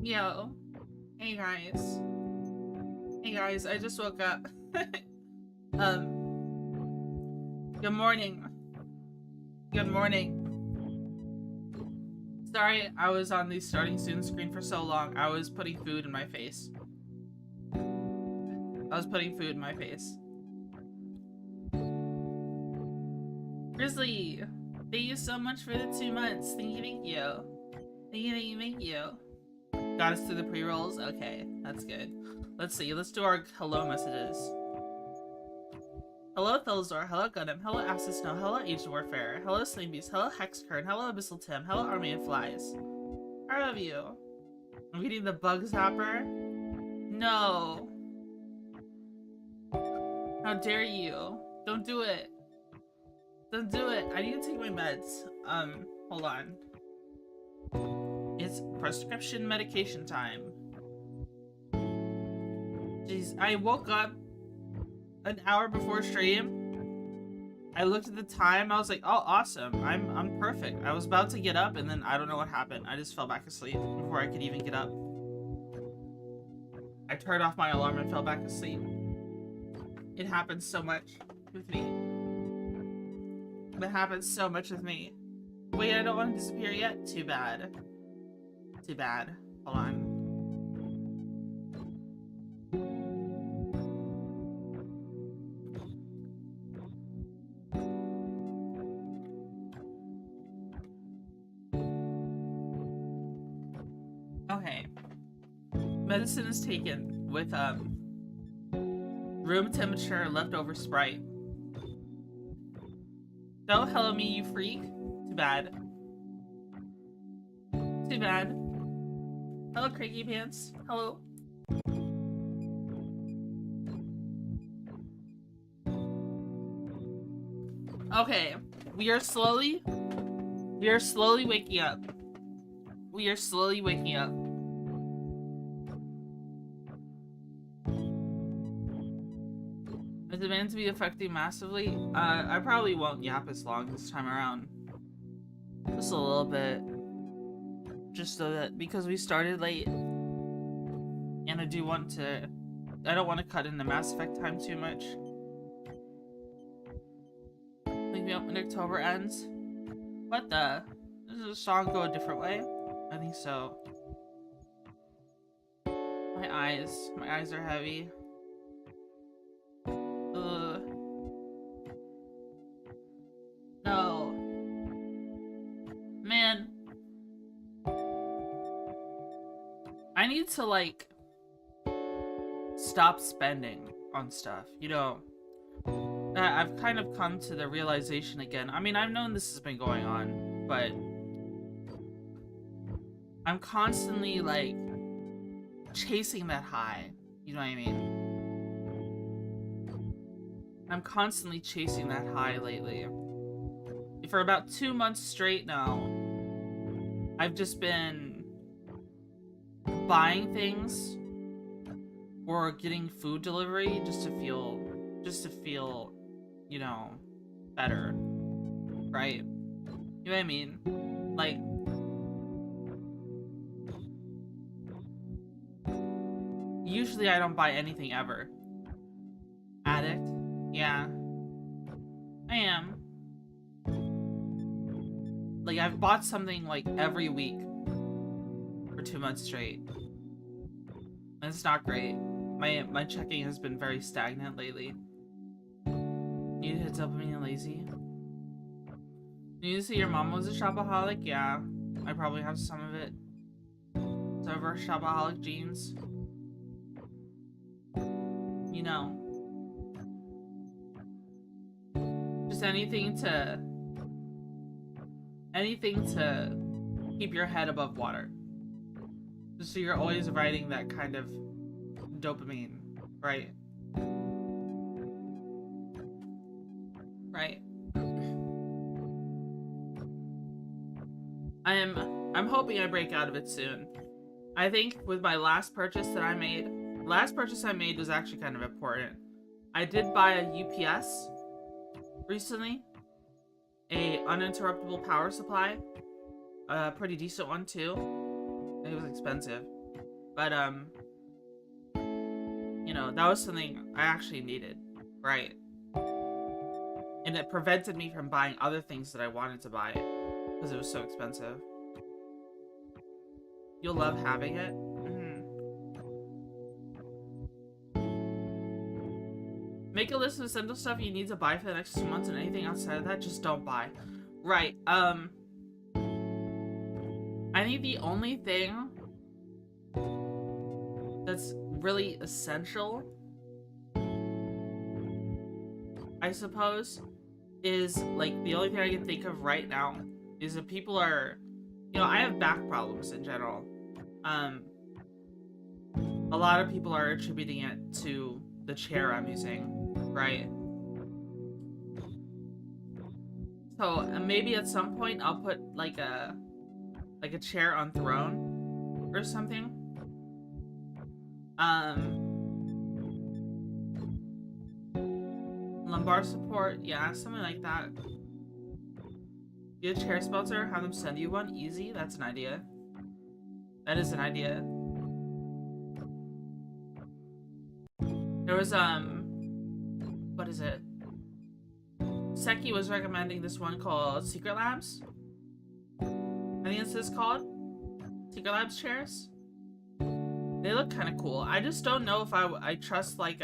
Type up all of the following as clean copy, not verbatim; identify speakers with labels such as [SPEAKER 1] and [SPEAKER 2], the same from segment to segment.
[SPEAKER 1] Yo. Hey guys. Hey guys, I just woke up. Good morning. Good morning. Sorry, I was on the starting soon screen for so long. I was putting food in my face. Grizzly, thank you so much for the 2 months. Thank you. Thank you. Got us through the pre-rolls? Okay, that's good. Let's see, let's do our hello messages. Hello Thilzor, hello Gundam, hello Acid Snow, hello Aged Warfare, hello Slimbeast, hello Hexkern, hello Abyssal Tim, hello Army of Flies. How are you? I'm getting the bug zapper? No. How dare you? Don't do it. Don't do it. I need to take my meds. Hold on. It's prescription medication time. Jeez, I woke up an hour before stream. I looked at the time. I was like, "Oh, awesome! I'm perfect." I was about to get up, and then I don't know what happened. I just fell back asleep before I could even get up. I turned off my alarm and fell back asleep. It happens so much with me. It happens so much with me. Wait, I don't want to disappear yet? Too bad. Too bad. Hold on. Okay. Medicine is taken with, room temperature leftover Sprite. Don't hello me, you freak. Too bad. Too bad. Hello, Craigie Pants. Hello. Okay. We are slowly waking up. We are slowly waking up. Is it meant to be affecting massively? I probably won't yap as long this time around. Just a little bit. Just so that, because we started late. And I don't want to cut into Mass Effect time too much. Leave me up when October ends. What the? Does the song go a different way? I think so. My eyes are heavy. Ugh. No. Man. I need to, like, stop spending on stuff, you know. I've kind of come to the realization again. I mean, I've known this has been going on, but I'm constantly, like, chasing that high. You know what I mean? I'm constantly chasing that high lately. For about 2 months straight now, I've just been buying things or getting food delivery just to feel, you know, better, right? You know what I mean? Like, usually I don't buy anything ever. Addict? Yeah. I am. Like, I've bought something like every week for 2 months straight. And it's not great. My checking has been very stagnant lately. Need to hit dopamine and lazy. Need to say your mom was a shopaholic? Yeah. I probably have some of it. Some of our shopaholic genes. You know. Just anything to keep your head above water. Just so you're always riding that kind of dopamine, right? Right. I'm hoping I break out of it soon. I think with my last purchase that I made, was actually kind of important. I did buy a UPS recently, a uninterruptible power supply, a pretty decent one too. It was expensive, But, you know, that was something I actually needed, right? And it prevented me from buying other things that I wanted to buy because it was so expensive. You'll love having it. Make a list of essential stuff you need to buy for the next 2 months, and anything outside of that, just don't buy. Right, I think the only thing that's really essential, I suppose, is, like, the only thing I can think of right now is that people are, you know, I have back problems in general. A lot of people are attributing it to the chair I'm using, right? So maybe at some point I'll put like a chair on throne or something. Lumbar support, yeah, something like that. Get a chair sponsor, have them send you one. Easy, that's an idea. That is an idea. There was, what is it? Seki was recommending this one called Secret Labs. I think it's this called. Secret Labs chairs. They look kind of cool. I just don't know if I trust, like,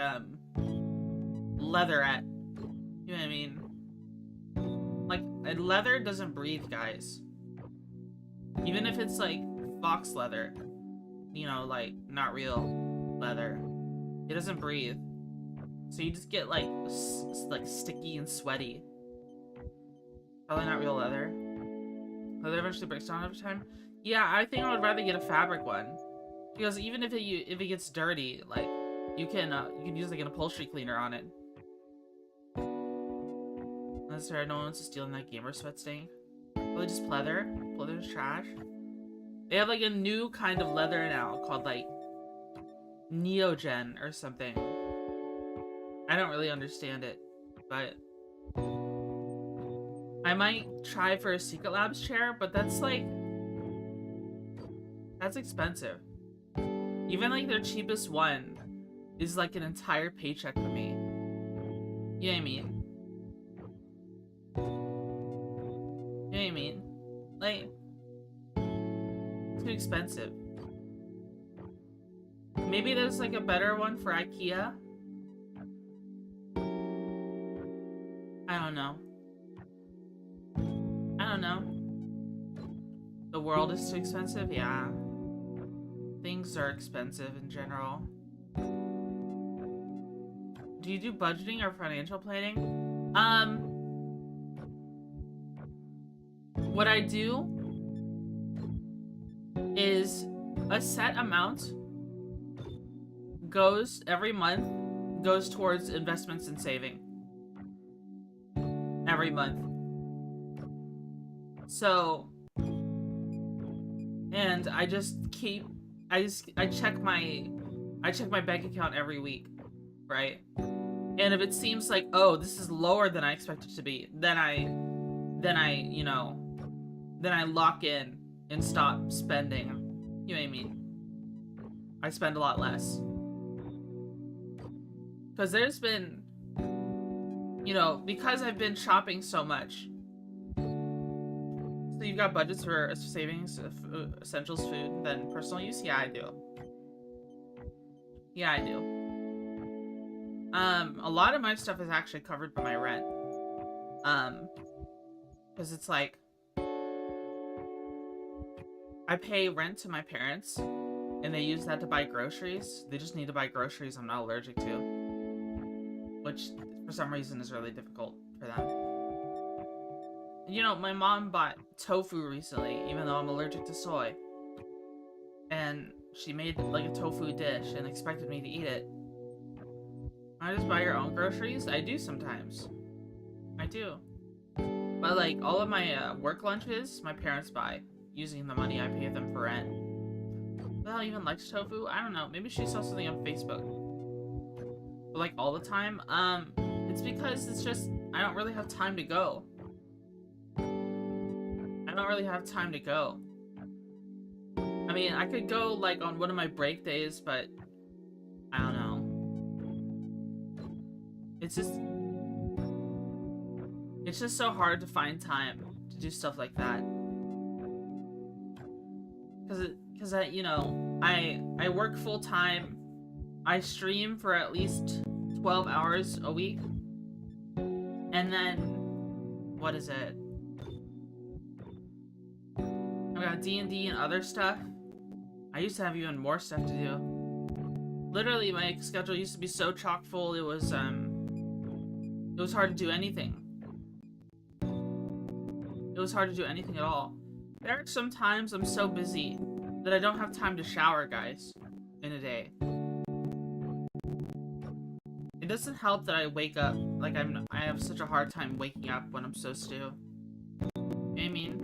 [SPEAKER 1] leatherette. You know what I mean? Like, leather doesn't breathe, guys. Even if it's, like, fox leather. You know, like, not real leather. It doesn't breathe. So you just get, like sticky and sweaty. Probably not real leather. Leather eventually breaks down over time. Yeah, I think I would rather get a fabric one. Because even if it gets dirty, like, you can use, like, an upholstery cleaner on it. Unless there no one wants to steal that gamer sweat stain. Probably just pleather. Pleather's trash. They have, like, a new kind of leather now called, like, Neogen or something. I don't really understand it, but I might try for a Secret Labs chair, but that's, like, that's expensive. Even, like, their cheapest one is, like, an entire paycheck for me. You know what I mean? You know what I mean? Like, it's too expensive. Maybe there's, like, a better one for IKEA. I don't know. I don't know. The world is too expensive? Yeah. Things are expensive in general. Do you do budgeting or financial planning? What I do is a set amount goes every month goes towards investments and saving. Every month. So, and I check my bank account every week, right? And if it seems like, oh, this is lower than I expect it to be, then I lock in and stop spending. You know what I mean? I spend a lot less. Because there's been, you know, because I've been shopping so much. So you've got budgets for savings, essentials, food, then personal use? Yeah, I do. Yeah, I do. A lot of my stuff is actually covered by my rent. Because it's like, I pay rent to my parents, and they use that to buy groceries. They just need to buy groceries I'm not allergic to. Which, for some reason, is really difficult for them. You know, my mom bought tofu recently, even though I'm allergic to soy. And she made, like, a tofu dish and expected me to eat it. I just buy your own groceries? I do sometimes. I do. But, like, all of my work lunches, my parents buy, using the money I pay them for rent. Belle even likes tofu? I don't know. Maybe she saw something on Facebook. But, like, all the time? It's because it's just, I don't really have time to go. I don't really have time to go. I'm I mean, I could go like on one of my break days, but I don't know. It's just so hard to find time to do stuff like that. Cause I, you know, I work full time. I stream for at least 12 hours a week. And then, what is it? I got D&D and other stuff. I used to have even more stuff to do. Literally, my schedule used to be so chock full, it was hard to do anything. It was hard to do anything at all. There are some times I'm so busy that I don't have time to shower, guys, in a day. It doesn't help that I wake up, like I have such a hard time waking up when I'm supposed to. You know what I mean?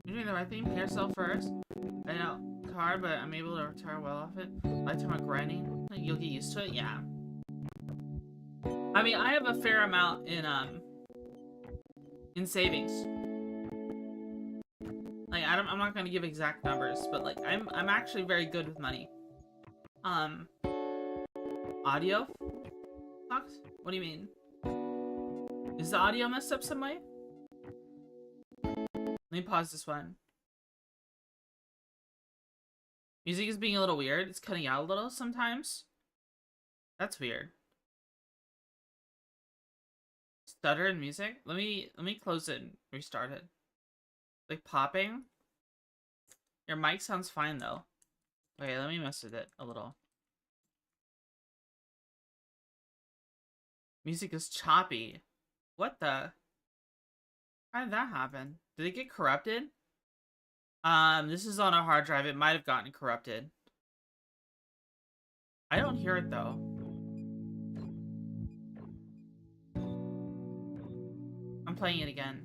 [SPEAKER 1] You're doing the right thing, pay yourself first. I know, it's hard, but I'm able to retire well off it. Lifetime of grinding, like, you'll get used to it, yeah. I mean, I have a fair amount in savings. Like, I'm not gonna give exact numbers, but like, I'm actually very good with money. Audio? Sucks? What do you mean? Is the audio messed up some way? Let me pause this one. Music is being a little weird. It's cutting out a little sometimes. That's weird. Stutter in music? Let me close it and restart it. Like popping? Your mic sounds fine though. Okay, let me mess with it a little. Music is choppy. What the? How did that happen? Did it get corrupted? This is on a hard drive. It might have gotten corrupted. I don't hear it though. I'm playing it again.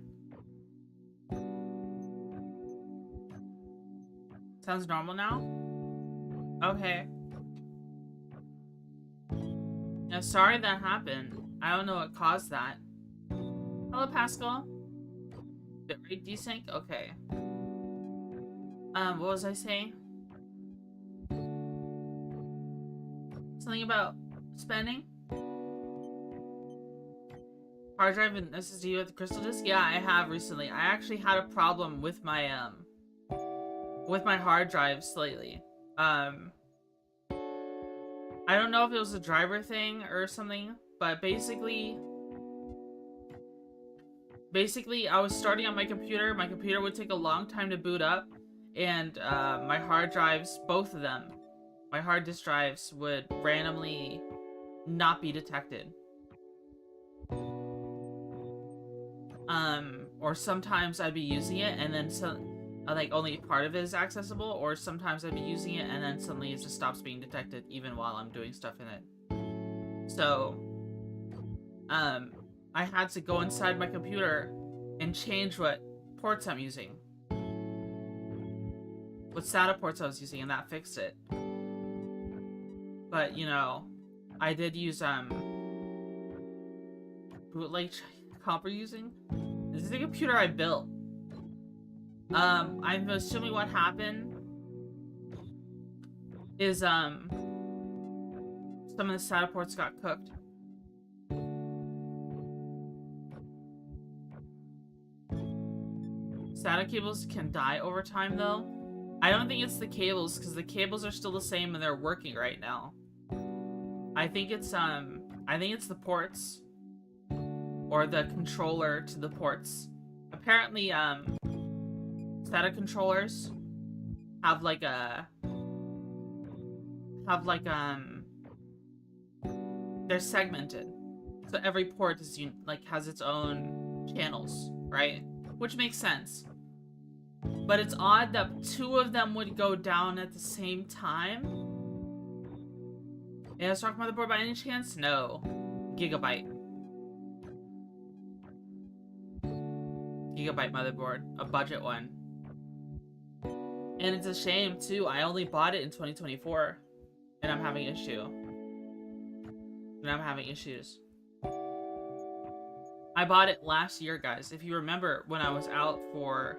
[SPEAKER 1] Sounds normal now? Okay. Yeah, sorry that happened. I don't know what caused that. Hello, Pascal. Bitrate desync? Okay. What was I saying? Something about spending? Hard drive and SSD with the crystal disk? Yeah, I have recently. I actually had a problem with my hard drive slightly. I don't know if it was a driver thing or something, but basically I was starting on my computer. My computer would take a long time to boot up, and my hard drives, both of them, my hard disk drives would randomly not be detected. Or sometimes I'd be using it and then like only part of it is accessible, or sometimes I'd be using it and then suddenly it just stops being detected even while I'm doing stuff in it. So, I had to go inside my computer and change what ports I'm using. What SATA ports I was using, and that fixed it. But, you know, I did use, bootleg comp we're using. This is the computer I built. I'm assuming what happened is, some of the SATA ports got cooked. SATA cables can die over time, though. I don't think it's the cables, because the cables are still the same and they're working right now. I think it's the ports. Or the controller to the ports. Apparently, SATA controllers have like they're segmented. So every port is has its own channels, right? Which makes sense. But it's odd that two of them would go down at the same time. Yeah, stock motherboard by any chance? No. Gigabyte. Gigabyte motherboard, a budget one. And it's a shame too, I only bought it in 2024 and I'm having issues. I bought it last year, guys. If you remember when I was out for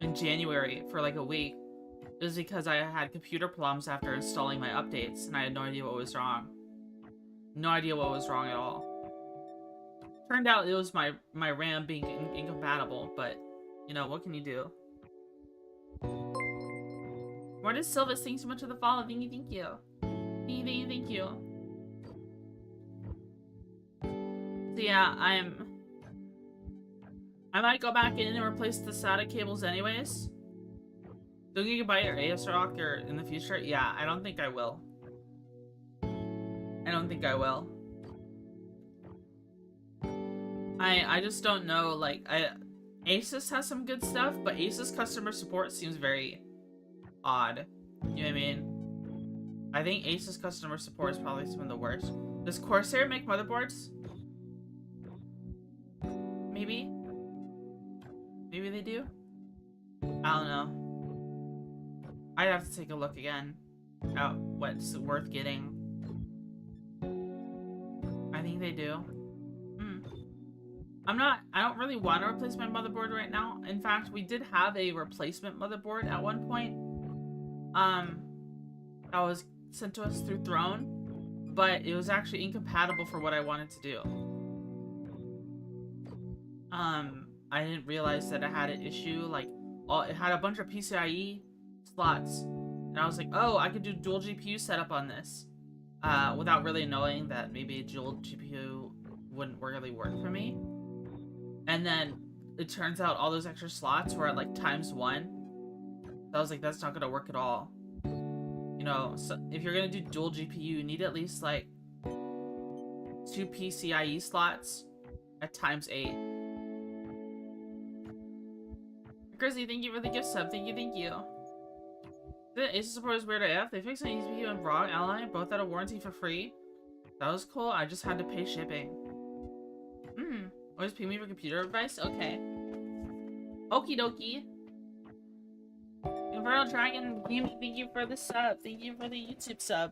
[SPEAKER 1] in January for like a week. It was because I had computer problems after installing my updates, and I had no idea what was wrong. No idea what was wrong at all. Turned out it was my RAM being incompatible, but, you know, what can you do? Mortis Silvis, thanks so much for the follow. Thank you, thank you. Thank you. So yeah, I might go back in and replace the SATA cables anyways. Do Gigabyte or ASRock or in the future? Yeah, I don't think I will. I don't think I will. I just don't know, like, Asus has some good stuff, but Asus customer support seems very odd. You know what I mean? I think Asus customer support is probably some of the worst. Does Corsair make motherboards? Maybe? Maybe they do? I don't know. I'd have to take a look again at what's worth getting. I think they do. I don't really want to replace my motherboard right now. In fact, we did have a replacement motherboard at one point. That was sent to us through Throne, but it was actually incompatible for what I wanted to do. I didn't realize that it had an issue, like, it had a bunch of PCIe slots, and I was like, oh, I could do dual GPU setup on this, without really knowing that maybe a dual GPU wouldn't really work for me. And then it turns out all those extra slots were at like ×1. So I was like, that's not gonna work at all. You know, so if you're gonna do dual GPU, you need at least like 2 PCIe slots at ×8. Grizzly, thank you for the gift sub. Thank you. The Asus support is weird AF. They fixed my GPU and ROG Ally, both out of warranty for free. That was cool. I just had to pay shipping. Always pay me for computer advice? Okay. Okie dokie. Infernal Dragon, thank you for the sub. Thank you for the YouTube sub.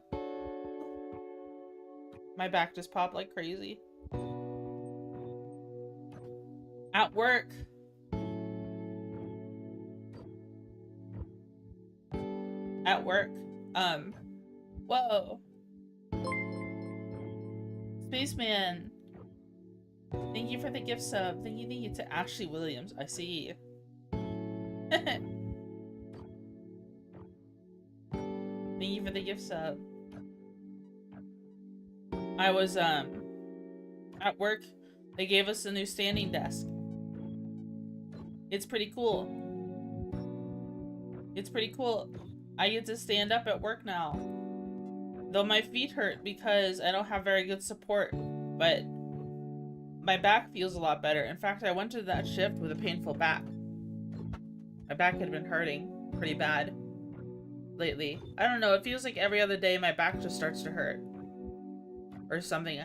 [SPEAKER 1] My back just popped like crazy. At work. At work. Whoa. Spaceman. Thank you for the gift sub. Thank you to Ashley Williams. I see. Thank you for the gift sub. I was, at work. They gave us a new standing desk. It's pretty cool. It's pretty cool. I get to stand up at work now. Though my feet hurt because I don't have very good support, but my back feels a lot better. In fact, I went to that shift with a painful back. My back had been hurting pretty bad lately. I don't know, it feels like every other day my back just starts to hurt. Or something.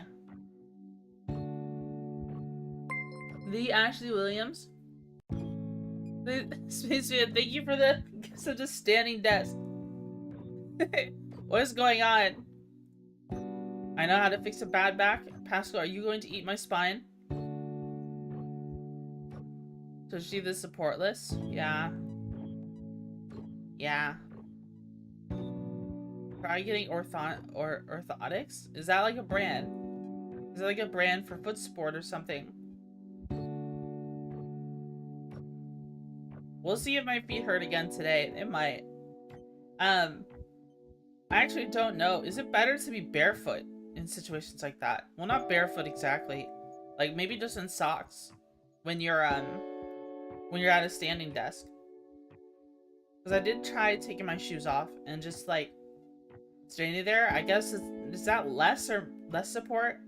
[SPEAKER 1] The Ashley Williams. Spaceman, thank you for the such a standing desk. What is going on? I know how to fix a bad back. Pascal, are you going to eat my spine? So is she the support list? Yeah. Yeah. Try getting orthotics? Is that like a brand? Is it like a brand for foot support or something? We'll see if my feet hurt again today. It might. I actually don't know. Is it better to be barefoot in situations like that? Well, not barefoot exactly. Like maybe just in socks when you're at a standing desk. Because I did try taking my shoes off and just like standing there. I guess is that less support?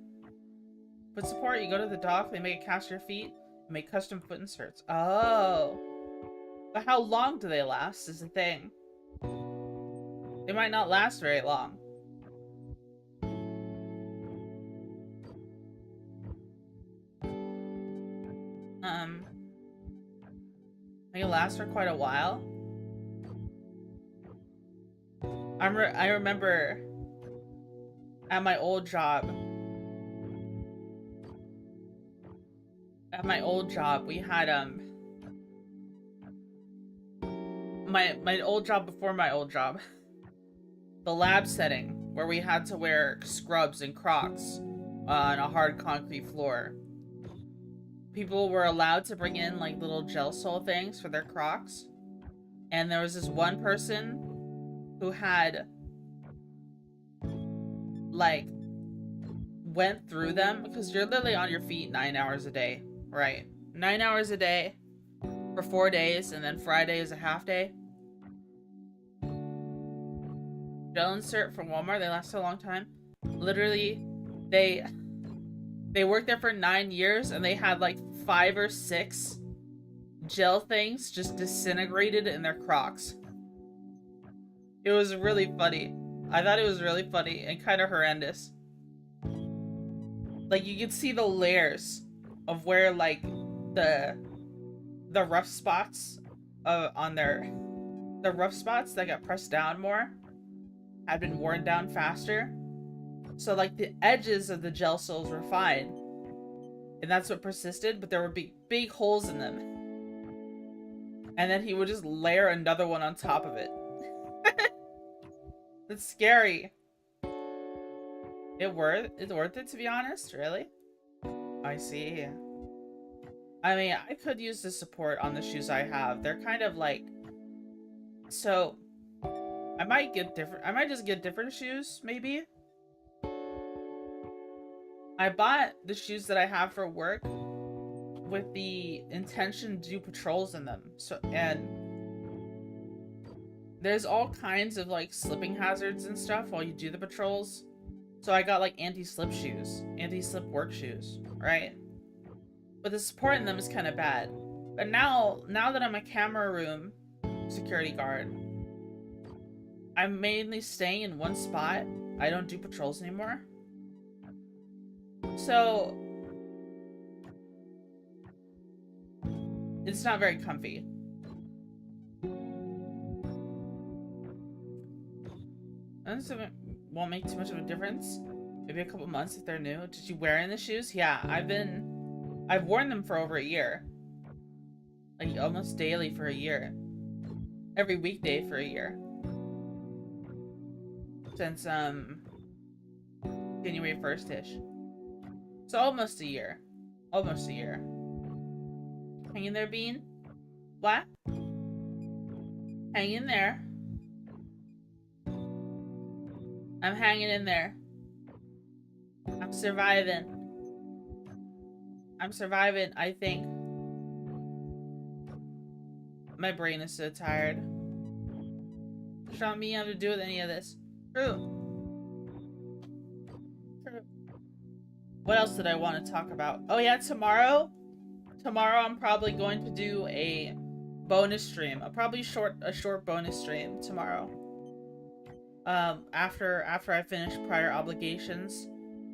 [SPEAKER 1] Foot support? You go to the dock, they make a cast your feet, and make custom foot inserts. Oh. But how long do they last is the thing. They might not last very long. They can last for quite a while. I remember at my old job. We had my old job before my old job. The lab setting, where we had to wear scrubs and Crocs on a hard concrete floor. People were allowed to bring in, like, little gel sole things for their Crocs. And there was this one person who had, like, went through them, because you're literally on your feet 9 hours a day, right? 9 hours a day for 4 days, and then Friday is a half day. Gel insert from Walmart, they last a long time. Literally, they worked there for 9 years, and they had like 5 or 6 gel things just disintegrated in their Crocs. It was really funny. I thought it was really funny and kind of horrendous. Like, you could see the layers of where, like, the rough spots on the rough spots that got pressed down more had been worn down faster. So, like, the edges of the gel soles were fine, and that's what persisted, but there were big holes in them. And then he would just layer another one on top of it. It's scary. It's worth it, to be honest, really? I see. I mean, I could use the support on the shoes I have. They're kind of like... So, I might just get different shoes, maybe? I bought the shoes that I have for work with the intention to do patrols in them. So, and there's all kinds of, like, slipping hazards and stuff while you do the patrols. So I got, like, anti-slip shoes, anti-slip work shoes, right? But the support in them is kind of bad. But now that I'm a camera room security guard, I'm mainly staying in one spot. I don't do patrols anymore. So it's not very comfy. And so it won't make too much of a difference. Maybe a couple months if they're new. Did you wear in the shoes? Yeah, I've worn them for over a year. Like, almost daily for a year. Every weekday for a year. Since, January 1st-ish. So almost a year. Almost a year. Hang in there, Bean? What? Hang in there. I'm hanging in there. I'm surviving. I'm surviving, I think. My brain is so tired. There's not me having to do with any of this. True. What else did I want to talk about? Oh yeah, tomorrow I'm probably going to do a bonus stream. A short bonus stream tomorrow. After I finish prior obligations,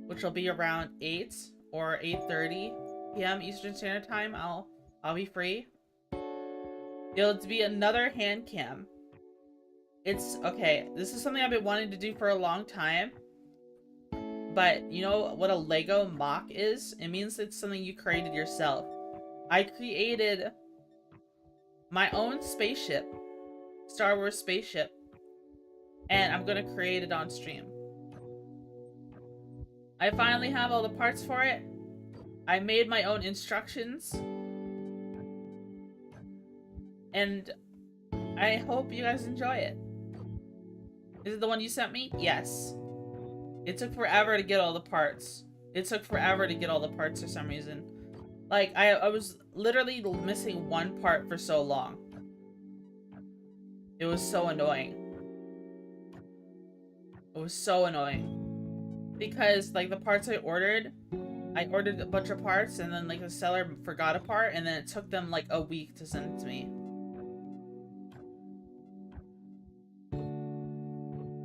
[SPEAKER 1] which will be around 8 or 8:30 p.m. Eastern Standard Time, I'll be free. It'll be another hand cam. It's okay. This is something I've been wanting to do for a long time. But you know what a Lego mock is? It means it's something you created yourself. I created my own spaceship, Star Wars spaceship, and I'm gonna create it on stream. I finally have all the parts for it. I made my own instructions. And I hope you guys enjoy it. Is it the one you sent me? Yes. It took forever to get all the parts. It took forever to get all the parts for some reason. Like, I was literally missing one part for so long. It was so annoying. It was so annoying. Because, like, the parts I ordered a bunch of parts, and then, like, the seller forgot a part, and then it took them, like, a week to send it to me.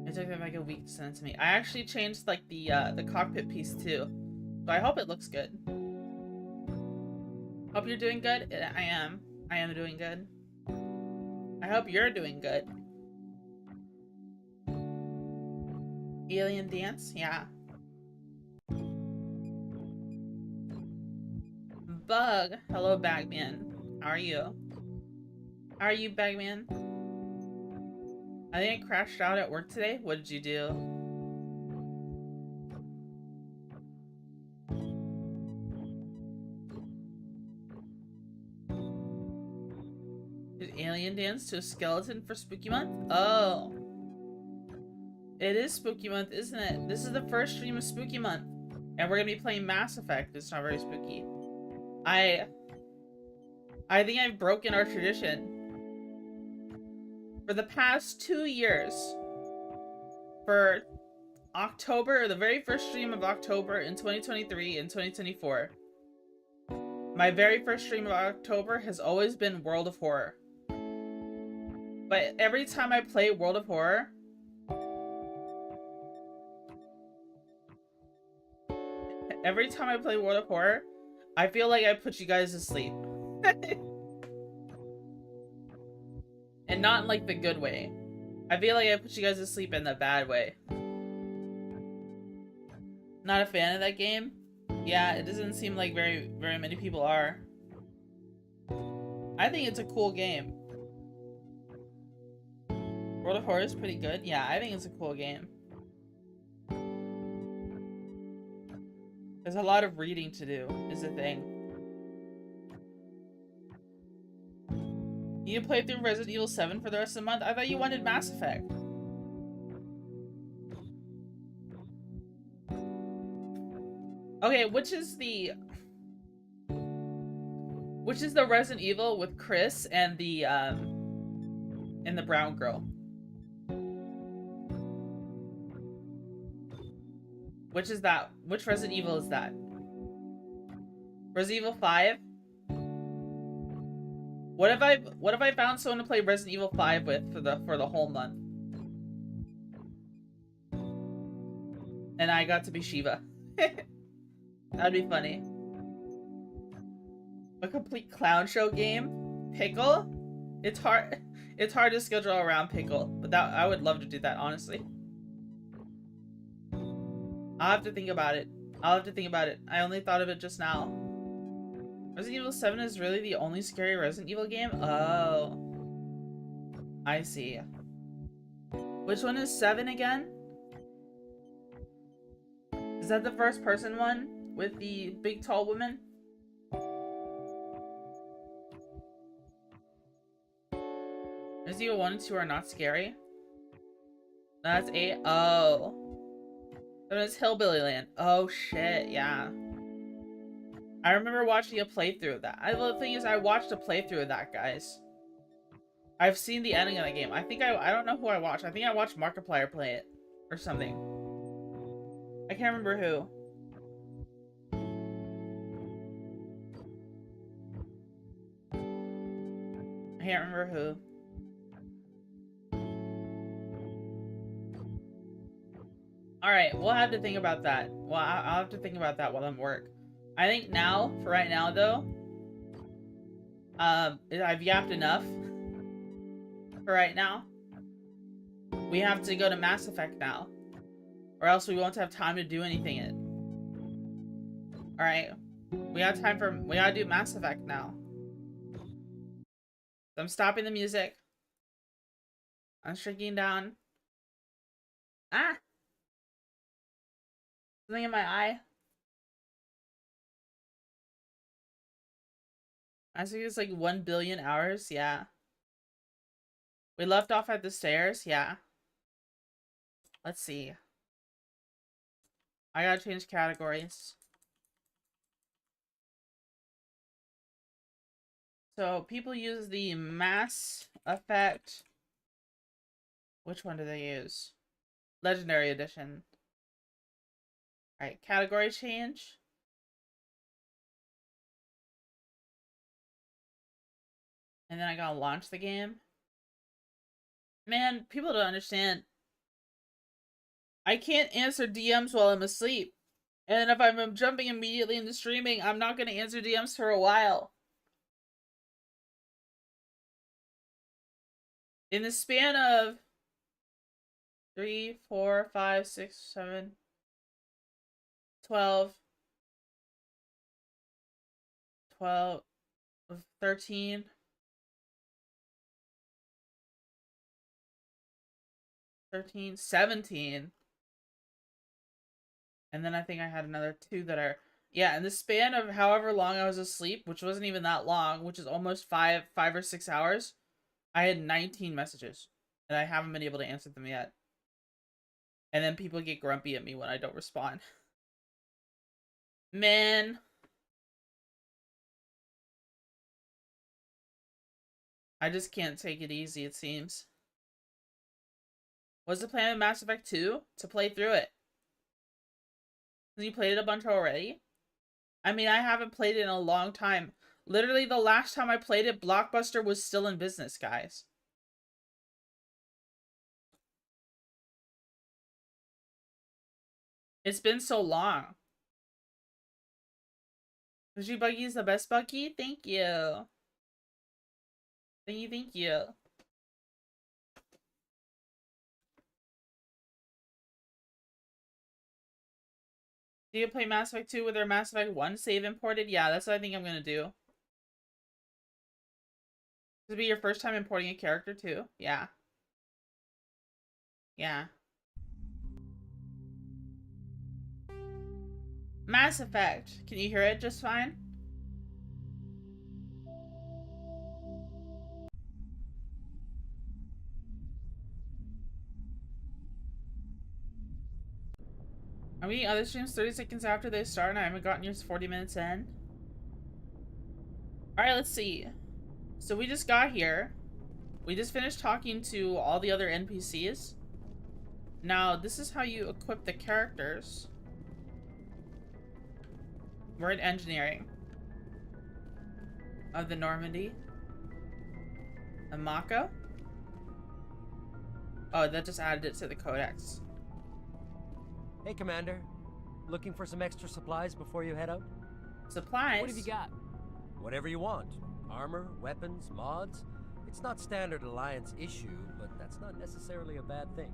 [SPEAKER 1] It took them, like, a week to send it to me. I actually changed, like, the cockpit piece, too. So I hope it looks good. Hope you're doing good? I am. I am doing good. I hope you're doing good. Alien dance? Yeah. Bug. Hello, Bagman. How are you? How are you, Bagman? I think I crashed out at work today. What did you do? Did Alien dance to a skeleton for Spooky Month? Oh. It is Spooky Month, isn't it? This is the first stream of Spooky Month. And we're gonna be playing Mass Effect. It's not very spooky. I think I've broken our tradition. For the past 2 years, for October, the very first stream of October in 2023 and 2024, my very first stream of October has always been World of Horror. But every time I play World of Horror, I feel like I put you guys to sleep. And not in like the good way. I feel like I put you guys to sleep in the bad way. Not a fan of that game? Yeah, it doesn't seem like very many people are. I think it's a cool game. World of Horror is pretty good. Yeah, I think it's a cool game. There's a lot of reading to do, is the thing. You played through Resident Evil 7 for the rest of the month? I thought you wanted Mass Effect. Okay, which is the Resident Evil with Chris and the brown girl? Which is that? Which Resident Evil is that? Resident Evil 5? What if I found someone to play Resident Evil 5 with for the whole month? And I got to be Shiva. That'd be funny. A complete clown show game? Pickle? It's hard to schedule around Pickle, but I would love to do that, honestly. I'll have to think about it. I only thought of it just now. Resident Evil 7 is really the only scary Resident Evil game? Oh. I see. Which one is 7 again? Is that the first person one? With the big tall woman? Resident Evil 1 and 2 are not scary? That's 8. Oh. Then it's Hillbilly Land. Oh shit, yeah. I remember watching a playthrough of that. The thing is, I watched a playthrough of that, guys. I've seen the ending of the game. I don't know who I watched. I think I watched Markiplier play it. Or something. I can't remember who. I can't remember who. Alright, we'll have to think about that. Well, I'll have to think about that while I'm at work. I think now, for right now though, I've yapped enough for right now. We have to go to Mass Effect now, or else we won't have time to do anything in it. Alright, we gotta do Mass Effect now. So I'm stopping the music. I'm shrinking down. Ah! Something in my eye. I think it's like 1 billion hours. Yeah. We left off at the stairs. Yeah. Let's see. I gotta change categories. So people use the Mass Effect. Which one do they use? Legendary Edition. Alright, category change. And then I gotta launch the game. Man, people don't understand. I can't answer DMs while I'm asleep. And if I'm jumping immediately into streaming, I'm not gonna answer DMs for a while. In the span of 3, 4, 5, 6, 7, 12, 13, 13, 17. And then I think I had another 2 that are... Yeah, in the span of however long I was asleep, which wasn't even that long, which is almost 5 or 6 hours, I had 19 messages. And I haven't been able to answer them yet. And then people get grumpy at me when I don't respond. Man. I just can't take it easy, it seems. What's the plan with Mass Effect 2? To play through it. You played it a bunch already? I mean, I haven't played it in a long time. Literally, the last time I played it, Blockbuster was still in business, guys. It's been so long. Twitchy Buggy is the best Buggy? Thank you. Thank you. Do you play Mass Effect 2 with their Mass Effect 1 save imported? Yeah, that's what I think I'm gonna do. This will be your first time importing a character too? Yeah. Yeah. Mass Effect. Can you hear it just fine? Are we other streams 30 seconds after they start and I haven't gotten yours 40 minutes in? Alright, let's see. So we just got here. We just finished talking to all the other NPCs. Now, this is how you equip the characters. We're in engineering. Of the Normandy. And Mako? Oh, that just added it to the codex.
[SPEAKER 2] Hey, Commander. Looking for some extra supplies before you head out?
[SPEAKER 1] Supplies?
[SPEAKER 3] What have you got?
[SPEAKER 2] Whatever you want. Armor, weapons, mods. It's not standard Alliance issue, but that's not necessarily a bad thing.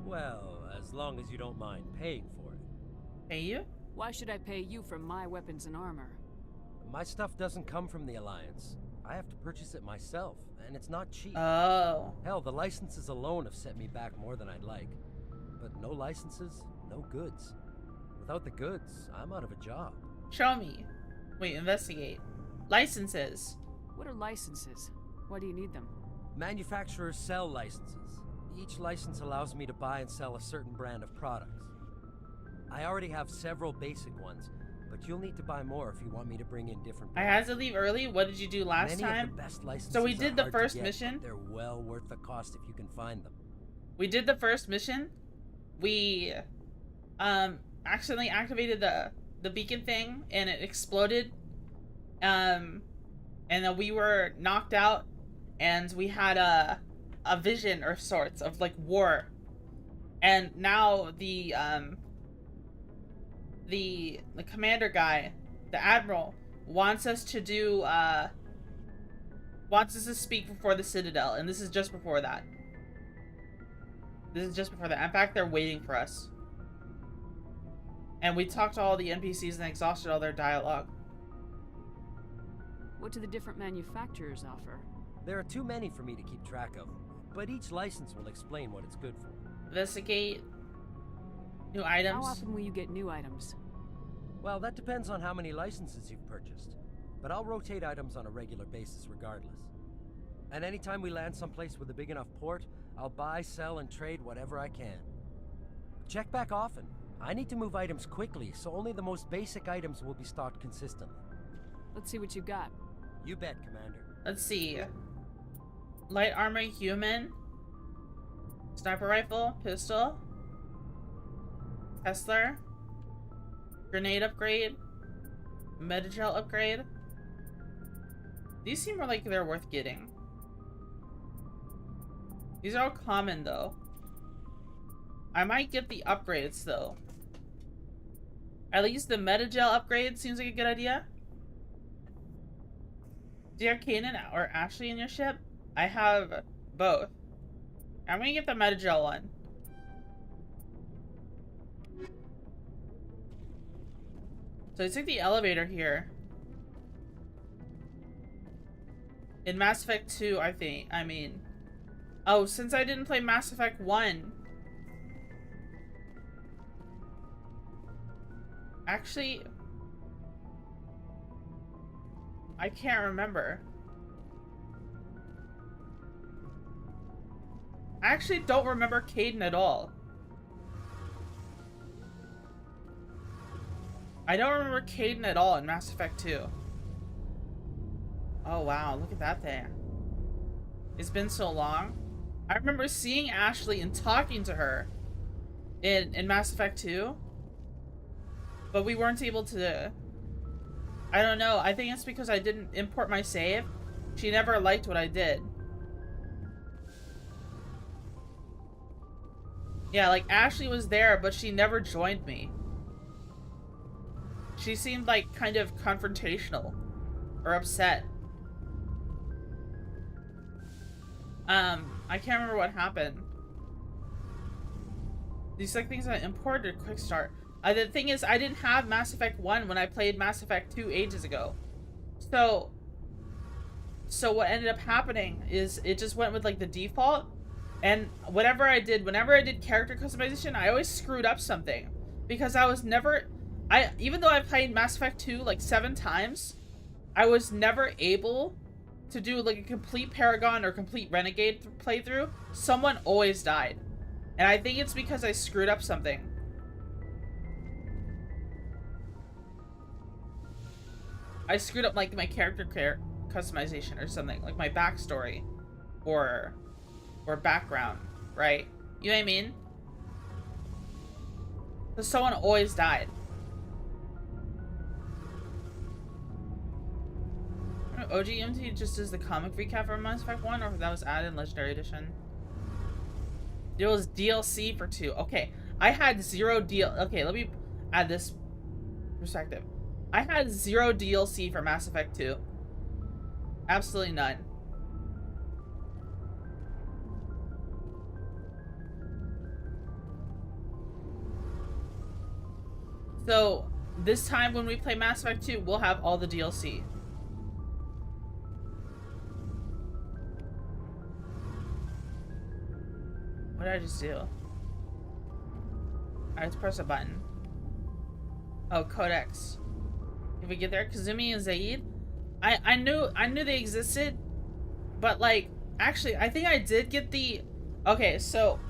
[SPEAKER 2] Well, as long as you don't mind paying for it.
[SPEAKER 1] Pay you?
[SPEAKER 3] Why should I pay you for my weapons and armor?
[SPEAKER 2] My stuff doesn't come from the Alliance. I have to purchase it myself, and it's not cheap.
[SPEAKER 1] Oh.
[SPEAKER 2] Hell, the licenses alone have set me back more than I'd like. But no licenses, no goods. Without the goods, I'm out of a job.
[SPEAKER 1] Show me. Wait, investigate. Licenses.
[SPEAKER 3] What are licenses? Why do you need them?
[SPEAKER 2] Manufacturers sell licenses. Each license allows me to buy and sell a certain brand of products. I already have several basic ones, but you'll need to buy more if you want me to bring in different
[SPEAKER 1] I
[SPEAKER 2] brands.
[SPEAKER 1] had to leave early. What did you do last
[SPEAKER 2] Many
[SPEAKER 1] time?
[SPEAKER 2] of the best licenses
[SPEAKER 1] So we did the
[SPEAKER 2] are hard to
[SPEAKER 1] first
[SPEAKER 2] get,
[SPEAKER 1] mission.
[SPEAKER 2] but they're well worth the cost if you can find them.
[SPEAKER 1] We did the first mission. We accidentally activated the beacon thing and it exploded. And then we were knocked out and we had a vision or sorts of like war. And now the commander guy, the admiral, wants us to do wants us to speak before the Citadel, and this is just before that. This is just before that. In fact, they're waiting for us. And we talked to all the NPCs and exhausted all their dialogue.
[SPEAKER 3] What do the different manufacturers offer?
[SPEAKER 2] There are too many for me to keep track of, but each license will explain what it's good for.
[SPEAKER 1] Investigate. New items.
[SPEAKER 3] How often will you get new items?
[SPEAKER 2] Well, that depends on how many licenses you've purchased, but I'll rotate items on a regular basis regardless. And anytime we land someplace with a big enough port, I'll buy, sell, and trade whatever I can. Check back often. I need to move items quickly, so only the most basic items will be stocked consistently.
[SPEAKER 3] Let's see what you've got.
[SPEAKER 2] You bet, Commander.
[SPEAKER 1] Let's see. Light armor, human. Sniper rifle, pistol. Tesla. Grenade upgrade. Metagel upgrade. These seem more like they're worth getting. These are all common though. I might get the upgrades though. At least the Metagel upgrade seems like a good idea. Do you have Kanan or Ashley in your ship? I have both. I'm gonna get the Metagel one. So I took the elevator here. In Mass Effect 2, I mean. Oh, since I didn't play Mass Effect 1. Actually, I can't remember. I actually don't remember Caden at all. I don't remember Caden at all in Mass Effect 2. Oh wow, look at that thing. It's been so long. I remember seeing Ashley and talking to her in Mass Effect 2. But we weren't able to... I don't know. I think it's because I didn't import my save. She never liked what I did. Yeah, like Ashley was there, but she never joined me. She seemed like kind of confrontational or upset. I can't remember what happened. These like things I imported quick start. The thing is, I didn't have Mass Effect 1 when I played Mass Effect 2 ages ago. So what ended up happening is it just went with like the default. And whenever I did character customization, I always screwed up something. Because I was never... even though I played Mass Effect 2 like 7 times, I was never able to do like a complete Paragon or complete Renegade playthrough. Someone always died. And I think it's because I screwed up something. I screwed up like my character customization or something, like my backstory or background, right? You know what I mean? So someone always died. OGMT just is the comic recap for Mass Effect 1, or that was added in Legendary Edition? There was DLC for 2. Okay, I had 0 Okay, let me add this perspective. I had 0 DLC for Mass Effect 2. Absolutely none. So, this time when we play Mass Effect 2, we'll have all the DLC. What did I just do? Alright, let's press a button. Oh, Codex. If we get there, Kazumi and Zaid. I knew they existed, but like, actually, I think I did get the... Okay, so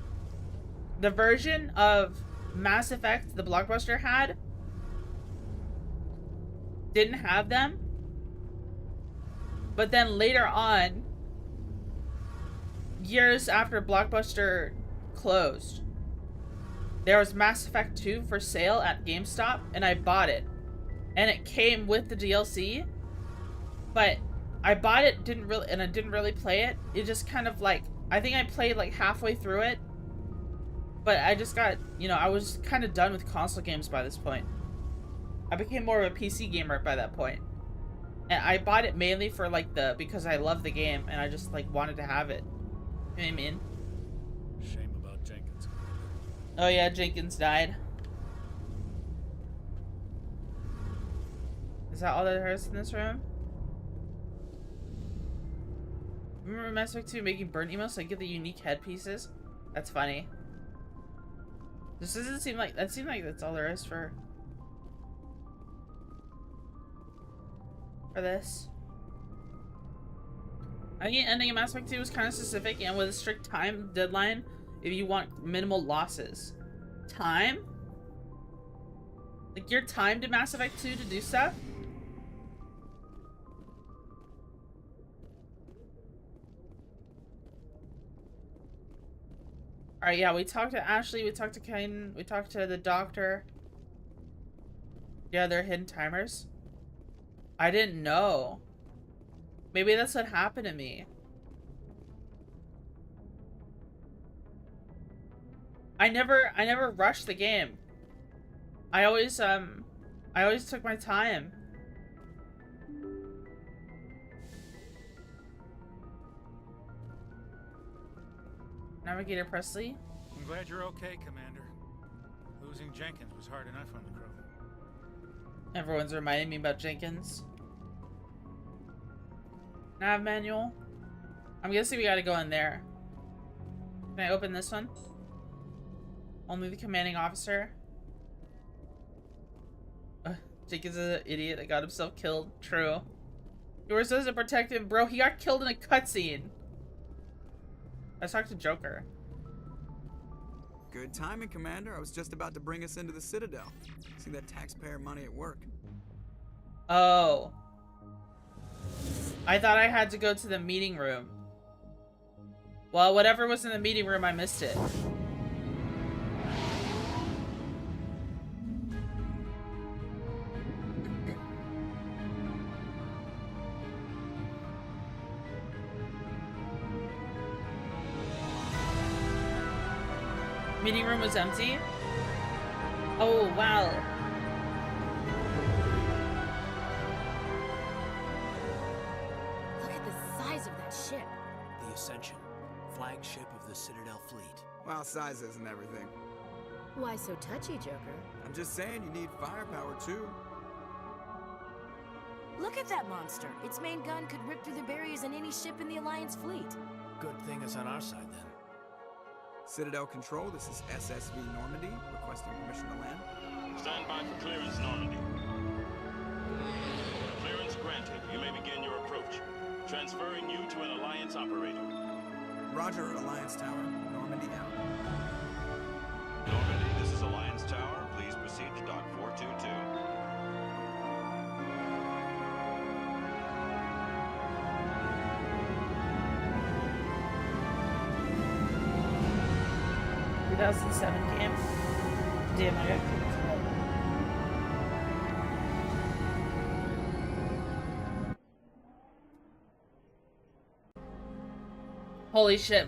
[SPEAKER 1] the version of Mass Effect the Blockbuster had didn't have them, but then later on, years after Blockbuster closed, there was Mass Effect 2 for sale at GameStop, and I bought it. And it came with the DLC, but I bought it, and I didn't really play it. It just kind of like, I think I played like halfway through it, but I just got, you know, I was kind of done with console games by this point. I became more of a PC gamer by that point. And I bought it mainly for like because I love the game and I just like wanted to have it. You know what I mean?
[SPEAKER 4] Shame about Jenkins.
[SPEAKER 1] Oh yeah, Jenkins died. Is that all there is in this room? Remember Mass Effect 2 making burn emotes so I get the unique headpieces? That's funny. This doesn't seem like... That seems like that's all there is for this. I think ending in Mass Effect 2 is kind of specific and with a strict time deadline if you want minimal losses. Time? Like you're timed in Mass Effect 2 to do stuff? Alright, yeah, we talked to Ashley, we talked to Kaiden, we talked to the doctor. Yeah, they're hidden timers. I didn't know. Maybe that's what happened to me. I never rushed the game. I always took my time. Navigator Presley?
[SPEAKER 4] I'm glad you're okay, Commander. Losing Jenkins was hard enough on the crew.
[SPEAKER 1] Everyone's reminding me about Jenkins. Nav manual? I'm guessing we gotta go in there. Can I open this one? Only the commanding officer. Jenkins is an idiot that got himself killed. True. Yours doesn't protect him, bro. He got killed in a cutscene. Let's talk to Joker.
[SPEAKER 5] Good timing, Commander. I was just about to bring us into the Citadel. See that taxpayer money at work.
[SPEAKER 1] Oh. I thought I had to go to the meeting room. Well, whatever was in the meeting room, I missed it. Meeting room was empty? Oh, wow.
[SPEAKER 6] Look at the size of that ship.
[SPEAKER 7] The Ascension, flagship of the Citadel fleet.
[SPEAKER 5] Well, size isn't everything.
[SPEAKER 6] Why so touchy, Joker?
[SPEAKER 5] I'm just saying you need firepower, too.
[SPEAKER 6] Look at that monster. Its main gun could rip through the barriers in any ship in the Alliance fleet.
[SPEAKER 7] Good thing it's on our side, then.
[SPEAKER 5] Citadel Control, this is SSV Normandy, requesting permission to land.
[SPEAKER 8] Stand by for clearance, Normandy. Clearance granted. You may begin your approach. Transferring you to an Alliance operator.
[SPEAKER 5] Roger, Alliance Tower. Normandy out.
[SPEAKER 8] Normandy, this is Alliance Tower. Please proceed to Dock 422.
[SPEAKER 1] Game. Damn, I got kicked. Holy shit,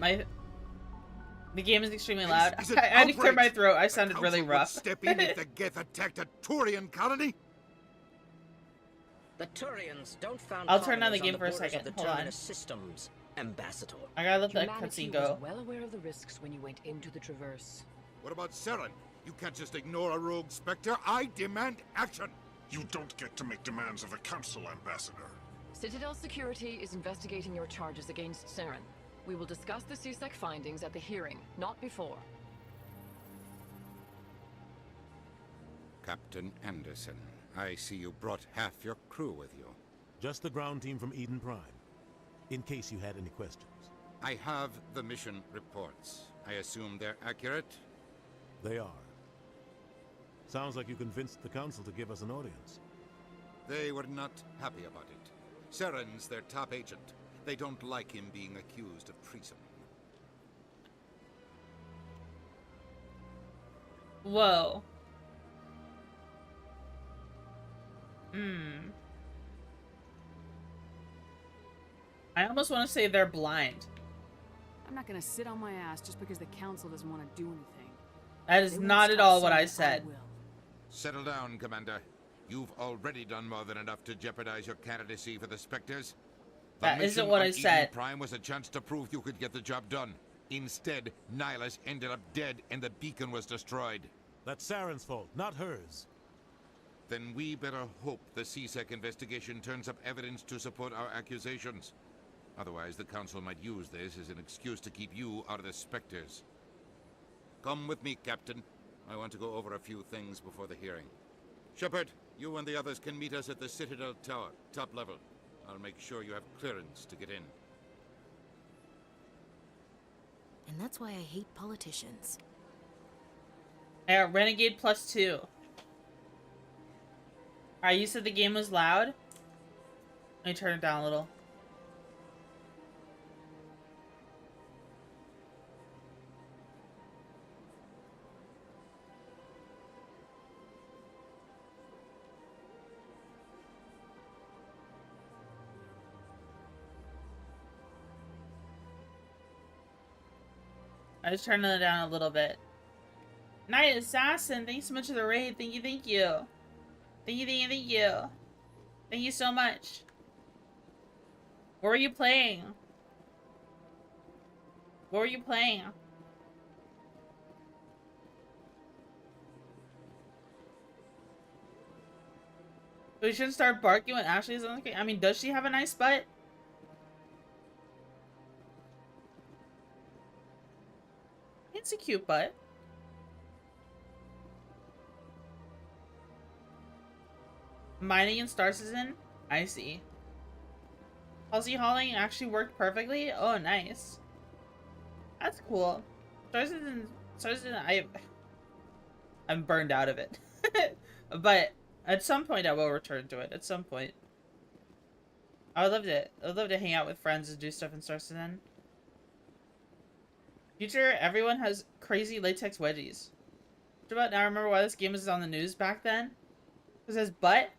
[SPEAKER 1] the game is extremely loud. I had to clear my throat. I sounded really rough.
[SPEAKER 9] Step in if the Geth attacked a Turian colony.
[SPEAKER 10] The Turians don't found
[SPEAKER 1] I'll turn on the
[SPEAKER 10] colonies
[SPEAKER 1] game for a
[SPEAKER 10] borders of
[SPEAKER 1] second.
[SPEAKER 10] the
[SPEAKER 1] Hold on.
[SPEAKER 10] Terminus systems, Ambassador.
[SPEAKER 1] I gotta let that
[SPEAKER 11] Humanity
[SPEAKER 1] cutscene go.
[SPEAKER 11] was well aware of the risks when you went into the Traverse.
[SPEAKER 9] What about Saren? You can't just ignore a rogue Spectre. I demand action.
[SPEAKER 12] You don't get to make demands of the Council, Ambassador.
[SPEAKER 11] Citadel Security is investigating your charges against Saren. We will discuss the CSEC findings at the hearing, not before.
[SPEAKER 9] Captain Anderson, I see you brought half your crew with you.
[SPEAKER 13] Just the ground team from Eden Prime, in case you had any questions.
[SPEAKER 9] I have the mission reports. I assume they're accurate?
[SPEAKER 13] They are. Sounds like you convinced the Council to give us an audience.
[SPEAKER 9] They were not happy about it. Saren's their top agent. They don't like him being accused of treason.
[SPEAKER 1] Whoa. I almost want to say they're blind.
[SPEAKER 3] I'm not gonna sit on my ass just because the council doesn't want to do anything.
[SPEAKER 1] That is not at all what I said.
[SPEAKER 9] Settle down, Commander. You've already done more than enough to jeopardize your candidacy for the Spectres.
[SPEAKER 1] That isn't what I said.
[SPEAKER 9] Eden Prime was a chance to prove you could get the job done. Instead, Nihilus ended up dead and the beacon was destroyed.
[SPEAKER 13] That's Saren's fault, not hers.
[SPEAKER 9] Then we better hope the CSEC investigation turns up evidence to support our accusations. Otherwise, the Council might use this as an excuse to keep you out of the Spectres. Come with me, Captain. I want to go over a few things before the hearing. Shepard, you and the others can meet us at the Citadel Tower, top level. I'll make sure you have clearance to get in.
[SPEAKER 6] And that's why I hate politicians.
[SPEAKER 1] Renegade +2. Alright, you said the game was loud? Let me turn it down a little. I just turned it down a little bit. Night Assassin, thanks so much for the raid. Thank you, thank you. Thank you, thank you, thank you. Thank you so much. What were you playing? What were you playing? We should start barking when Ashley's on the game. I mean, does she have a nice butt? It's a cute butt. Mining in Star Citizen? I see. Halsey hauling actually worked perfectly? Oh, nice. That's cool. Star Citizen, I'm burned out of it. But at some point I will return to it. At some point. I would love to hang out with friends and do stuff in Star Citizen. Future, everyone has crazy latex wedgies. What about now? I remember why this game was on the news back then? Because his butt?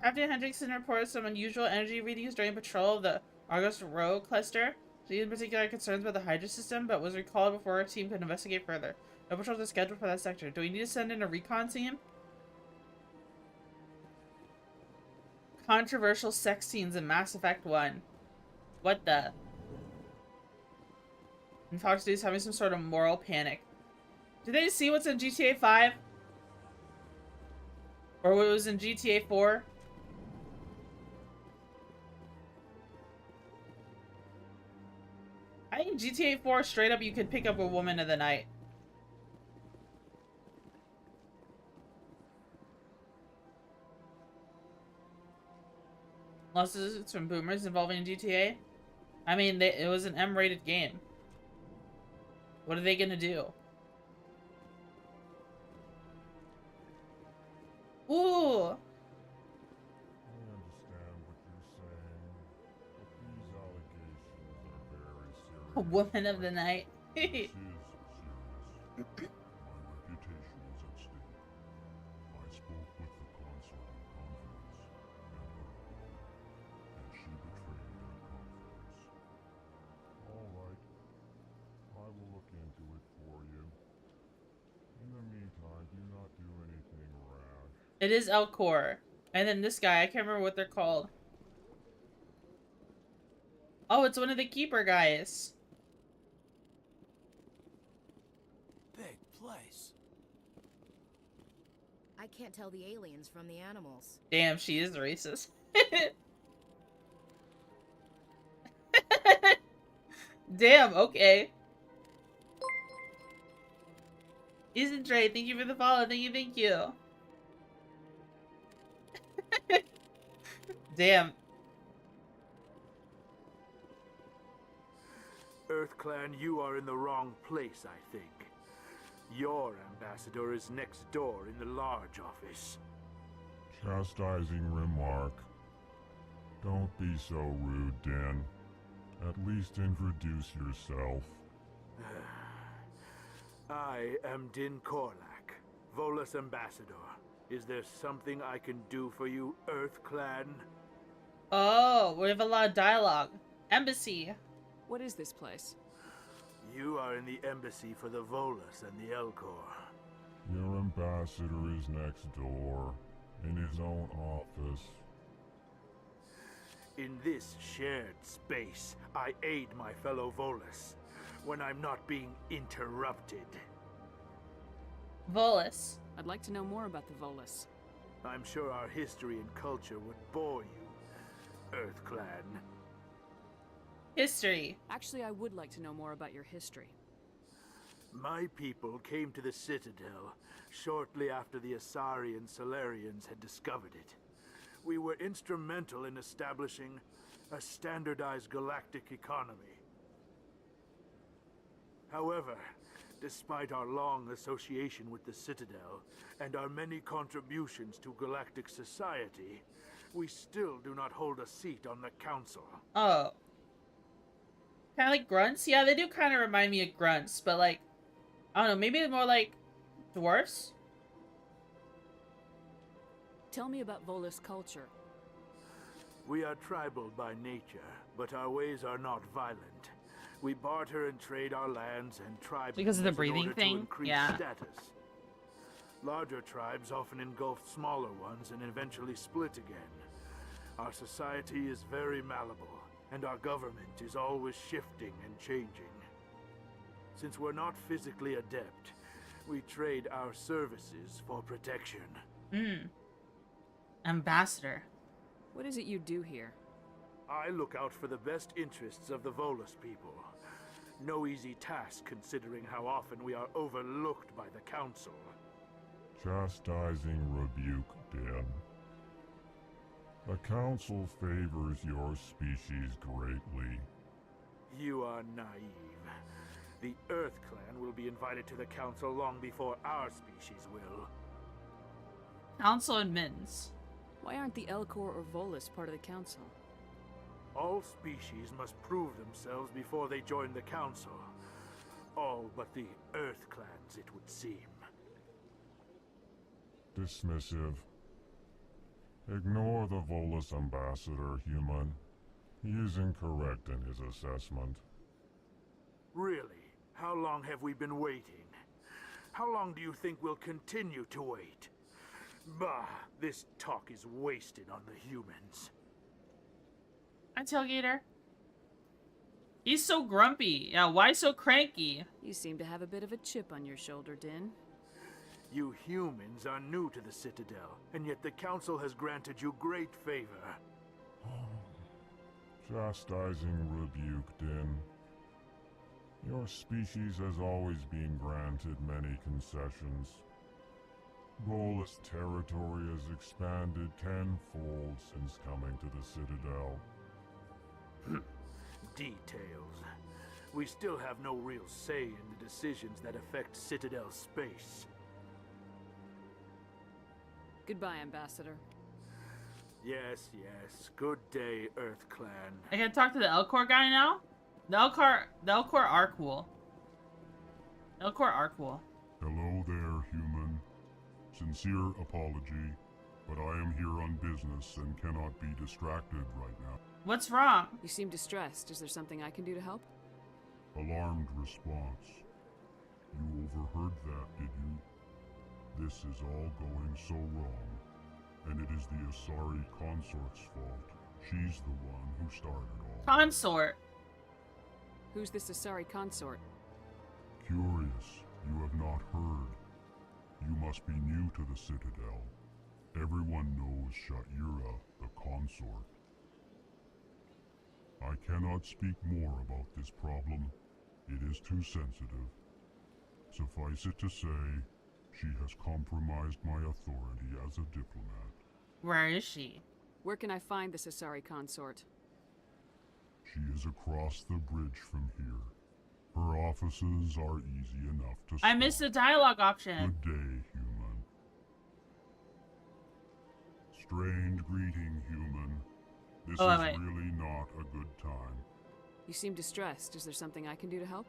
[SPEAKER 1] Captain Hendrickson reported some unusual energy readings during patrol of the Argos Row cluster. She in particular had concerns about the Hydra system, but was recalled before our team could investigate further. No patrols are scheduled for that sector. Do we need to send in a recon team? Controversial sex scenes in Mass Effect 1. What the? And Fox News having some sort of moral panic. Did they see what's in GTA 5? Or what was in GTA 4? I think GTA 4 straight up you could pick up a woman of the night. Lawsuits from boomers involving GTA? I mean, it was an M-rated game. What are they gonna do? Ooh! A woman of the night. It is Elcor. And then this guy, I can't remember what they're called. Oh, it's one of the Keeper guys.
[SPEAKER 7] Big place.
[SPEAKER 6] I can't tell the aliens from the animals.
[SPEAKER 1] Damn, she is racist. Damn, okay. Isn't Dre, thank you for the follow. Thank you, thank you. Damn.
[SPEAKER 14] EarthClan, you are in the wrong place, I think. Your ambassador is next door in the large office.
[SPEAKER 12] Chastising remark. Don't be so rude, Dan. At least introduce yourself.
[SPEAKER 14] I am Din Korlak, Volus ambassador. Is there something I can do for you, EarthClan?
[SPEAKER 1] Oh, we have a lot of dialogue. Embassy.
[SPEAKER 3] What is this place?
[SPEAKER 14] You are in the embassy for the Volus and the Elcor.
[SPEAKER 12] Your ambassador is next door, in his own office.
[SPEAKER 14] In this shared space, I aid my fellow Volus when I'm not being interrupted.
[SPEAKER 1] Volus.
[SPEAKER 3] I'd like to know more about the Volus.
[SPEAKER 14] I'm sure our history and culture would bore you, EarthClan.
[SPEAKER 1] History.
[SPEAKER 3] Actually, I would like to know more about your history.
[SPEAKER 14] My people came to the Citadel shortly after the Asari and Solarians had discovered it. We were instrumental in establishing a standardized galactic economy. However, despite our long association with the Citadel and our many contributions to galactic society, we still do not hold a seat on the Council.
[SPEAKER 1] Oh. Kind of like grunts? Yeah, they do kind of remind me of grunts, but like, I don't know, maybe more like dwarfs?
[SPEAKER 3] Tell me about Volus culture.
[SPEAKER 14] We are tribal by nature, but our ways are not violent. We barter and trade our lands and tribes
[SPEAKER 1] because of the
[SPEAKER 14] in
[SPEAKER 1] breathing
[SPEAKER 14] order
[SPEAKER 1] thing?
[SPEAKER 14] to increase
[SPEAKER 1] Yeah.
[SPEAKER 14] status. Larger tribes often engulf smaller ones and eventually split again. Our society is very malleable, and our government is always shifting and changing. Since we're not physically adept, we trade our services for protection.
[SPEAKER 1] Ambassador.
[SPEAKER 3] What is it you do here?
[SPEAKER 14] I look out for the best interests of the Volus people. No easy task considering how often we are overlooked by the Council.
[SPEAKER 12] Chastising rebuke, Dan. The Council favors your species greatly.
[SPEAKER 14] You are naive. The Earth Clan will be invited to the Council long before our species will.
[SPEAKER 1] Council admins.
[SPEAKER 3] Why aren't the Elcor or Volus part of the Council?
[SPEAKER 14] All species must prove themselves before they join the Council. All but the Earth Clans, it would seem.
[SPEAKER 12] Dismissive. Ignore the Volus ambassador, human. He is incorrect in his assessment.
[SPEAKER 14] Really? How long have we been waiting? How long do you think we'll continue to wait? Bah, this talk is wasted on the humans.
[SPEAKER 1] Hi, Tailgater. He's so grumpy. Yeah, why so cranky?
[SPEAKER 3] You seem to have a bit of a chip on your shoulder, Din.
[SPEAKER 14] You humans are new to the Citadel, and yet the Council has granted you great favor.
[SPEAKER 12] Chastising rebuke, Din. Your species has always been granted many concessions. Volus territory has expanded tenfold since coming to the Citadel.
[SPEAKER 14] Details. We still have no real say in the decisions that affect Citadel space.
[SPEAKER 3] Goodbye, Ambassador.
[SPEAKER 14] Yes, yes. Good day, Earth Clan.
[SPEAKER 1] I can talk to the Elcor guy now? The Elcor are cool. Elcor are cool.
[SPEAKER 12] Hello there, human. Sincere apology, but I am here on business and cannot be distracted right now.
[SPEAKER 1] What's wrong?
[SPEAKER 3] You seem distressed. Is there something I can do to help?
[SPEAKER 12] Alarmed response. You overheard that, did you? This is all going so wrong, and it is the Asari consort's fault. She's the one who started all.
[SPEAKER 1] Consort?
[SPEAKER 3] Who's this Asari consort?
[SPEAKER 12] Curious, you have not heard. You must be new to the Citadel. Everyone knows Sha'ira, the consort. I cannot speak more about this problem. It is too sensitive. Suffice it to say, she has compromised my authority as a diplomat.
[SPEAKER 1] Where is she?
[SPEAKER 3] Where can I find this Asari consort?
[SPEAKER 12] She is across the bridge from here. Her offices are easy enough to spot.
[SPEAKER 1] I missed the dialogue option.
[SPEAKER 12] Good day, human. Strange greeting, human. This is really not a good time.
[SPEAKER 3] You seem distressed. Is there something I can do to help?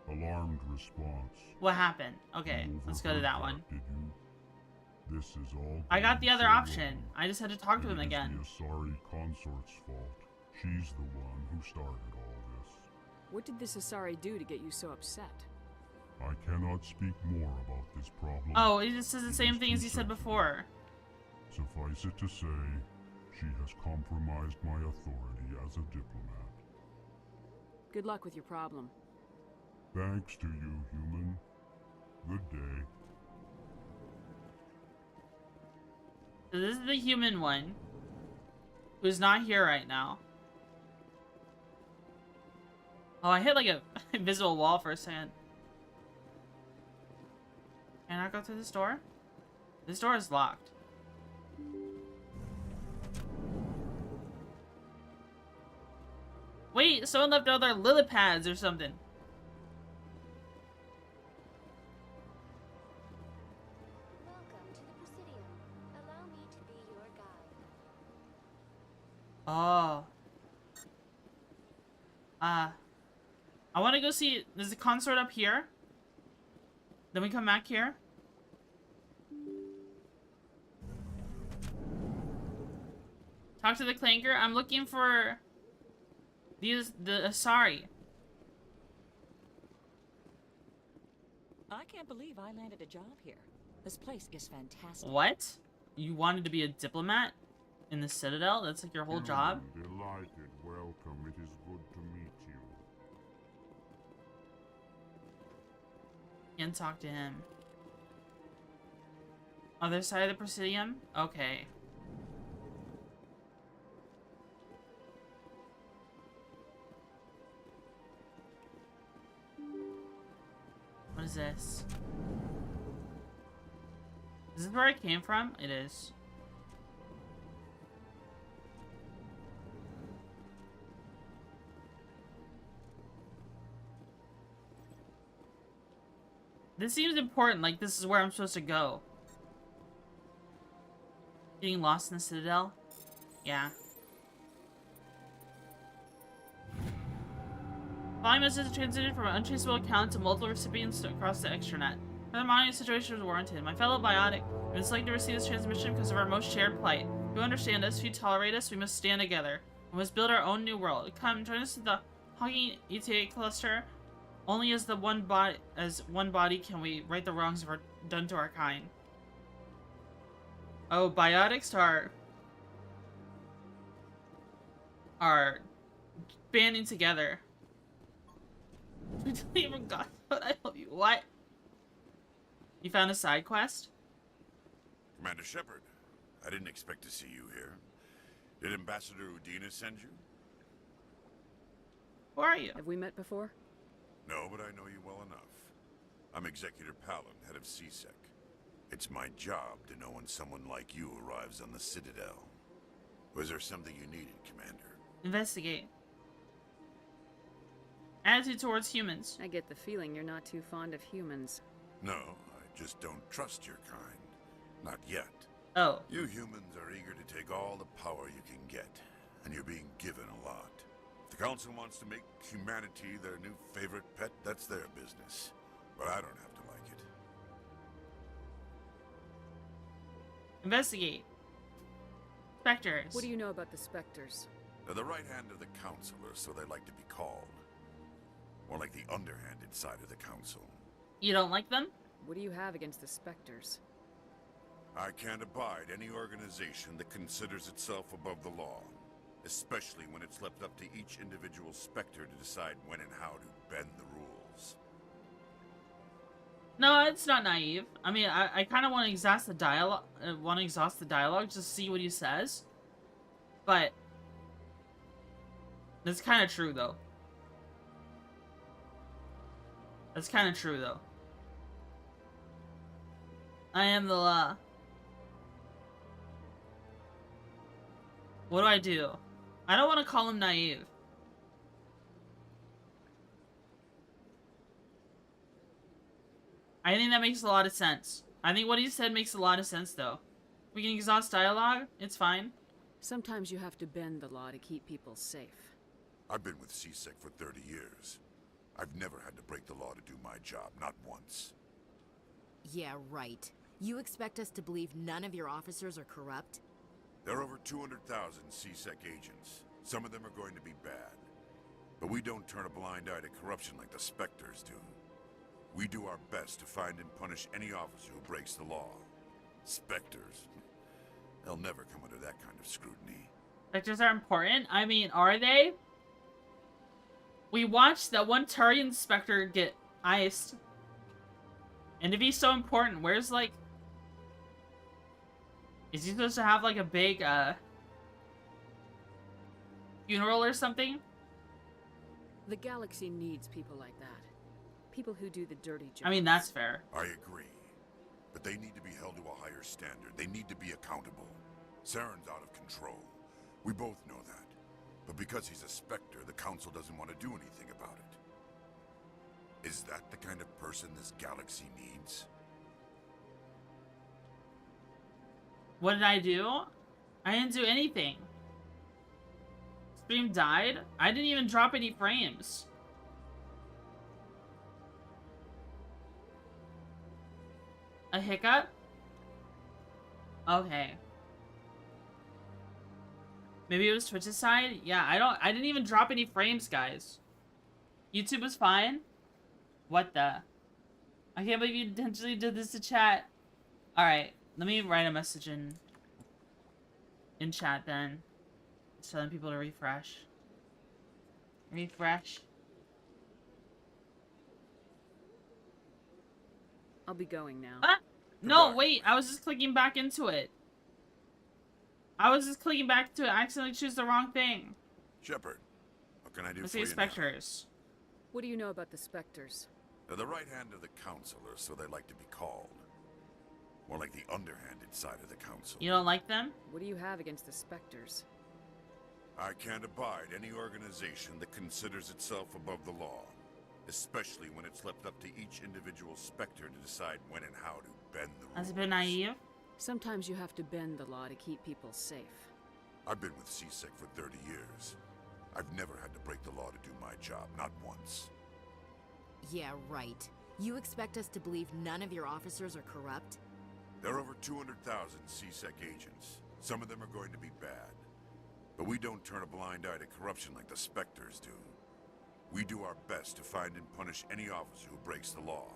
[SPEAKER 12] Alarmed response.
[SPEAKER 1] What happened? Okay, let's go to that one.
[SPEAKER 12] Did you? This is all.
[SPEAKER 1] I got the other option. I just had to talk to him again.
[SPEAKER 12] It is the Asari consort's fault. She's the one who started all this.
[SPEAKER 3] What did this Asari do to get you so upset?
[SPEAKER 12] I cannot speak more about this problem.
[SPEAKER 1] Oh, he just says the same thing as he said before.
[SPEAKER 12] Suffice it to say, she has compromised my authority as a diplomat.
[SPEAKER 3] Good luck with your problem.
[SPEAKER 12] Thanks to you, human. Good day.
[SPEAKER 1] So this is the human one, who's not here right now. Oh, I hit like a invisible wall for a second. Can I go through this door? This door is locked. Wait, someone left out their lily pads or something.
[SPEAKER 15] Welcome to the Presidium. Allow me to be your guide.
[SPEAKER 1] Oh. I want to go see. There's a consort up here. Then we come back here. Talk to the clanker. I'm looking for the Asari.
[SPEAKER 16] I can't believe I landed a job here. This place is fantastic.
[SPEAKER 1] What? You wanted to be a diplomat in the Citadel? That's like your whole job?
[SPEAKER 12] Delighted. Welcome. It is good to meet you.
[SPEAKER 1] Can't talk to him. Other side of the Presidium? Okay. What is this? Is this where I came from? It is. This seems important, like this is where I'm supposed to go. Getting lost in the Citadel? Yeah. Following message transited from an untraceable account to multiple recipients across the extranet. Further monitoring situation was warranted. My fellow biotic, we would like to receive this transmission because of our most shared plight. If you understand us, if you tolerate us, we must stand together. We must build our own new world. Come, join us at the Hawking ETA cluster. Only as one body can we right the wrongs done to our kind. Oh, biotics are banding together. We didn't even got what I love you. What? You found a side quest?
[SPEAKER 17] Commander Shepard, I didn't expect to see you here. Did Ambassador Udina send you?
[SPEAKER 1] Who are you?
[SPEAKER 3] Have we met before?
[SPEAKER 17] No, but I know you well enough. I'm Executor Palin, head of CSEC. It's my job to know when someone like you arrives on the Citadel. Was there something you needed, Commander?
[SPEAKER 1] Investigate. Attitude towards humans.
[SPEAKER 3] I get the feeling you're not too fond of humans.
[SPEAKER 17] No, I just don't trust your kind. Not yet.
[SPEAKER 1] Oh.
[SPEAKER 17] You humans are eager to take all the power you can get, and you're being given a lot. If the Council wants to make humanity their new favorite pet, that's their business. But I don't have to like it.
[SPEAKER 1] Investigate. Spectres.
[SPEAKER 3] What do you know about the Spectres?
[SPEAKER 17] They're the right hand of the Council, or so they like to be called. More like the underhanded side of the Council.
[SPEAKER 1] You don't like them?
[SPEAKER 3] What do you have against the Spectres?
[SPEAKER 17] I can't abide any organization that considers itself above the law. Especially when it's left up to each individual Spectre to decide when and how to bend the rules.
[SPEAKER 1] No, it's not naive. I mean, I kind of want to exhaust the dialogue. Just to see what he says. But that's kind of true, though. That's kind of true, though. I am the law. What do I do? I don't want to call him naive. I think that makes a lot of sense. I think what he said makes a lot of sense, though. We can exhaust dialogue. It's fine.
[SPEAKER 3] Sometimes you have to bend the law to keep people safe.
[SPEAKER 17] I've been with CSEC for 30 years. I've never had to break the law to do my job, not once.
[SPEAKER 6] Yeah, right. You expect us to believe none of your officers are corrupt?
[SPEAKER 17] There are over 200,000 CSEC agents. Some of them are going to be bad. But we don't turn a blind eye to corruption like the Spectres do. We do our best to find and punish any officer who breaks the law. Spectres. They'll never come under that kind of scrutiny.
[SPEAKER 1] Spectres are important? I mean, are they? We watched that one Turian Spectre get iced. And if he's so important, where's, like... Is he supposed to have, like, a big, funeral or something?
[SPEAKER 3] The galaxy needs people like that. People who do the dirty jobs.
[SPEAKER 1] I mean, that's fair.
[SPEAKER 17] I agree. But they need to be held to a higher standard. They need to be accountable. Saren's out of control. We both know that. But because he's a Spectre, the Council doesn't want to do anything about it. Is that the kind of person this galaxy needs?
[SPEAKER 1] What did I do? I didn't do anything. Stream died? I didn't even drop any frames. A hiccup? Okay. Maybe it was Twitch's side? Yeah, I didn't even drop any frames, guys. YouTube was fine? What the? I can't believe you intentionally did this to chat. Alright, let me write a message in chat then. Just telling people to refresh. Refresh.
[SPEAKER 3] I'll be going now.
[SPEAKER 1] Ah! No, wait, I was just clicking back into it. I was just clicking back to it. I accidentally choose the wrong thing.
[SPEAKER 17] Shepard, what can I do
[SPEAKER 1] Let's
[SPEAKER 17] for
[SPEAKER 1] see
[SPEAKER 17] you
[SPEAKER 1] Spectres.
[SPEAKER 3] What do you know about the Spectres?
[SPEAKER 17] They're the right hand of the council, or so they like to be called. More like the underhanded side of the council.
[SPEAKER 1] You don't like them?
[SPEAKER 3] What do you have against the Spectres?
[SPEAKER 17] I can't abide any organization that considers itself above the law. Especially when it's left up to each individual Spectre to decide when and how to bend the rules.
[SPEAKER 1] That's a bit naive.
[SPEAKER 3] Sometimes you have to bend the law to keep people safe.
[SPEAKER 17] I've been with CSEC for 30 years. I've never had to break the law to do my job, not once.
[SPEAKER 6] Yeah, right. You expect us to believe none of your officers are corrupt?
[SPEAKER 17] There are over 200,000 CSEC agents. Some of them are going to be bad. But we don't turn a blind eye to corruption like the Spectres do. We do our best to find and punish any officer who breaks the law.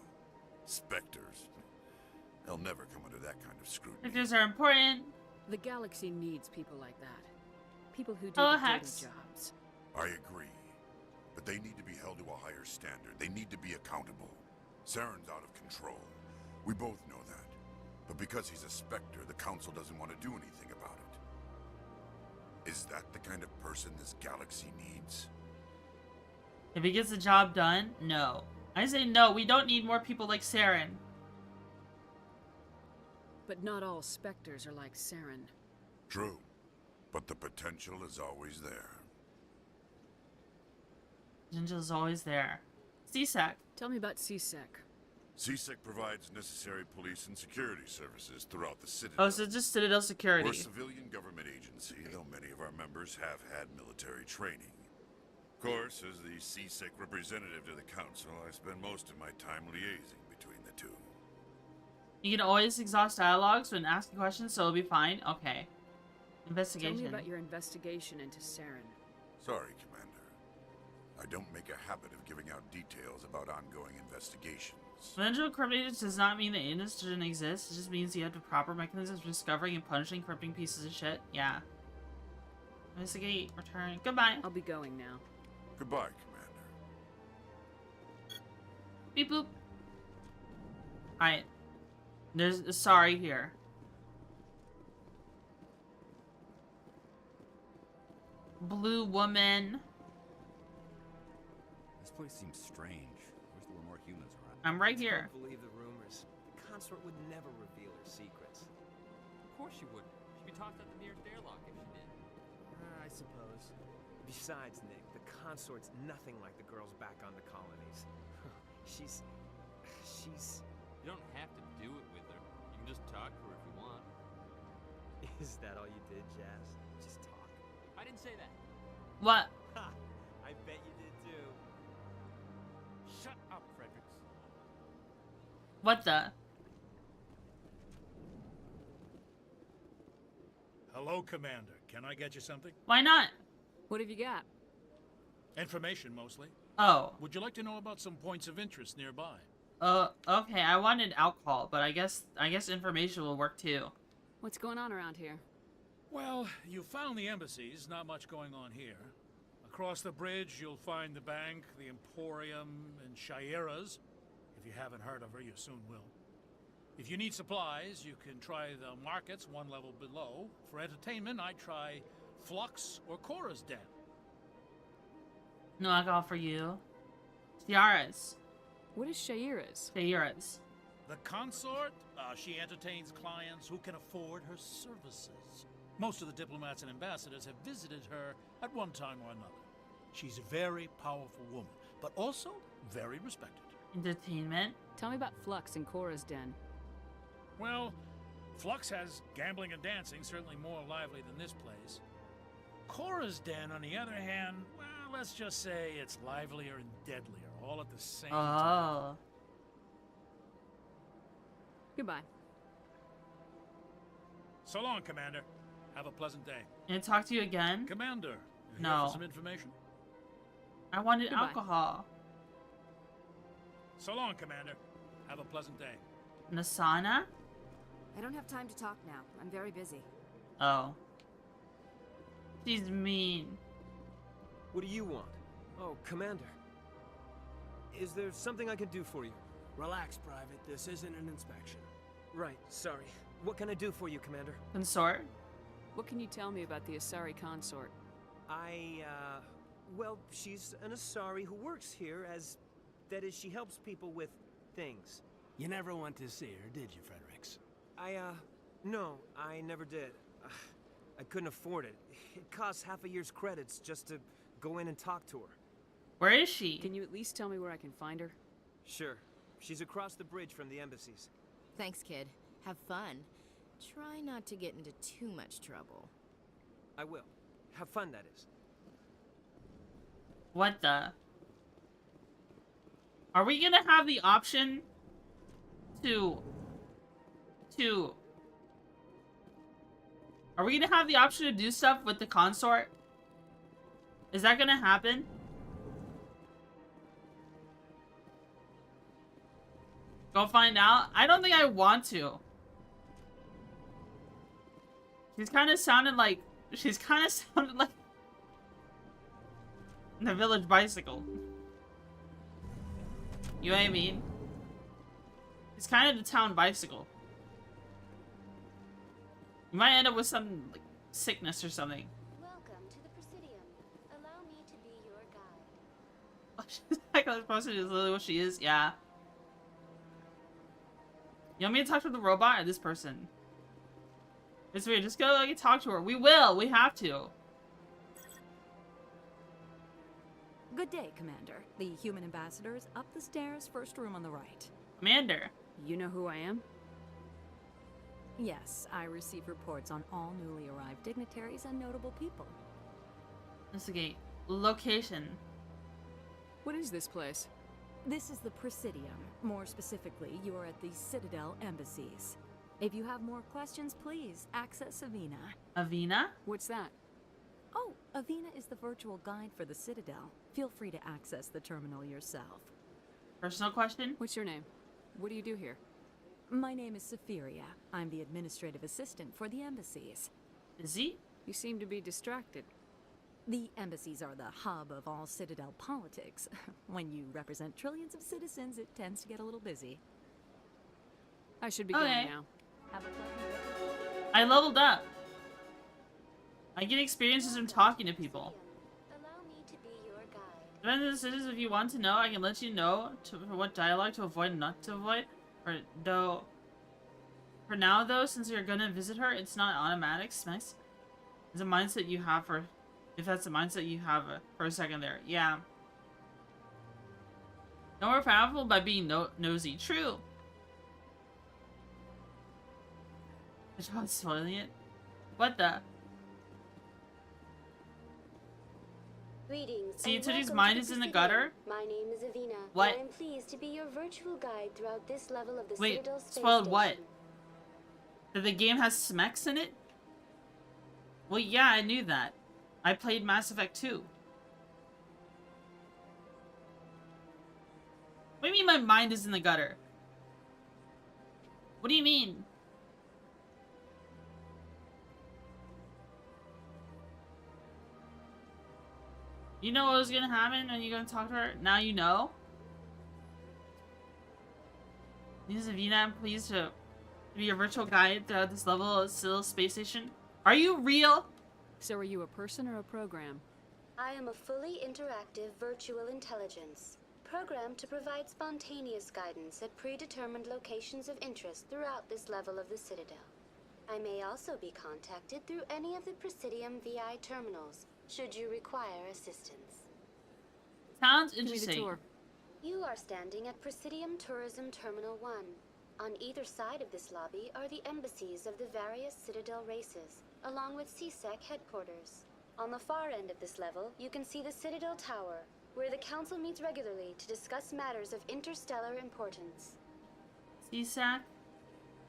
[SPEAKER 17] Spectres. They'll never come under that kind of scrutiny.
[SPEAKER 1] Spectres are important.
[SPEAKER 3] The galaxy needs people like that. People who do
[SPEAKER 1] Oh,
[SPEAKER 3] the
[SPEAKER 1] Hex.
[SPEAKER 3] dirty jobs.
[SPEAKER 17] I agree. But they need to be held to a higher standard. They need to be accountable. Saren's out of control. We both know that. But because he's a Spectre, the Council doesn't want to do anything about it. Is that the kind of person this galaxy needs?
[SPEAKER 1] If he gets the job done, no. I say no, we don't need more people like Saren.
[SPEAKER 3] But not all Spectres are like Saren.
[SPEAKER 17] True. But the potential is always there.
[SPEAKER 1] Potential is always there. CSEC.
[SPEAKER 3] Tell me about CSEC.
[SPEAKER 17] CSEC provides necessary police and security services throughout the Citadel.
[SPEAKER 1] Oh, so just Citadel security.
[SPEAKER 17] We're a civilian government agency, though many of our members have had military training. Of course, as the CSEC representative to the Council, I spend most of my time liaising between the two.
[SPEAKER 1] You can always exhaust dialogues when asking questions, so it'll be fine. Okay. Investigation.
[SPEAKER 3] Tell me about your investigation into Saren.
[SPEAKER 17] Sorry, Commander. I don't make a habit of giving out details about ongoing investigations.
[SPEAKER 1] Potential corrupt agents does not mean that agents shouldn't exist. It just means you have the proper mechanisms for discovering and punishing corrupting pieces of shit. Yeah. Investigate. Return. Goodbye.
[SPEAKER 3] I'll be going now.
[SPEAKER 17] Goodbye, Commander.
[SPEAKER 1] Beep boop. Alright. There's a sorry here. Blue woman.
[SPEAKER 18] This place seems strange. Wish there were more humans around.
[SPEAKER 1] I'm right here.
[SPEAKER 2] Don't believe the rumors. The consort would never reveal her secrets.
[SPEAKER 19] Of course she would. She'd be tossed out the nearest airlock if she did.
[SPEAKER 2] I suppose. Besides, Nick, the consort's nothing like the girls back on the colonies. She's...
[SPEAKER 19] You don't have to do it with her. You can just talk to her if you want.
[SPEAKER 2] Is that all you did, Jazz? Just talk?
[SPEAKER 19] I didn't say that.
[SPEAKER 1] What?
[SPEAKER 2] Ha! I bet you did too.
[SPEAKER 4] Shut up, Fredericks.
[SPEAKER 1] What the?
[SPEAKER 4] Hello, Commander. Can I get you something?
[SPEAKER 1] Why not?
[SPEAKER 3] What have you got?
[SPEAKER 4] Information, mostly.
[SPEAKER 1] Oh.
[SPEAKER 4] Would you like to know about some points of interest nearby?
[SPEAKER 1] Okay. I wanted alcohol, but I guess information will work too.
[SPEAKER 3] What's going on around here?
[SPEAKER 4] Well, you found the embassies. Not much going on here. Across the bridge, you'll find the bank, the Emporium, and Shayera's. If you haven't heard of her, you soon will. If you need supplies, you can try the markets one level below. For entertainment, I'd try Flux or Cora's Den.
[SPEAKER 1] No alcohol for you. Tiaras.
[SPEAKER 3] What is Shayera's?
[SPEAKER 1] Shayera's.
[SPEAKER 4] The consort, she entertains clients who can afford her services. Most of the diplomats and ambassadors have visited her at one time or another. She's a very powerful woman, but also very respected.
[SPEAKER 1] Entertainment.
[SPEAKER 3] Tell me about Flux and Cora's Den.
[SPEAKER 4] Well, Flux has gambling and dancing, certainly more lively than this place. Cora's Den, on the other hand, well, let's just say it's livelier and deadlier, all at the same time.
[SPEAKER 3] Goodbye.
[SPEAKER 4] So long, Commander. Have a pleasant day.
[SPEAKER 1] Can I talk to you again?
[SPEAKER 4] Commander, you
[SPEAKER 1] No.
[SPEAKER 4] here for some information?
[SPEAKER 1] I wanted
[SPEAKER 3] Goodbye.
[SPEAKER 1] alcohol.
[SPEAKER 4] So long, Commander. Have a pleasant day.
[SPEAKER 1] Nasana?
[SPEAKER 6] I don't have time to talk now. I'm very busy.
[SPEAKER 1] Oh. She's mean.
[SPEAKER 2] What do you want? Oh, Commander. Is there something I can do for you?
[SPEAKER 5] Relax, Private. This isn't an inspection.
[SPEAKER 2] Right, sorry. What can I do for you, Commander?
[SPEAKER 1] Consort?
[SPEAKER 3] What can you tell me about the Asari consort?
[SPEAKER 2] Well, she's an Asari who works here as
[SPEAKER 20] That is, she helps people with things.
[SPEAKER 7] You never went to see her, did you, Fredericks?
[SPEAKER 20] No, I never did. I couldn't afford it. It costs half a year's credits just to go in and talk to her.
[SPEAKER 1] Where is she?
[SPEAKER 3] Can you at least tell me where I can find her?
[SPEAKER 20] Sure. She's across the bridge from the embassies.
[SPEAKER 6] Thanks, kid. Have fun. Try not to get into too much trouble.
[SPEAKER 20] I will. Have fun, that is.
[SPEAKER 1] What the? Are we gonna have the option to... Are we gonna have the option to do stuff with the consort? Is that gonna happen? Go find out? I don't think I want to. She's kind of sounded like the village bicycle. You know what I mean? It's kind of the town bicycle. You might end up with some like sickness or something.
[SPEAKER 15] Welcome to the Presidium. Allow me to be your guide.
[SPEAKER 1] She's like this person is literally what she is. Yeah. You want me to talk to the robot or this person? It's weird. Just go like talk to her. We will. We have to.
[SPEAKER 16] Good day, Commander. The human ambassador is up the stairs, first room on the right.
[SPEAKER 1] Commander.
[SPEAKER 3] You know who I am?
[SPEAKER 16] Yes, I receive reports on all newly arrived dignitaries and notable people.
[SPEAKER 1] Investigate. Location.
[SPEAKER 3] What is this place?
[SPEAKER 16] This is the Presidium. More specifically, you are at the Citadel embassies. If you have more questions, please access Avina.
[SPEAKER 1] Avina?
[SPEAKER 3] What's that?
[SPEAKER 16] Oh, Avina is the virtual guide for the Citadel. Feel free to access the terminal yourself.
[SPEAKER 1] Personal question?
[SPEAKER 3] What's your name? What do you do here?
[SPEAKER 16] My name is Safiria. I'm the administrative assistant for the embassies.
[SPEAKER 1] Is he?
[SPEAKER 3] You seem to be distracted.
[SPEAKER 16] The embassies are the hub of all Citadel politics. When you represent trillions of citizens, it tends to get a little busy.
[SPEAKER 3] I should be going now.
[SPEAKER 16] Have a pleasant day.
[SPEAKER 1] I leveled up. I get experiences from talking to people.
[SPEAKER 15] Allow me to be your guide.
[SPEAKER 1] Depends on the citizens. If you want to know, I can let you know for what dialogue to avoid and not to avoid. For now, though, since you're gonna visit her, it's not automatic. Smacks. It's a mindset you have for... If that's the mindset you have for a second there. Yeah. No more powerful by being nosy. True. Is John spoiling it? What the?
[SPEAKER 15] Greetings.
[SPEAKER 1] See,
[SPEAKER 15] and
[SPEAKER 1] Twitchy's
[SPEAKER 15] welcome
[SPEAKER 1] mind
[SPEAKER 15] to
[SPEAKER 1] is
[SPEAKER 15] the
[SPEAKER 1] in the
[SPEAKER 15] Presidium.
[SPEAKER 1] gutter.
[SPEAKER 15] My name is Avina.
[SPEAKER 1] What?
[SPEAKER 15] And I'm pleased to be your virtual guide throughout this level of the
[SPEAKER 1] Wait,
[SPEAKER 15] Citadel space
[SPEAKER 1] spoiled what?
[SPEAKER 15] station.
[SPEAKER 1] That the game has smecks in it? Well, yeah, I knew that. I played Mass Effect 2. What do you mean my mind is in the gutter? What do you mean? You know what was gonna happen when you're gonna talk to her? Now you know? This is Avina. I'm pleased to be your virtual guide throughout this level of Citadel Space Station. Are you real?
[SPEAKER 3] So are you a person or a program?
[SPEAKER 15] I am a fully interactive virtual intelligence, programmed to provide spontaneous guidance at predetermined locations of interest throughout this level of the Citadel. I may also be contacted through any of the Presidium VI terminals, should you require assistance.
[SPEAKER 1] Sounds
[SPEAKER 3] Give me the
[SPEAKER 1] interesting.
[SPEAKER 3] tour.
[SPEAKER 15] You are standing at Presidium Tourism Terminal 1. On either side of this lobby are the embassies of the various Citadel races, along with CSEC headquarters. On the far end of this level, you can see the Citadel Tower, where the Council meets regularly to discuss matters of interstellar importance.
[SPEAKER 1] CSAC?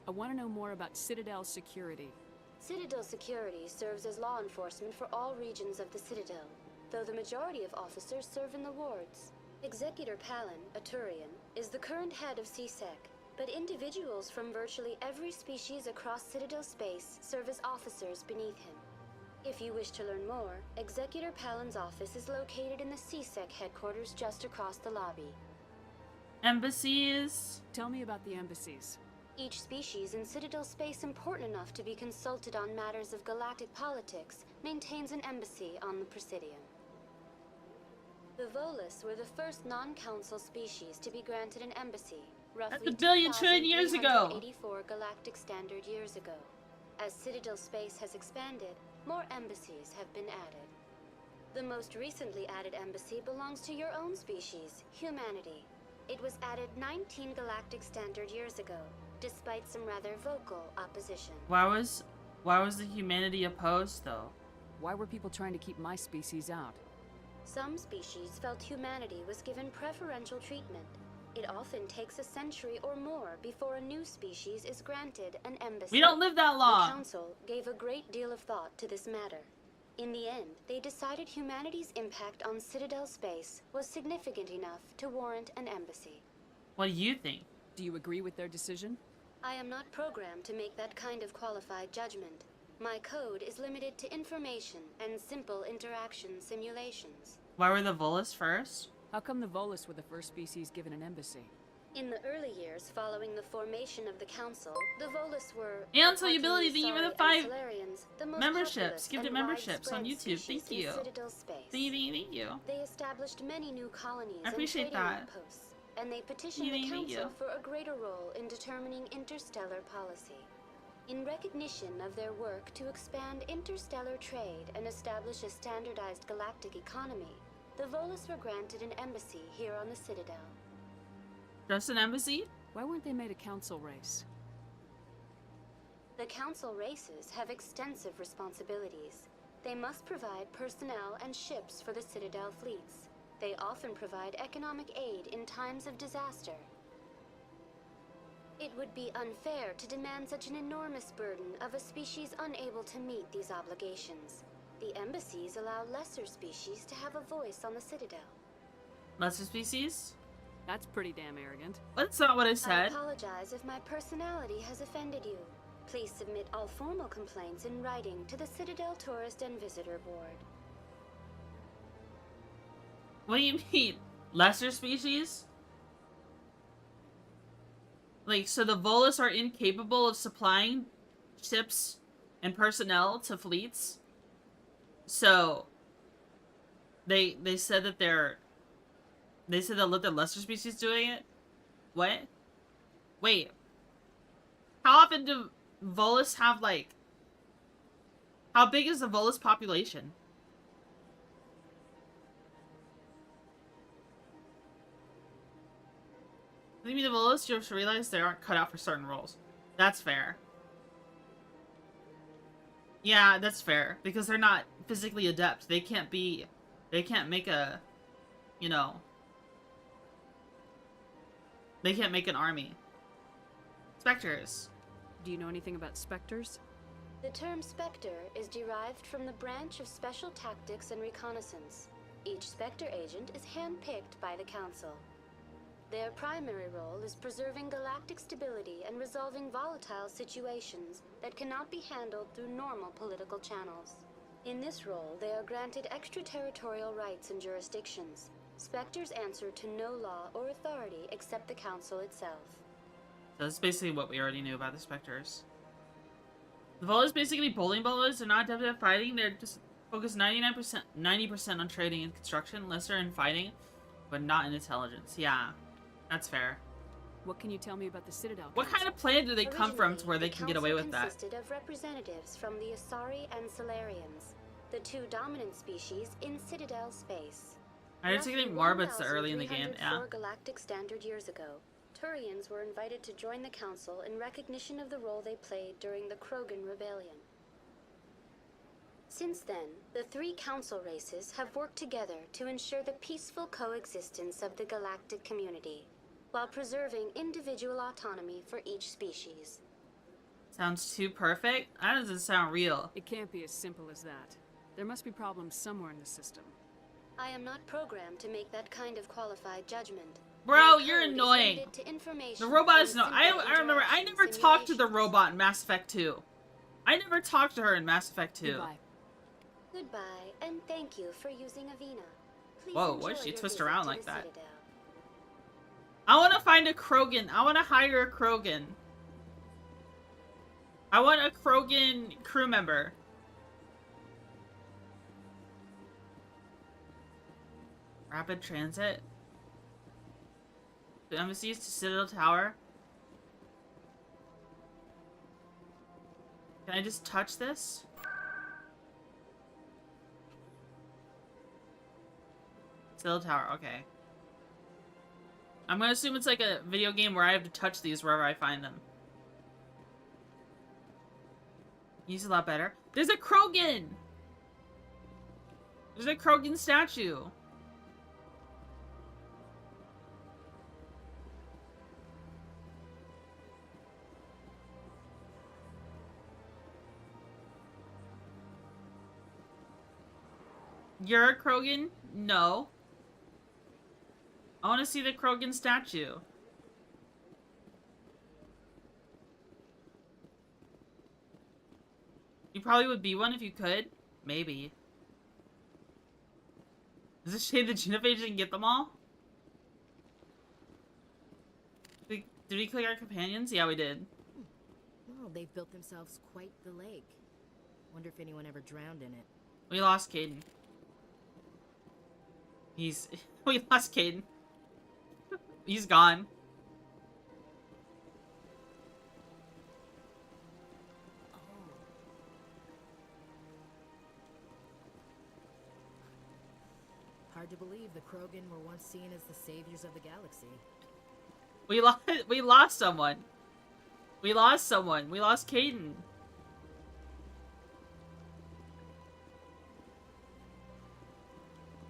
[SPEAKER 3] I want to know more about Citadel security.
[SPEAKER 15] Citadel security serves as law enforcement for all regions of the Citadel, though the majority of officers serve in the wards. Executor Palin, a Turian, is the current head of CSEC, but individuals from virtually every species across Citadel space serve as officers beneath him. If you wish to learn more, Executor Palin's office is located in the CSEC headquarters just across the lobby.
[SPEAKER 1] Embassies?
[SPEAKER 3] Tell me about the embassies.
[SPEAKER 15] Each species in Citadel space important enough to be consulted on matters of galactic politics maintains an embassy on the Presidium. The Volus were the first non-council species to be granted an embassy, roughly
[SPEAKER 1] That's a billion trillion years ago.
[SPEAKER 15] 2,384 galactic standard years ago. As Citadel space has expanded, more embassies have been added. The most recently added embassy belongs to your own species, humanity. It was added 19 galactic standard years ago, despite some rather vocal opposition.
[SPEAKER 1] Why was the humanity opposed though?
[SPEAKER 3] Why were people trying to keep my species out?
[SPEAKER 15] Some species felt humanity was given preferential treatment. It often takes a century or more before a new species is granted an embassy.
[SPEAKER 1] We don't live that long.
[SPEAKER 15] The Council gave a great deal of thought to this matter. In the end, they decided humanity's impact on Citadel space was significant enough to warrant an embassy.
[SPEAKER 1] What do you think?
[SPEAKER 3] Do you agree with their decision?
[SPEAKER 15] I am not programmed to make that kind of qualified judgment. My code is limited to information and simple interaction simulations.
[SPEAKER 1] Why were the Volus first?
[SPEAKER 3] How come the Volus were the first species given an embassy?
[SPEAKER 15] In the early years following the formation of the Council, the Volus were...
[SPEAKER 1] And Solubility, thank you for the 5
[SPEAKER 15] the
[SPEAKER 1] memberships. Gifted
[SPEAKER 15] and
[SPEAKER 1] memberships on
[SPEAKER 15] widespread
[SPEAKER 1] YouTube. Thank
[SPEAKER 15] species
[SPEAKER 1] you.
[SPEAKER 15] in Citadel space.
[SPEAKER 1] Thank you.
[SPEAKER 15] They established many new colonies
[SPEAKER 1] I appreciate
[SPEAKER 15] and trading
[SPEAKER 1] that.
[SPEAKER 15] outposts, and they petitioned the Council for a greater role in determining interstellar policy. In recognition of their work to expand interstellar trade and establish a standardized galactic economy, the Volus were granted an embassy here on the Citadel.
[SPEAKER 1] Just an embassy?
[SPEAKER 3] Why weren't they made a council race?
[SPEAKER 15] The Council races have extensive responsibilities. They must provide personnel and ships for the Citadel fleets. They often provide economic aid in times of disaster. It would be unfair to demand such an enormous burden of a species unable to meet these obligations. The embassies allow lesser species to have a voice on the Citadel.
[SPEAKER 1] Lesser species?
[SPEAKER 3] That's pretty damn arrogant.
[SPEAKER 1] That's not what I
[SPEAKER 15] I
[SPEAKER 1] said.
[SPEAKER 15] apologize if my personality has offended you. Please submit all formal complaints in writing to the Citadel Tourist and Visitor Board.
[SPEAKER 1] What do you mean? Lesser species? Like, so the Volus are incapable of supplying ships and personnel to fleets? So, they said that they said they'll let the lesser species doing it? What? Wait. How often do Volus have, like... How big is the Volus population? Maybe the Volus just realize they aren't cut out for certain roles. That's fair. Yeah, that's fair. Because they're not physically adept. They can't make a... You know... They can't make an army. Spectres.
[SPEAKER 3] Do you know anything about specters?
[SPEAKER 15] The term Spectre is derived from the branch of Special Tactics and Reconnaissance. Each Spectre agent is handpicked by the Council. Their primary role is preserving galactic stability and resolving volatile situations that cannot be handled through normal political channels. In this role, they are granted extraterritorial rights and jurisdictions. Spectres answer to no law or authority except the Council itself.
[SPEAKER 1] That's basically what we already knew about the Spectres. The Volus basically bowling ballers. They're not adept at fighting. They're just focused 90% on trading and construction, lesser in fighting, but not in intelligence. Yeah, that's fair.
[SPEAKER 3] What can you tell me about the Citadel?
[SPEAKER 1] What kind of planet do they come from to where they can get away with that?
[SPEAKER 15] The Council consisted of representatives from the Asari and Solarians, the two dominant species in Citadel space.
[SPEAKER 1] I didn't think Marbits early in the game, yeah.
[SPEAKER 15] 4 galactic standard years ago, Turians were invited to join the Council in recognition of the role they played during the Krogan Rebellion. Since then, the 3 Council races have worked together to ensure the peaceful coexistence of the galactic community, while preserving individual autonomy for each species.
[SPEAKER 1] Sounds too perfect? That doesn't sound real.
[SPEAKER 3] It can't be as simple as that. There must be problems somewhere in the system.
[SPEAKER 15] I am not programmed to make that kind of qualified judgment.
[SPEAKER 1] Bro, you're annoying. The robot is no. I remember. I never talked to the robot in Mass Effect 2. I never talked to her in Mass Effect 2.
[SPEAKER 15] Goodbye. Goodbye, and thank you for using Avina. Please
[SPEAKER 1] Whoa, why did she
[SPEAKER 15] enjoy your
[SPEAKER 1] twist
[SPEAKER 15] visit
[SPEAKER 1] around
[SPEAKER 15] to
[SPEAKER 1] like
[SPEAKER 15] the
[SPEAKER 1] that?
[SPEAKER 15] Citadel.
[SPEAKER 1] I want to find a Krogan. I want to hire a Krogan. I want a Krogan crew member. Rapid transit. The embassies to Citadel Tower. Can I just touch this? Citadel Tower, okay. I'm gonna assume it's like a video game where I have to touch these wherever I find them. Use a lot better. There's a Krogan! There's a Krogan statue. You're a Krogan? No. I want to see the Krogan statue. You probably would be one if you could. Maybe. Is it a shame the Genophage didn't get them all? Did we click our companions? Yeah, we did.
[SPEAKER 6] Well, they've built themselves quite the lake. Wonder if anyone ever drowned in it.
[SPEAKER 1] We lost Caden. We lost Caden. He's gone.
[SPEAKER 6] Hard to believe the Krogan were once seen as the saviors of the galaxy.
[SPEAKER 1] We lost someone. We lost someone. We lost Caden.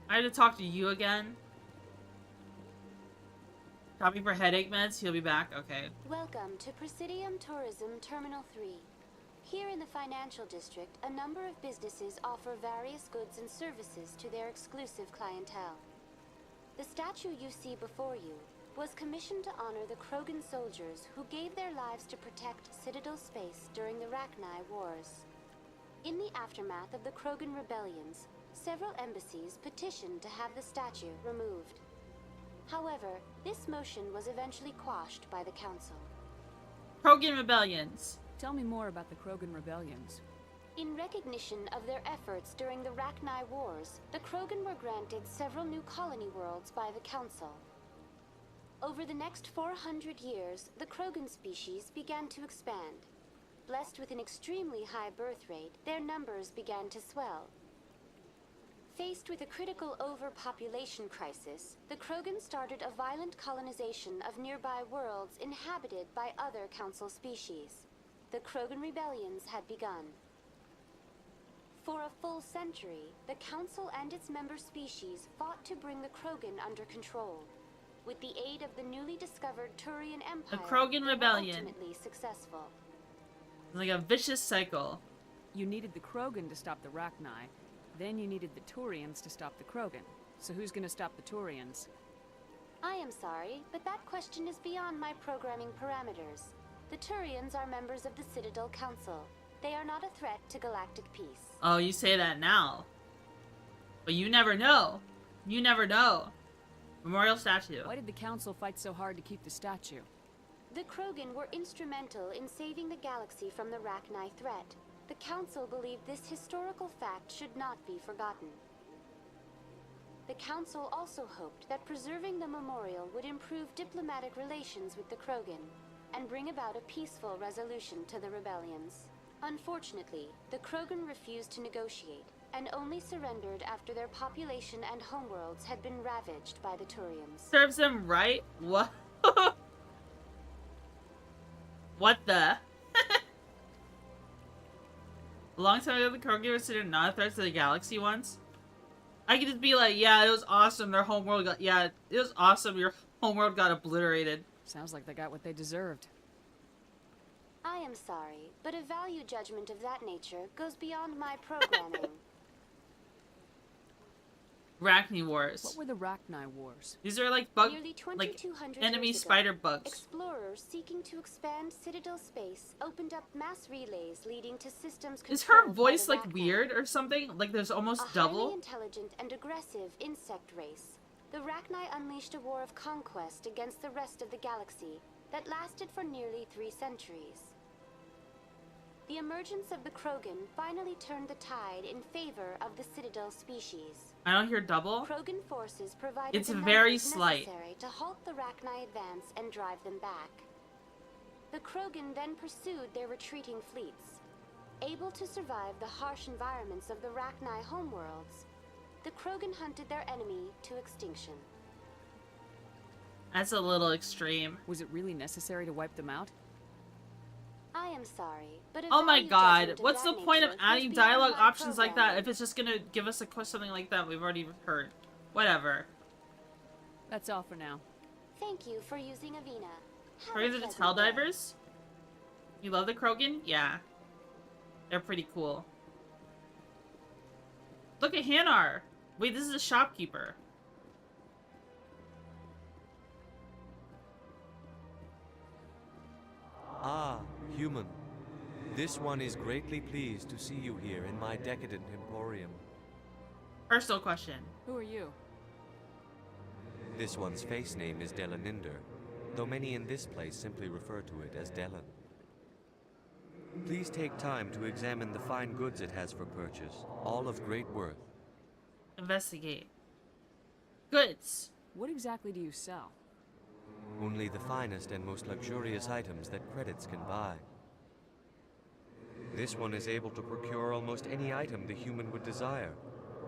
[SPEAKER 1] I had to talk to you again. Copy for headache meds. He'll be back. Okay.
[SPEAKER 15] Welcome to Presidium Tourism Terminal 3. Here in the financial district, a number of businesses offer various goods and services to their exclusive clientele. The statue you see before you was commissioned to honor the Krogan soldiers who gave their lives to protect Citadel space during the Rachni Wars. In the aftermath of the Krogan rebellions, several embassies petitioned to have the statue removed. However, this motion was eventually quashed by the Council.
[SPEAKER 1] Krogan rebellions.
[SPEAKER 3] Tell me more about the Krogan rebellions.
[SPEAKER 15] In recognition of their efforts during the Rachni Wars, the Krogan were granted several new colony worlds by the Council. Over the next 400 years, the Krogan species began to expand. Blessed with an extremely high birth rate, their numbers began to swell. Faced with a critical overpopulation crisis, the Krogan started a violent colonization of nearby worlds inhabited by other Council species. The Krogan rebellions had begun. For a full century, the Council and its member species fought to bring the Krogan under control. With the aid of the newly discovered Turian Empire,
[SPEAKER 1] the Krogan
[SPEAKER 15] they
[SPEAKER 1] rebellion.
[SPEAKER 15] were ultimately successful.
[SPEAKER 1] It's like a vicious cycle.
[SPEAKER 3] You needed the Krogan to stop the Rachni. Then you needed the Turians to stop the Krogan. So who's gonna stop the Turians?
[SPEAKER 15] I am sorry, but that question is beyond my programming parameters. The Turians are members of the Citadel Council. They are not a threat to galactic peace.
[SPEAKER 1] Oh, you say that now. But you never know. You never know. Memorial statue.
[SPEAKER 3] Why did the Council fight so hard to keep the statue?
[SPEAKER 15] The Krogan were instrumental in saving the galaxy from the Rachni threat. The Council believed this historical fact should not be forgotten. The Council also hoped that preserving the memorial would improve diplomatic relations with the Krogan and bring about a peaceful resolution to the rebellions. Unfortunately, the Krogan refused to negotiate and only surrendered after their population and homeworlds had been ravaged by the Turians.
[SPEAKER 1] Serves them right? What? What the? A long time ago, the Krogan were considered not a threat to the galaxy once. I could just be like, yeah, it was awesome. Their homeworld got, yeah, it was awesome. Your homeworld got obliterated.
[SPEAKER 3] Sounds like they got what they deserved.
[SPEAKER 15] I am sorry, but a value judgment of that nature goes beyond my programming.
[SPEAKER 1] Rachni Wars.
[SPEAKER 3] What were the Rachni Wars?
[SPEAKER 1] These are like bug,
[SPEAKER 15] Nearly
[SPEAKER 1] like
[SPEAKER 15] 2200
[SPEAKER 1] enemy
[SPEAKER 15] years ago,
[SPEAKER 1] spider bugs.
[SPEAKER 15] Explorers seeking to expand Citadel space opened up mass relays leading to systems
[SPEAKER 1] Is her
[SPEAKER 15] controlled by
[SPEAKER 1] voice
[SPEAKER 15] the
[SPEAKER 1] like
[SPEAKER 15] Rachni.
[SPEAKER 1] weird or something? Like there's almost
[SPEAKER 15] A
[SPEAKER 1] double?
[SPEAKER 15] highly intelligent and aggressive insect race. The Rachni unleashed a war of conquest against the rest of the galaxy that lasted for nearly 3 centuries. The emergence of the Krogan finally turned the tide in favor of the Citadel species.
[SPEAKER 1] I don't hear double.
[SPEAKER 15] Krogan forces provided
[SPEAKER 1] It's
[SPEAKER 15] the
[SPEAKER 1] very
[SPEAKER 15] numbers
[SPEAKER 1] slight.
[SPEAKER 15] necessary to halt the Rachni advance and drive them back. The Krogan then pursued their retreating fleets. Able to survive the harsh environments of the Rachni homeworlds, the Krogan hunted their enemy to extinction.
[SPEAKER 1] That's a little extreme.
[SPEAKER 3] Was it really necessary to wipe them out?
[SPEAKER 15] I am sorry, but a
[SPEAKER 1] Oh my
[SPEAKER 15] value
[SPEAKER 1] god,
[SPEAKER 15] judgment
[SPEAKER 1] what's the
[SPEAKER 15] that
[SPEAKER 1] point of
[SPEAKER 15] nature
[SPEAKER 1] adding
[SPEAKER 15] goes beyond
[SPEAKER 1] dialogue
[SPEAKER 15] my
[SPEAKER 1] options like that
[SPEAKER 15] programming.
[SPEAKER 1] if it's just gonna give us something like that we've already heard? Whatever.
[SPEAKER 3] That's all for now.
[SPEAKER 15] Thank you for using Avina. Have
[SPEAKER 1] Are
[SPEAKER 15] a
[SPEAKER 1] you the
[SPEAKER 15] pleasant
[SPEAKER 1] Tell
[SPEAKER 15] day.
[SPEAKER 1] Divers? You love the Krogan? Yeah. They're pretty cool. Look at Hanar! Wait, this is a shopkeeper.
[SPEAKER 21] Ah, human. This one is greatly pleased to see you here in my decadent emporium.
[SPEAKER 1] Personal question.
[SPEAKER 3] Who are you?
[SPEAKER 21] This one's face name is Delaninder, though many in this place simply refer to it as Delan. Please take time to examine the fine goods it has for purchase, all of great worth.
[SPEAKER 1] Investigate. Goods.
[SPEAKER 3] What exactly do you sell?
[SPEAKER 21] Only the finest and most luxurious items that credits can buy. This one is able to procure almost any item the human would desire,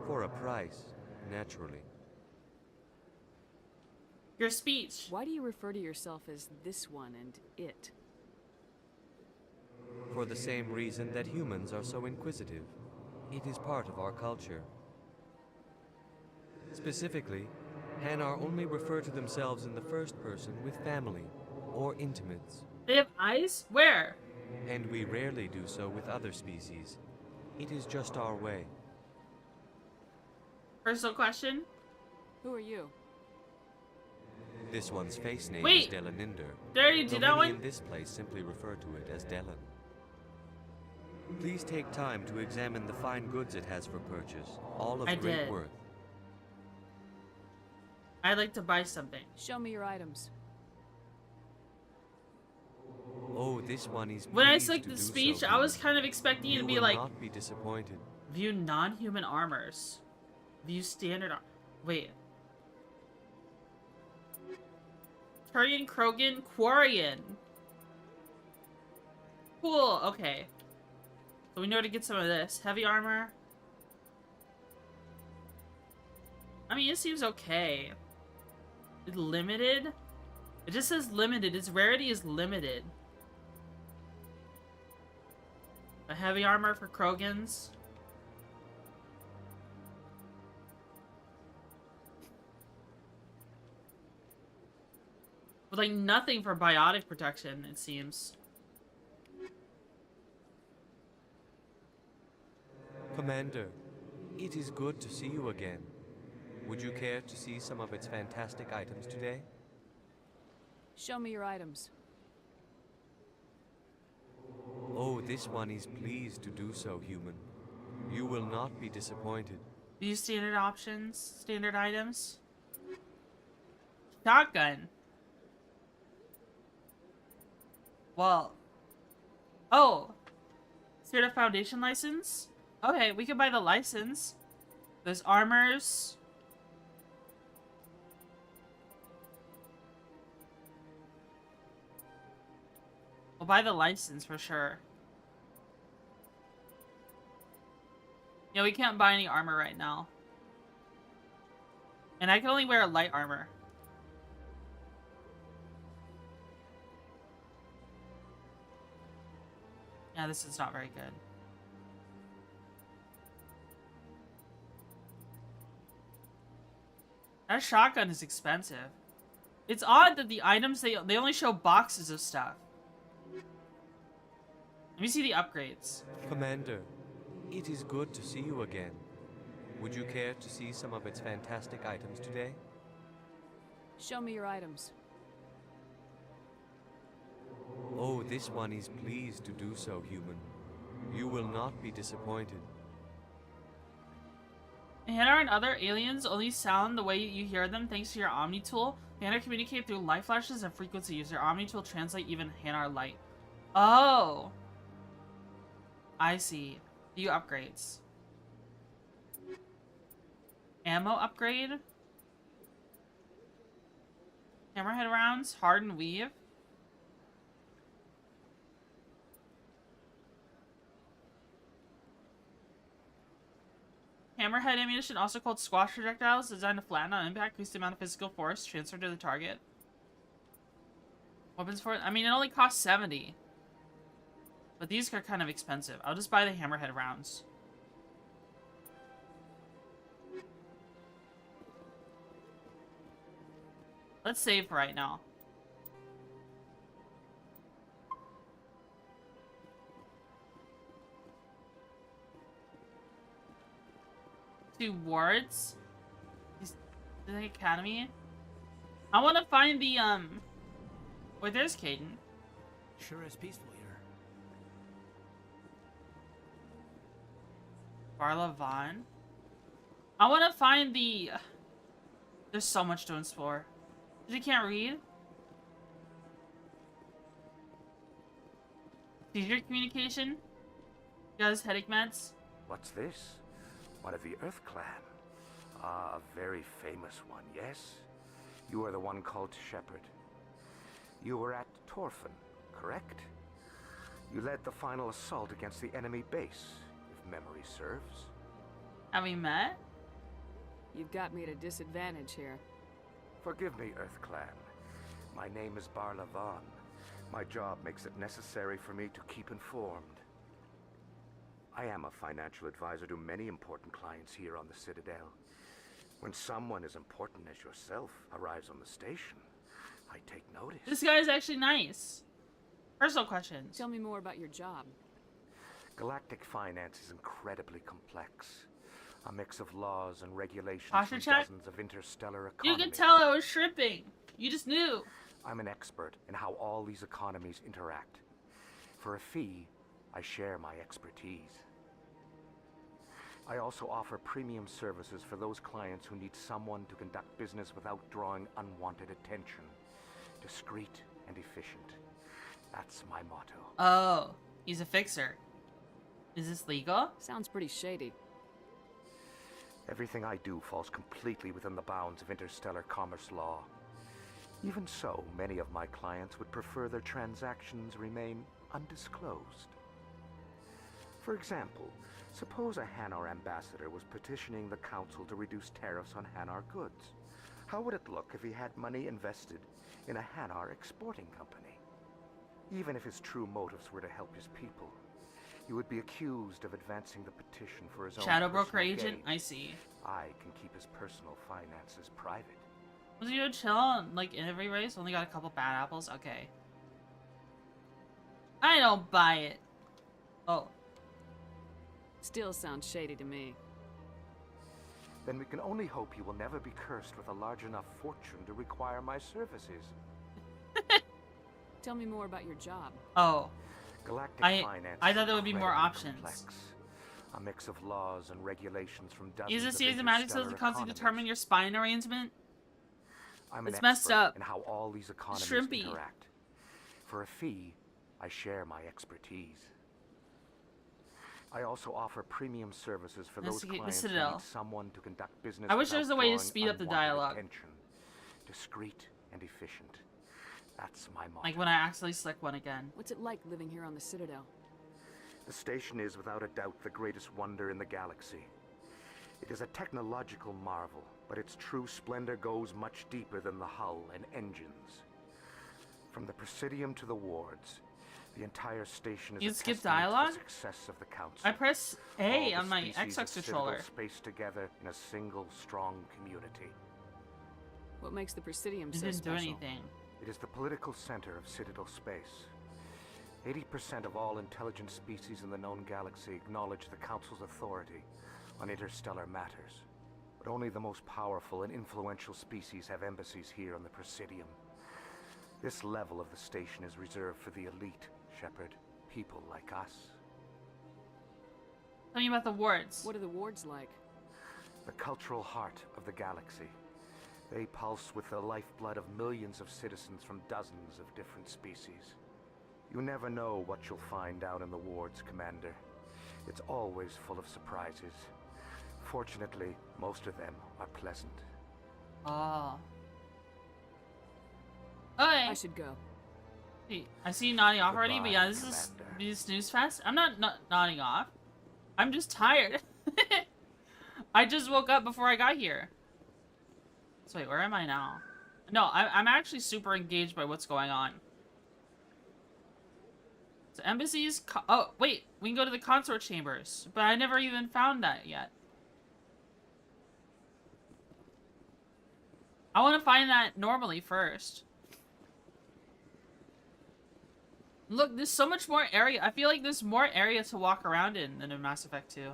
[SPEAKER 21] for a price, naturally.
[SPEAKER 1] Your speech.
[SPEAKER 3] Why do you refer to yourself as this one and it?
[SPEAKER 21] For the same reason that humans are so inquisitive. It is part of our culture. Specifically, Hanar only refer to themselves in the first person with family or intimates.
[SPEAKER 1] They have eyes? Where?
[SPEAKER 21] And we rarely do so with other species. It is just our way.
[SPEAKER 1] Personal question.
[SPEAKER 3] Who are you?
[SPEAKER 21] This one's face name
[SPEAKER 1] Wait,
[SPEAKER 21] is Delaninder.
[SPEAKER 1] did I already do
[SPEAKER 21] though
[SPEAKER 1] that
[SPEAKER 21] many
[SPEAKER 1] one?
[SPEAKER 21] in this place simply refer to it as Delan. Please take time to examine the fine goods it has for purchase, all of
[SPEAKER 1] I
[SPEAKER 21] great
[SPEAKER 1] did.
[SPEAKER 21] worth.
[SPEAKER 1] I'd like to buy something.
[SPEAKER 3] Show me your items.
[SPEAKER 21] Oh, this one is
[SPEAKER 1] When I
[SPEAKER 21] pleased
[SPEAKER 1] select
[SPEAKER 21] to
[SPEAKER 1] the
[SPEAKER 21] do
[SPEAKER 1] speech,
[SPEAKER 21] so,
[SPEAKER 1] I was
[SPEAKER 21] human.
[SPEAKER 1] kind of expecting it to be
[SPEAKER 21] will
[SPEAKER 1] like,
[SPEAKER 21] not be disappointed.
[SPEAKER 1] view non-human armors. View standard wait. Turian, Krogan, Quarian. Cool, okay. So we know to get some of this. Heavy armor. I mean, it seems okay. It's limited? It just says limited. Its rarity is limited. A heavy armor for Krogans. With like nothing for biotic protection, it seems.
[SPEAKER 21] Commander, it is good to see you again. Would you care to see some of its fantastic items today?
[SPEAKER 3] Show me your items.
[SPEAKER 21] Oh, this one is pleased to do so, human. You will not be disappointed.
[SPEAKER 1] View standard options, standard items. Shotgun. Well. Oh. Standard foundation license? Okay, we can buy the license. There's armors. We'll buy the license for sure. Yeah, we can't buy any armor right now. And I can only wear light armor. Yeah, this is not very good. That shotgun is expensive. It's odd that the items, they only show boxes of stuff. Let me see the upgrades.
[SPEAKER 21] Commander, it is good to see you again. Would you care to see some of its fantastic items today?
[SPEAKER 3] Show me your items.
[SPEAKER 21] Oh, this one is pleased to do so, human. You will not be disappointed.
[SPEAKER 1] Hanar and other aliens only sound the way you hear them thanks to your Omni tool. Hanar communicate through light flashes and frequencies. Your Omni tool translate even Hanar light. Oh! I see. View upgrades. Ammo upgrade. Hammerhead rounds. Harden weave. Hammerhead ammunition, also called squash projectiles, designed to flatten on impact, increase the amount of physical force transferred to the target. Weapons for it? I mean, it only costs 70. But these are kind of expensive. I'll just buy the hammerhead rounds. Let's save for right now. Two wards. The academy. I want to find the Wait, there's Caden.
[SPEAKER 7] Sure is peaceful here.
[SPEAKER 1] Barla Vaughn. I want to find the. There's so much to explore. You can't read. Seizure communication. Does headache meds.
[SPEAKER 8] What's this? One of the Earth Clan. Ah, a very famous one, yes? You are the one called Shepard. You were at Torfin, correct? You led the final assault against the enemy base, if memory serves.
[SPEAKER 1] Have we met?
[SPEAKER 3] You've got me at a disadvantage here.
[SPEAKER 8] Forgive me, Earth Clan. My name is Barla Vaughn. My job makes it necessary for me to keep informed. I am a financial advisor to many important clients here on the Citadel. When someone as important as yourself arrives on the station, I take notice.
[SPEAKER 1] This guy is actually nice. Personal questions.
[SPEAKER 3] Tell me more about your job.
[SPEAKER 8] Galactic finance is incredibly complex. A mix of laws and regulations
[SPEAKER 1] Posture
[SPEAKER 8] from
[SPEAKER 1] check?
[SPEAKER 8] dozens of interstellar
[SPEAKER 1] You
[SPEAKER 8] economies.
[SPEAKER 1] could tell I was shrimping. You just knew.
[SPEAKER 8] I'm an expert in how all these economies interact. For a fee, I share my expertise. I also offer premium services for those clients who need someone to conduct business without drawing unwanted attention. Discreet and efficient. That's my motto.
[SPEAKER 1] Oh, he's a fixer. Is this legal?
[SPEAKER 3] Sounds pretty shady.
[SPEAKER 8] Everything I do falls completely within the bounds of interstellar commerce law. Even so, many of my clients would prefer their transactions remain undisclosed. For example, suppose a Hanar ambassador was petitioning the council to reduce tariffs on Hanar goods. How would it look if he had money invested in a Hanar exporting company? Even if his true motives were to help his people, he would be accused of advancing the petition for his own
[SPEAKER 1] Shadow broker
[SPEAKER 8] personal
[SPEAKER 1] agent?
[SPEAKER 8] gain.
[SPEAKER 1] I see.
[SPEAKER 8] I can keep his personal finances private.
[SPEAKER 1] Was you chill like in every race? Only got a couple bad apples? Okay. I don't buy it. Oh.
[SPEAKER 3] Still sounds shady to me.
[SPEAKER 8] Then we can only hope you will never be cursed with a large enough fortune to require my services.
[SPEAKER 3] Tell me more about your job.
[SPEAKER 1] Oh.
[SPEAKER 8] Galactic finance
[SPEAKER 1] I thought there would be more
[SPEAKER 8] incredibly
[SPEAKER 1] options.
[SPEAKER 8] complex. A mix of laws and regulations from dozens
[SPEAKER 1] Use a
[SPEAKER 8] of
[SPEAKER 1] series of magic skills
[SPEAKER 8] interstellar
[SPEAKER 1] to constantly
[SPEAKER 8] economies.
[SPEAKER 1] determine your spine arrangement.
[SPEAKER 8] I'm an
[SPEAKER 1] It's messed
[SPEAKER 8] expert
[SPEAKER 1] up.
[SPEAKER 8] in how all these economies
[SPEAKER 1] Shrimpy.
[SPEAKER 8] interact. For a fee, I share my expertise. I also offer premium services for those
[SPEAKER 1] Investigate the
[SPEAKER 8] clients who
[SPEAKER 1] Citadel.
[SPEAKER 8] need someone to conduct business
[SPEAKER 1] I wish there
[SPEAKER 8] without
[SPEAKER 1] was a way to
[SPEAKER 8] drawing
[SPEAKER 1] speed up the
[SPEAKER 8] unwanted
[SPEAKER 1] dialogue.
[SPEAKER 8] attention. Discreet and efficient. That's my motto.
[SPEAKER 1] Like when I accidentally slick one again.
[SPEAKER 3] What's it like living here on the Citadel?
[SPEAKER 8] The station is without a doubt the greatest wonder in the galaxy. It is a technological marvel, but its true splendor goes much deeper than the hull and engines. From the Presidium to the wards, the entire station is
[SPEAKER 1] You
[SPEAKER 8] a
[SPEAKER 1] skip
[SPEAKER 8] testament to
[SPEAKER 1] dialogue?
[SPEAKER 8] the success of the council.
[SPEAKER 1] I press
[SPEAKER 8] All
[SPEAKER 1] A
[SPEAKER 8] the
[SPEAKER 1] on my
[SPEAKER 8] species
[SPEAKER 1] Xbox
[SPEAKER 8] of Citadel
[SPEAKER 1] controller.
[SPEAKER 8] spaced together in a single strong community.
[SPEAKER 3] What makes the Presidium
[SPEAKER 1] It
[SPEAKER 3] so
[SPEAKER 1] didn't do
[SPEAKER 3] special?
[SPEAKER 1] anything.
[SPEAKER 8] It is the political center of Citadel space. 80% of all intelligent species in the known galaxy acknowledge the Council's authority on interstellar matters. But only the most powerful and influential species have embassies here on the Presidium. This level of the station is reserved for the elite, Shepard. People like us.
[SPEAKER 1] Tell me about the wards.
[SPEAKER 3] What are the wards like?
[SPEAKER 8] The cultural heart of the galaxy. They pulse with the lifeblood of millions of citizens from dozens of different species. You never know what you'll find out in the wards, Commander. It's always full of surprises. Fortunately, most of them are pleasant.
[SPEAKER 1] Oh. Okay.
[SPEAKER 3] I should go.
[SPEAKER 1] Hey, I see you nodding off already, but
[SPEAKER 8] Goodbye,
[SPEAKER 1] yeah, this is snooze fest. I'm not nodding off. I'm just tired. I just woke up before I got here. So wait, where am I now? No, I'm actually super engaged by what's going on. So embassies, oh wait, we can go to the consort chambers, but I never even found that yet. I want to find that normally first. Look, there's so much more area. I feel like there's more area to walk around in than in Mass Effect 2.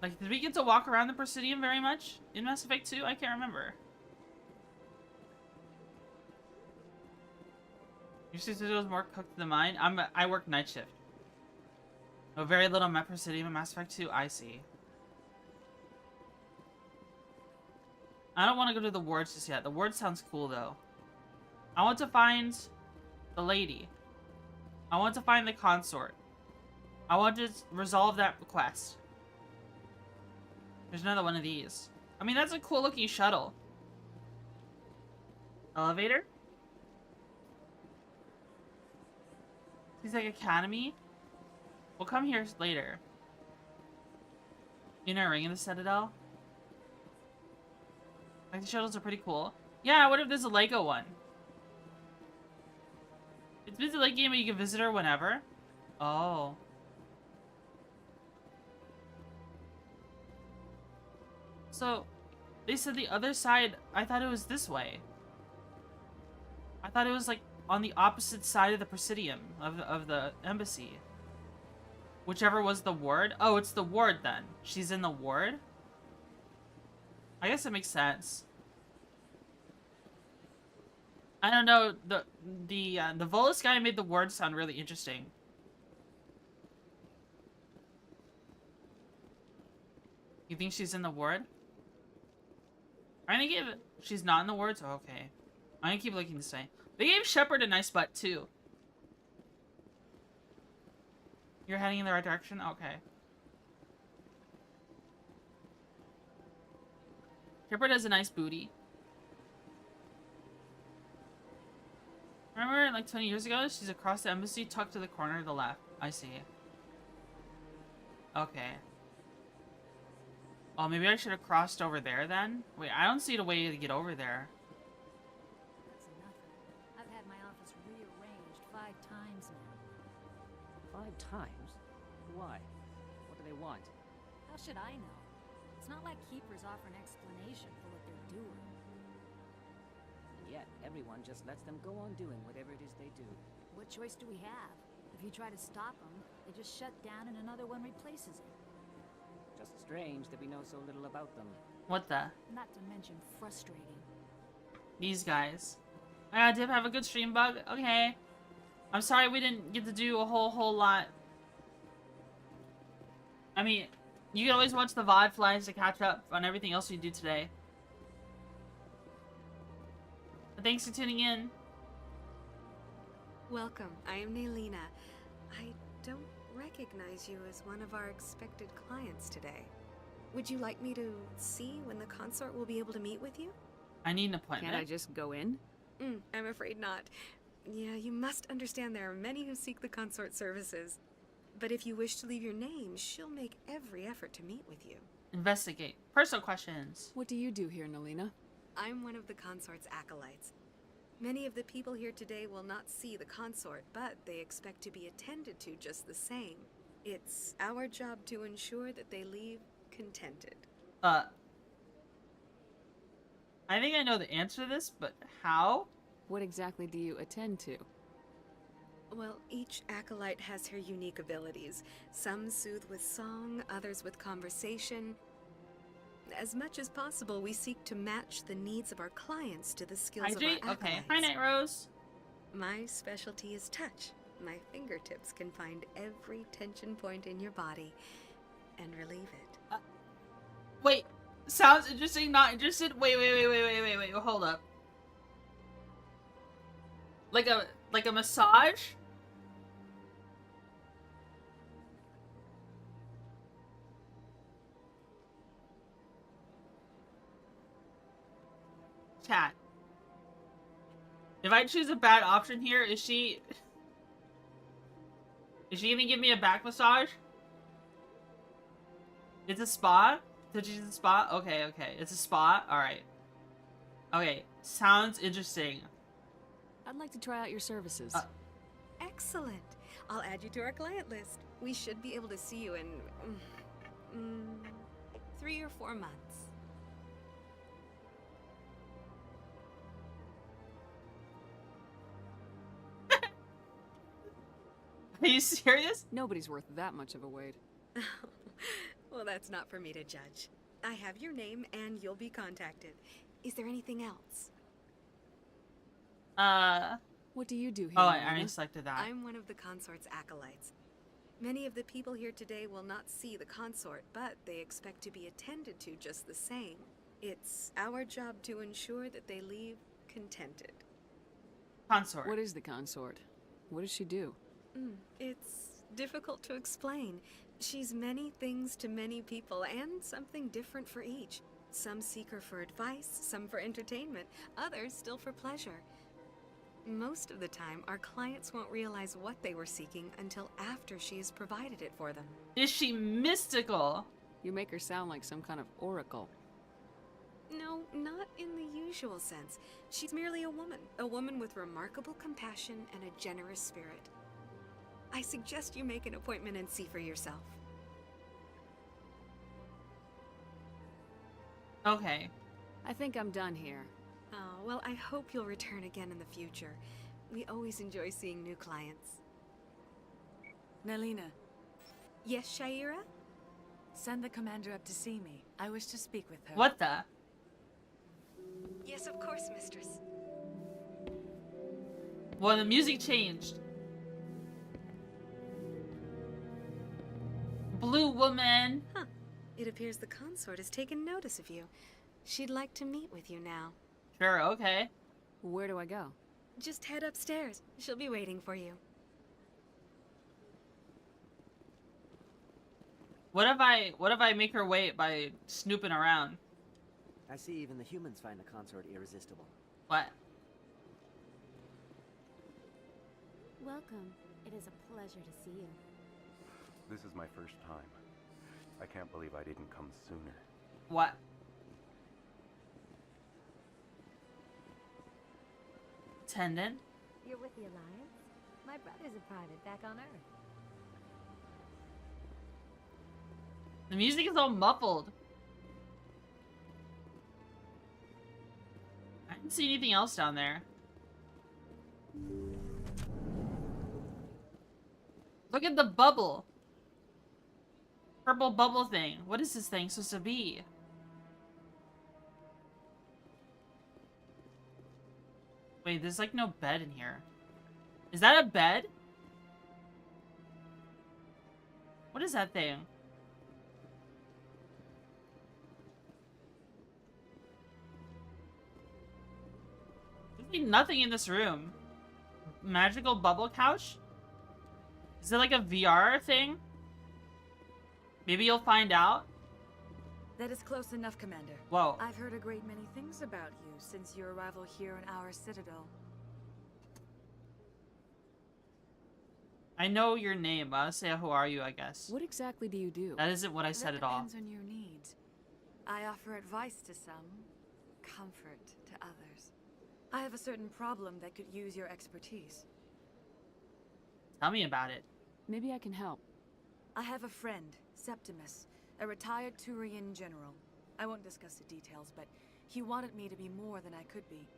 [SPEAKER 1] Like, did we get to walk around the Presidium very much in Mass Effect 2? I can't remember. Your sister was more cooked than mine. I work night shift. Oh, very little Met Presidium in Mass Effect 2. I see. I don't want to go to the wards just yet. The ward sounds cool though. I want to find the lady. I want to find the consort. I want to resolve that quest. There's another one of these. I mean, that's a cool looking shuttle. Elevator? He's like Academy? We'll come here later. Inner ring in the Citadel? Like, the shuttles are pretty cool. Yeah, what if there's a Lego one? It's busy late game, but you can visit her whenever. Oh. So, they said the other side, I thought it was this way. I thought it was like on the opposite side of the Presidium, of the embassy. Whichever was the ward. Oh, it's the ward then. She's in the ward? I guess it makes sense. I don't know, the Volus guy made the word sound really interesting. You think she's in the ward? I'm gonna give it. She's not in the wards? Oh, okay. I'm gonna keep looking this way. They gave Shepard a nice butt too. You're heading in the right direction? Okay. Shepard has a nice booty. Remember, like 20 years ago, she's across the embassy, tucked to the corner to the left. I see. Okay. Oh, maybe I should have crossed over there then? Wait, I don't see a way to get over there.
[SPEAKER 16] That's nothing. I've had my office rearranged 5 times now.
[SPEAKER 10] 5 times? Why? What do they want?
[SPEAKER 16] How should I know? It's not like Keepers offer an explanation for what they're doing.
[SPEAKER 10] And yet, everyone just lets them go on doing whatever it is they do.
[SPEAKER 16] What choice do we have? If you try to stop them, they just shut down and another one replaces it.
[SPEAKER 10] Just strange that we know so little about them.
[SPEAKER 1] What the?
[SPEAKER 16] Not to mention frustrating.
[SPEAKER 1] These guys. I did have a good stream bug. Okay. I'm sorry we didn't get to do a whole lot. I mean, you can always watch the VOD flies to catch up on everything else we do today. But thanks for tuning in.
[SPEAKER 22] Welcome. I am Naylina. I don't recognize you as one of our expected clients today. Would you like me to see when the consort will be able to meet with you?
[SPEAKER 1] I need an appointment.
[SPEAKER 3] Can't I just go in?
[SPEAKER 22] I'm afraid not. Yeah, you must understand there are many who seek the consort services. But if you wish to leave your name, she'll make every effort to meet with you.
[SPEAKER 1] Investigate. Personal questions.
[SPEAKER 3] What do you do here, Nalina?
[SPEAKER 22] I'm one of the consort's acolytes. Many of the people here today will not see the consort, but they expect to be attended to just the same. It's our job to ensure that they leave contented.
[SPEAKER 1] I think I know the answer to this, but how?
[SPEAKER 3] What exactly do you attend to?
[SPEAKER 22] Well, each acolyte has her unique abilities. Some soothe with song, others with conversation. As much as possible, we seek to match the needs of our clients to the skills of our acolytes.
[SPEAKER 1] Okay. Hi, Night Rose.
[SPEAKER 22] My specialty is touch. My fingertips can find every tension point in your body and relieve it.
[SPEAKER 1] Wait. Sounds interesting, not interested? Wait, hold up. Like a massage? Chat. If I choose a bad option here, is she gonna give me a back massage? It's a spa? Twitchy's a spa? Okay, okay. It's a spa? Alright. Okay. Sounds interesting.
[SPEAKER 3] I'd like to try out your services.
[SPEAKER 22] Excellent. I'll add you to our client list. We should be able to see you in 3 or 4 months.
[SPEAKER 1] Are you serious?
[SPEAKER 3] Nobody's worth that much of a wait.
[SPEAKER 22] Well, that's not for me to judge. I have your name and you'll be contacted. Is there anything else?
[SPEAKER 3] What do you do here?
[SPEAKER 1] Oh, I already selected that.
[SPEAKER 22] I'm one of the consort's acolytes. Many of the people here today will not see the consort, but they expect to be attended to just the same. It's our job to ensure that they leave contented.
[SPEAKER 1] Consort.
[SPEAKER 3] What is the consort? What does she do?
[SPEAKER 22] It's difficult to explain. She's many things to many people, and something different for each. Some seek her for advice, some for entertainment, others still for pleasure. Most of the time, our clients won't realize what they were seeking until after she has provided it for them.
[SPEAKER 1] Is she mystical?
[SPEAKER 3] You make her sound like some kind of oracle.
[SPEAKER 22] No, not in the usual sense. She's merely a woman with remarkable compassion and a generous spirit. I suggest you make an appointment and see for yourself.
[SPEAKER 1] Okay.
[SPEAKER 3] I think I'm done here.
[SPEAKER 22] Oh, well, I hope you'll return again in the future. We always enjoy seeing new clients.
[SPEAKER 11] Nelina.
[SPEAKER 22] Yes, Shaira?
[SPEAKER 11] Send the commander up to see me. I wish to speak with her.
[SPEAKER 1] What the?
[SPEAKER 22] Yes, of course, mistress.
[SPEAKER 1] Well, the music changed. Blue woman.
[SPEAKER 22] Huh. It appears the consort has taken notice of you. She'd like to meet with you now.
[SPEAKER 1] Sure, okay.
[SPEAKER 3] Where do I go?
[SPEAKER 22] Just head upstairs. She'll be waiting for you.
[SPEAKER 1] What if I make her wait by snooping around?
[SPEAKER 13] I see even the humans find the consort irresistible.
[SPEAKER 1] What?
[SPEAKER 23] Welcome. It is a pleasure to see you.
[SPEAKER 8] This is my first time. I can't believe I didn't come sooner.
[SPEAKER 1] What? Attendant?
[SPEAKER 23] You're with the Alliance? My brother's a private back on Earth.
[SPEAKER 1] The music is all muffled. I didn't see anything else down there. Look at the bubble. Purple bubble thing. What is this thing supposed to be? Wait, there's like no bed in here. Is that a bed? What is that thing? There's nothing in this room. Magical bubble couch? Is it like a VR thing? Maybe you'll find out.
[SPEAKER 11] That is close enough, Commander.
[SPEAKER 1] Whoa.
[SPEAKER 11] I've heard a great many things about you since your arrival here in our citadel.
[SPEAKER 1] I know your name, but I'll say who are you, I guess.
[SPEAKER 3] What exactly do you do?
[SPEAKER 1] That isn't what I said at all.
[SPEAKER 11] That depends on your needs. I offer advice to some, comfort to others. I have a certain problem that could use your expertise.
[SPEAKER 1] Tell me about it.
[SPEAKER 3] Maybe I can help.
[SPEAKER 11] I have a friend, Septimus, a retired Turian general. I won't discuss the details, but he wanted me to be more than I could be.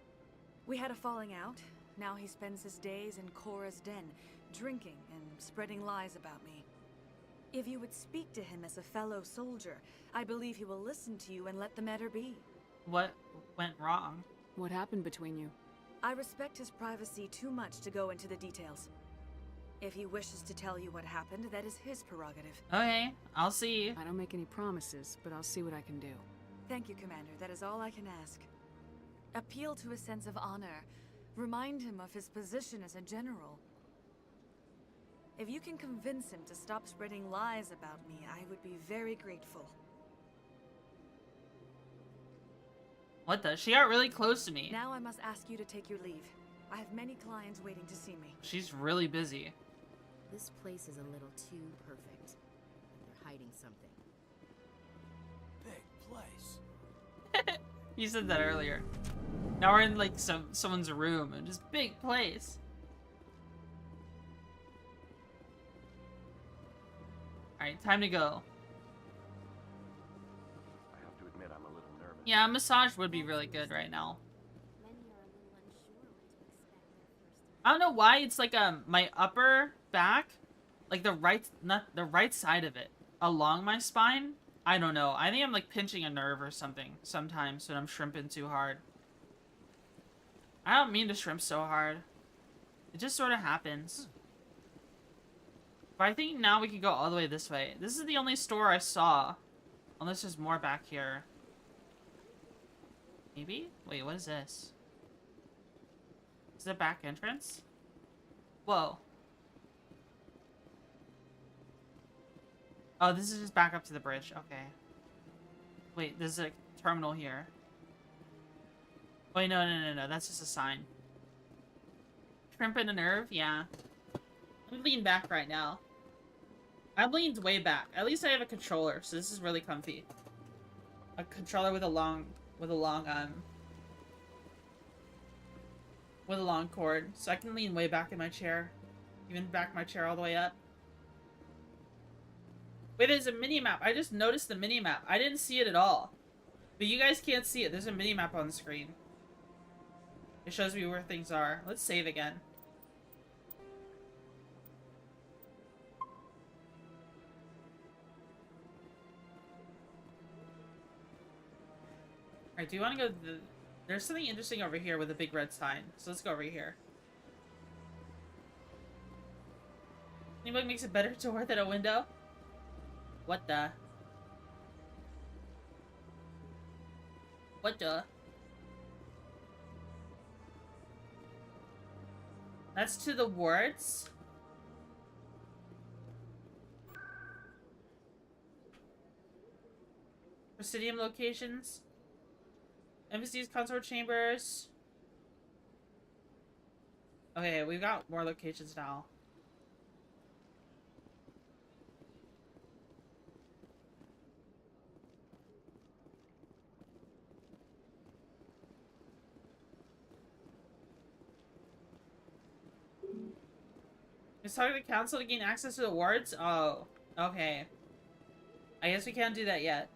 [SPEAKER 11] We had a falling out. Now he spends his days in Korra's den, drinking and spreading lies about me. If you would speak to him as a fellow soldier, I believe he will listen to you and let the matter be.
[SPEAKER 1] What went wrong?
[SPEAKER 3] What happened between you?
[SPEAKER 11] I respect his privacy too much to go into the details. If he wishes to tell you what happened, that is his prerogative.
[SPEAKER 1] Okay, I'll see.
[SPEAKER 3] I don't make any promises, but I'll see what I can do.
[SPEAKER 11] Thank you, Commander. That is all I can ask. Appeal to a sense of honor. Remind him of his position as a general. If you can convince him to stop spreading lies about me, I would be very grateful.
[SPEAKER 1] What the? She got really close to me.
[SPEAKER 11] Now I must ask you to take your leave. I have many clients waiting to see me.
[SPEAKER 1] She's really busy.
[SPEAKER 6] This place is a little too perfect. They're hiding something.
[SPEAKER 7] Big place.
[SPEAKER 1] You said that earlier. Now we're in like someone's room and just big place. Alright, time to go.
[SPEAKER 8] I have to admit I'm a little nervous.
[SPEAKER 1] Yeah, a massage would be really good right now. I don't know why it's like my upper back, like the right side of it, along my spine. I don't know. I think I'm like pinching a nerve or something sometimes when I'm shrimping too hard. I don't mean to shrimp so hard. It just sort of happens. But I think now we can go all the way this way. This is the only store I saw. Unless there's more back here. Maybe? Wait, what is this? Is it a back entrance? Whoa. Oh, this is just back up to the bridge. Okay. Wait, there's a terminal here. Wait, no. That's just a sign. Shrimping a nerve? Yeah. Let me lean back right now. I'm leaned way back. At least I have a controller, so this is really comfy. A controller with a long cord, so I can lean way back in my chair. Even back my chair all the way up. Wait, there's a mini-map. I just noticed the mini-map. I didn't see it at all. But you guys can't see it. There's a mini-map on the screen. It shows me where things are. Let's save again. Alright, do you want to go to the... There's something interesting over here with a big red sign. So let's go over here. Anybody makes a better door than a window? What the? What the? That's to the wards? Presidium locations? Embassies, consort chambers. Okay, we've got more locations now. Let's talk to the council to gain access to the wards? Oh, okay. I guess we can't do that yet.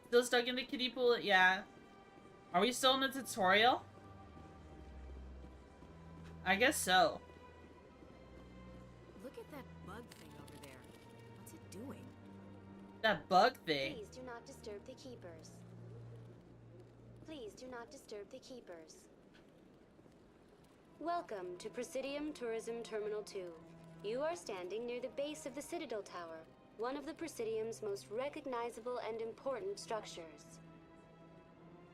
[SPEAKER 1] Still stuck in the kiddie pool? Yeah. Are we still in the tutorial? I guess so.
[SPEAKER 6] Look at that bug thing over there. What's it doing?
[SPEAKER 1] That bug thing?
[SPEAKER 15] Please do not disturb the keepers. Please do not disturb the keepers. Welcome to Presidium Tourism Terminal 2. You are standing near the base of the Citadel Tower, one of the Presidium's most recognizable and important structures.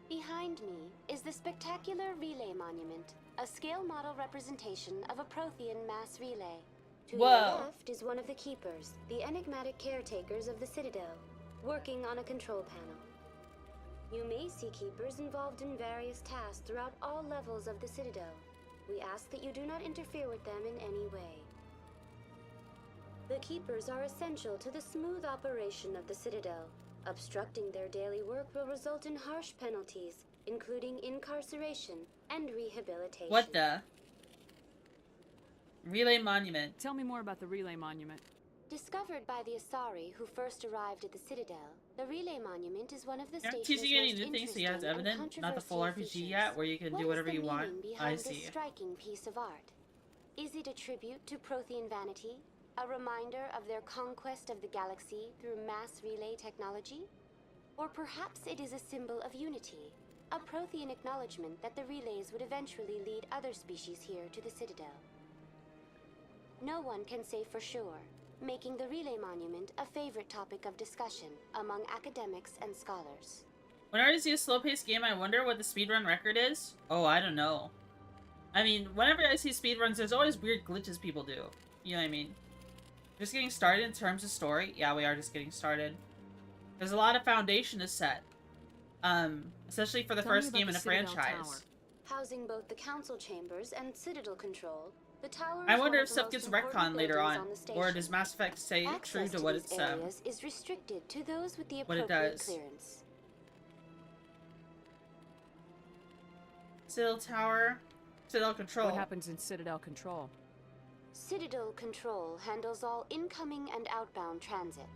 [SPEAKER 15] Behind me is the spectacular Relay Monument, a scale model representation of a Prothean mass relay. To your left is one of the keepers, the enigmatic caretakers of the Citadel, working on a control panel. You may see keepers involved in various tasks throughout all levels of the Citadel. We ask that you do not interfere with them in any way. The keepers are essential to the smooth operation of the Citadel. Obstructing their daily work will result in harsh penalties, including incarceration and rehabilitation.
[SPEAKER 1] What the? Relay Monument.
[SPEAKER 3] Tell me more about the Relay Monument.
[SPEAKER 15] Discovered by the Asari who first arrived at the Citadel, the Relay Monument is one of the station's
[SPEAKER 1] teaching any
[SPEAKER 15] most
[SPEAKER 1] new things so yeah, it's
[SPEAKER 15] interesting and
[SPEAKER 1] evident, not the full
[SPEAKER 15] controversial
[SPEAKER 1] RPG yet, where you can do whatever you want.
[SPEAKER 15] What is the meaning
[SPEAKER 1] I
[SPEAKER 15] behind
[SPEAKER 1] see.
[SPEAKER 15] this striking piece of art? Is it a tribute to Prothean vanity? A reminder of their conquest of the galaxy through mass relay technology? Or perhaps it is a symbol of unity, a Prothean acknowledgement that the relays would eventually lead other species here to the Citadel. No one can say for sure, making the Relay Monument a favorite topic of discussion among academics and scholars.
[SPEAKER 1] When I see a slow-paced game, I wonder what the speedrun record is? Oh, I don't know. I mean, whenever I see speedruns, there's always weird glitches people do. You know what I mean? Just getting started in terms of story? Yeah, we are just getting started. There's a lot of foundation to set. Especially for the first game in a franchise.
[SPEAKER 15] Housing both the council chambers and Citadel control, the tower
[SPEAKER 1] I
[SPEAKER 15] is
[SPEAKER 1] wonder
[SPEAKER 15] one
[SPEAKER 1] if
[SPEAKER 15] of the
[SPEAKER 1] stuff
[SPEAKER 15] most
[SPEAKER 1] gets
[SPEAKER 15] important
[SPEAKER 1] retconned later
[SPEAKER 15] buildings
[SPEAKER 1] on.
[SPEAKER 15] the station.
[SPEAKER 1] Or does Mass Effect stay true to what
[SPEAKER 15] these
[SPEAKER 1] it's,
[SPEAKER 15] areas is restricted to those with the
[SPEAKER 1] what it
[SPEAKER 15] appropriate
[SPEAKER 1] does.
[SPEAKER 15] clearance.
[SPEAKER 1] Citadel Tower. Citadel Control.
[SPEAKER 3] What happens in Citadel Control?
[SPEAKER 15] Citadel Control handles all incoming and outbound transit.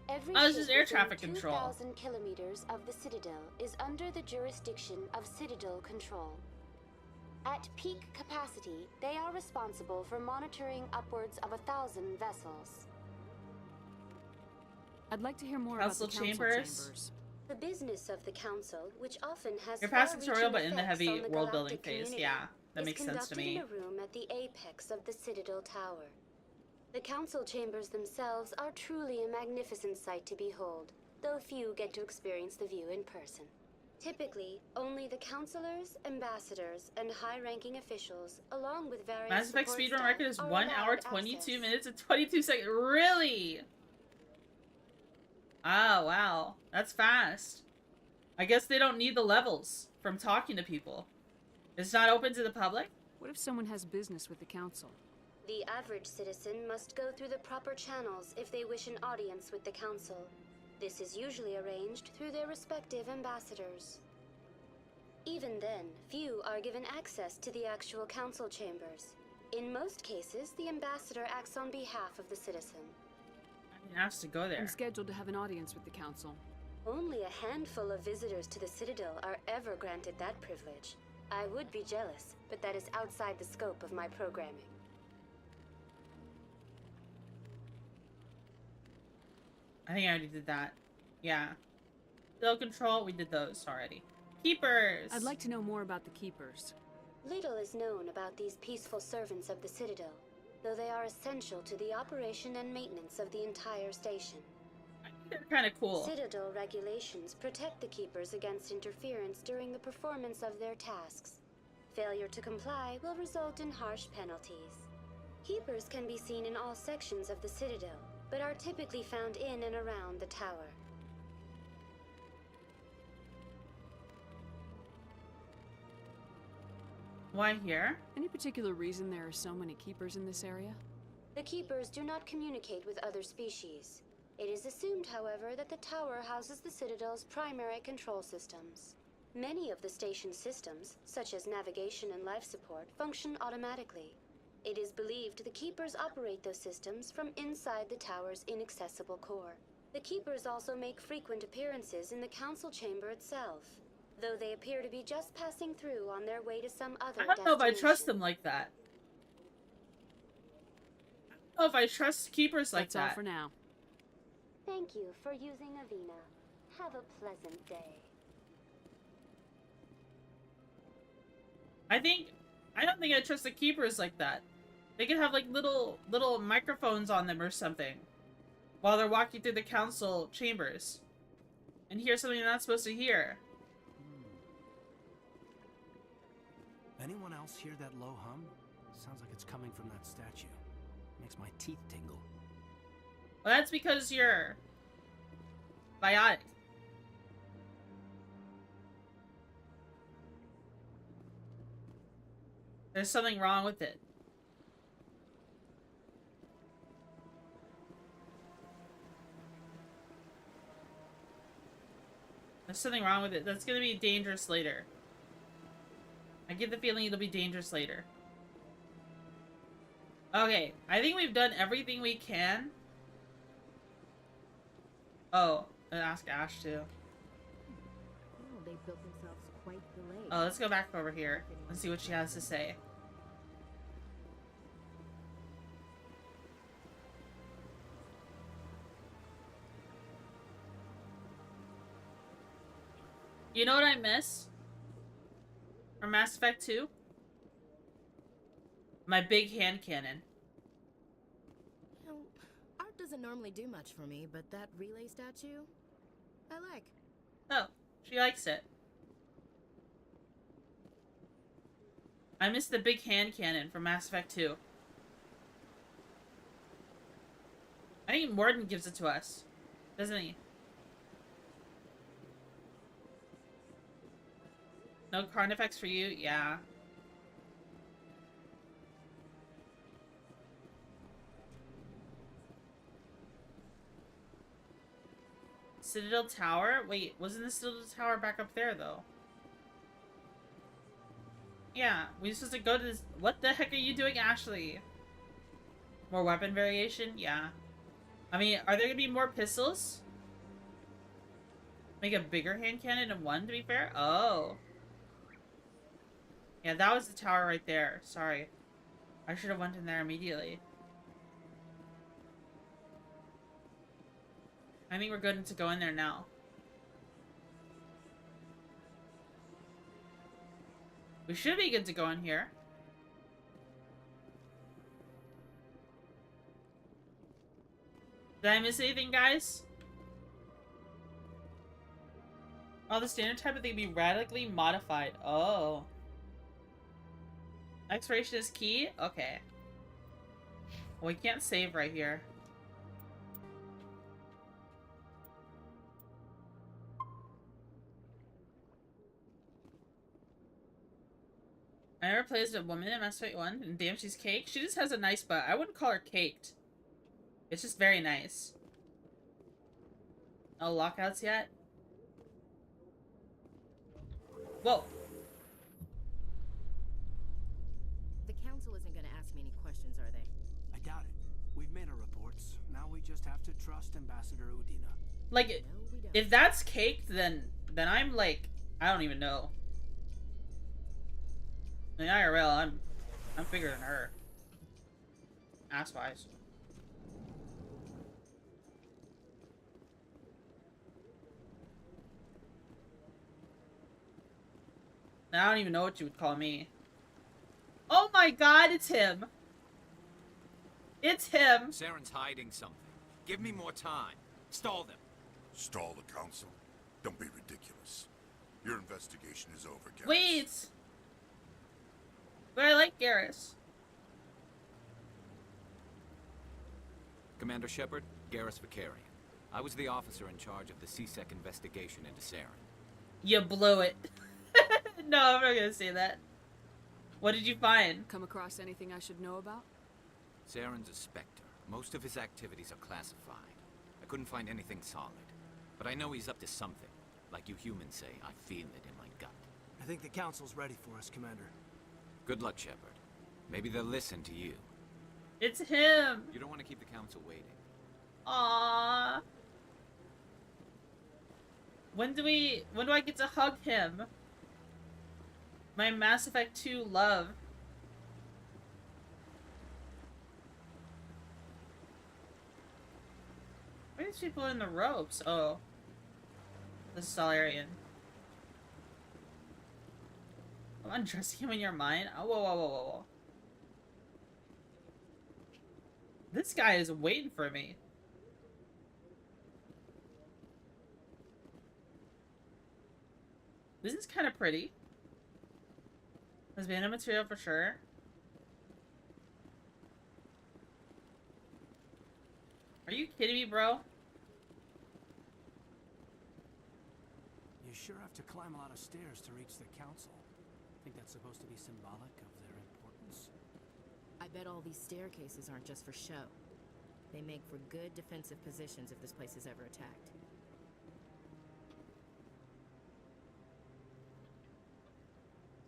[SPEAKER 15] Every
[SPEAKER 1] Oh, this is
[SPEAKER 15] ship
[SPEAKER 1] air
[SPEAKER 15] within
[SPEAKER 1] traffic control.
[SPEAKER 15] 2,000 kilometers of the Citadel is under the jurisdiction of Citadel Control. At peak capacity, they are responsible for monitoring upwards of 1,000 vessels.
[SPEAKER 3] I'd like to hear more
[SPEAKER 1] Council
[SPEAKER 3] about the council
[SPEAKER 1] chambers.
[SPEAKER 15] The business of the council, which often has
[SPEAKER 1] You're past
[SPEAKER 15] far-reaching
[SPEAKER 1] tutorial, but in the
[SPEAKER 15] effects
[SPEAKER 1] heavy
[SPEAKER 15] on the
[SPEAKER 1] world building
[SPEAKER 15] galactic
[SPEAKER 1] phase.
[SPEAKER 15] community,
[SPEAKER 1] Yeah, that
[SPEAKER 15] is
[SPEAKER 1] makes sense to
[SPEAKER 15] conducted
[SPEAKER 1] me.
[SPEAKER 15] in a room at the apex of the Citadel Tower. The council chambers themselves are truly a magnificent sight to behold, though few get to experience the view in person. Typically, only the councilors, ambassadors, and high-ranking officials, along with various
[SPEAKER 1] Mass Effect
[SPEAKER 15] support
[SPEAKER 1] speedrun
[SPEAKER 15] staff,
[SPEAKER 1] record is
[SPEAKER 15] are
[SPEAKER 1] 1 hour,
[SPEAKER 15] allowed
[SPEAKER 1] 22
[SPEAKER 15] access.
[SPEAKER 1] minutes, and 22 seconds. Really? Oh, wow. That's fast. I guess they don't need the levels from talking to people. It's not open to the public?
[SPEAKER 3] What if someone has business with the council?
[SPEAKER 15] The average citizen must go through the proper channels if they wish an audience with the council. This is usually arranged through their respective ambassadors. Even then, few are given access to the actual council chambers. In most cases, the ambassador acts on behalf of the citizen.
[SPEAKER 1] I'm asked to go there.
[SPEAKER 3] I'm scheduled to have an audience with the council.
[SPEAKER 15] Only a handful of visitors to the Citadel are ever granted that privilege. I would be jealous, but that is outside the scope of my programming.
[SPEAKER 1] I think I already did that. Yeah. Citadel Control, we did those already. Keepers!
[SPEAKER 3] I'd like to know more about the Keepers.
[SPEAKER 15] Little is known about these peaceful servants of the Citadel, though they are essential to the operation and maintenance of the entire station.
[SPEAKER 1] They're kind of cool.
[SPEAKER 15] Citadel regulations protect the Keepers against interference during the performance of their tasks. Failure to comply will result in harsh penalties. Keepers can be seen in all sections of the Citadel, but are typically found in and around the tower.
[SPEAKER 1] Why here?
[SPEAKER 3] Any particular reason there are so many Keepers in this area?
[SPEAKER 15] The Keepers do not communicate with other species. It is assumed, however, that the tower houses the Citadel's primary control systems. Many of the station's systems, such as navigation and life support, function automatically. It is believed the Keepers operate those systems from inside the tower's inaccessible core. The Keepers also make frequent appearances in the council chamber itself, though they appear to be just passing through on their way to some other
[SPEAKER 1] I don't know if I
[SPEAKER 15] destination.
[SPEAKER 1] trust them like that. I don't know if I trust Keepers like
[SPEAKER 3] That's
[SPEAKER 1] that.
[SPEAKER 3] all for now.
[SPEAKER 15] Thank you for using Avina. Have a pleasant day.
[SPEAKER 1] I don't think I trust the Keepers like that. They could have like little microphones on them or something while they're walking through the council chambers and hear something they're not supposed to hear.
[SPEAKER 7] Anyone else hear that low hum? Sounds like it's coming from that statue. Makes my teeth tingle.
[SPEAKER 1] Well, that's because you're biotic. There's something wrong with it. There's something wrong with it. That's gonna be dangerous later. I get the feeling it'll be dangerous later. Okay, I think we've done everything we can. Oh, and ask Ash too.
[SPEAKER 16] Oh, they built themselves quite the lake.
[SPEAKER 1] Oh, let's go back over here and see what she has to say. You know what I miss from Mass Effect 2? My big hand cannon.
[SPEAKER 6] You know, art doesn't normally do much for me, but that relay statue, I like.
[SPEAKER 1] Oh, she likes it. I miss the big hand cannon from Mass Effect 2. I think Morden gives it to us, doesn't he? No Carnifex for you? Yeah. Citadel Tower? Wait, wasn't the Citadel Tower back up there, though? Yeah, we supposed to go to this— What the heck are you doing, Ashley? More weapon variation? Yeah. I mean, are there gonna be more pistols? Make a bigger hand cannon in one, to be fair? Oh. Yeah, that was the tower right there. Sorry. I should have went in there immediately. I think we're good to go in there now. We should be good to go in here. Did I miss anything, guys? Oh, the standard type of thing be radically modified. Oh. Expiration is key? Okay. Well, we can't save right here. I never played as a woman in Mass Effect 1, and damn, she's cake. She just has a nice butt. I wouldn't call her caked. It's just very nice. No lockouts yet? Whoa.
[SPEAKER 6] The council isn't gonna ask me any questions, are they?
[SPEAKER 7] I doubt it. We've made our reports. Now we just have to trust Ambassador Udina.
[SPEAKER 1] Like, if that's caked, then I'm like, I don't even know. In IRL, I'm bigger than her. Ass-wise. I don't even know what you would call me. Oh my god, it's him! It's him!
[SPEAKER 9] Saren's hiding something. Give me more time. Stall them.
[SPEAKER 17] Stall the council? Don't be ridiculous. Your investigation is over, Garrus.
[SPEAKER 1] Wait! But I like Garrus.
[SPEAKER 9] Commander Shepard, Garrus Vicarian. I was the officer in charge of the CSEC investigation into Saren.
[SPEAKER 1] You blew it. No, I'm not gonna say that. What did you find?
[SPEAKER 3] Come across anything I should know about?
[SPEAKER 9] Saren's a Spectre. Most of his activities are classified. I couldn't find anything solid. But I know he's up to something. Like you humans say, I feel it in my gut.
[SPEAKER 7] I think the council's ready for us, Commander.
[SPEAKER 9] Good luck, Shepard. Maybe they'll listen to you.
[SPEAKER 1] It's him!
[SPEAKER 9] You don't want to keep the council waiting.
[SPEAKER 1] Aww. When do I get to hug him? My Mass Effect 2 love. Why are these people in the ropes? Oh. The Solarian. I'm undressing him in your mind? Oh, whoa, whoa, whoa, whoa, whoa. This guy is waiting for me. This is kind of pretty. Lesbian material for sure. Are you kidding me, bro?
[SPEAKER 7] You sure have to climb a lot of stairs to reach the council. Think that's supposed to be symbolic of their importance?
[SPEAKER 6] I bet all these staircases aren't just for show. They make for good defensive positions if this place is ever attacked.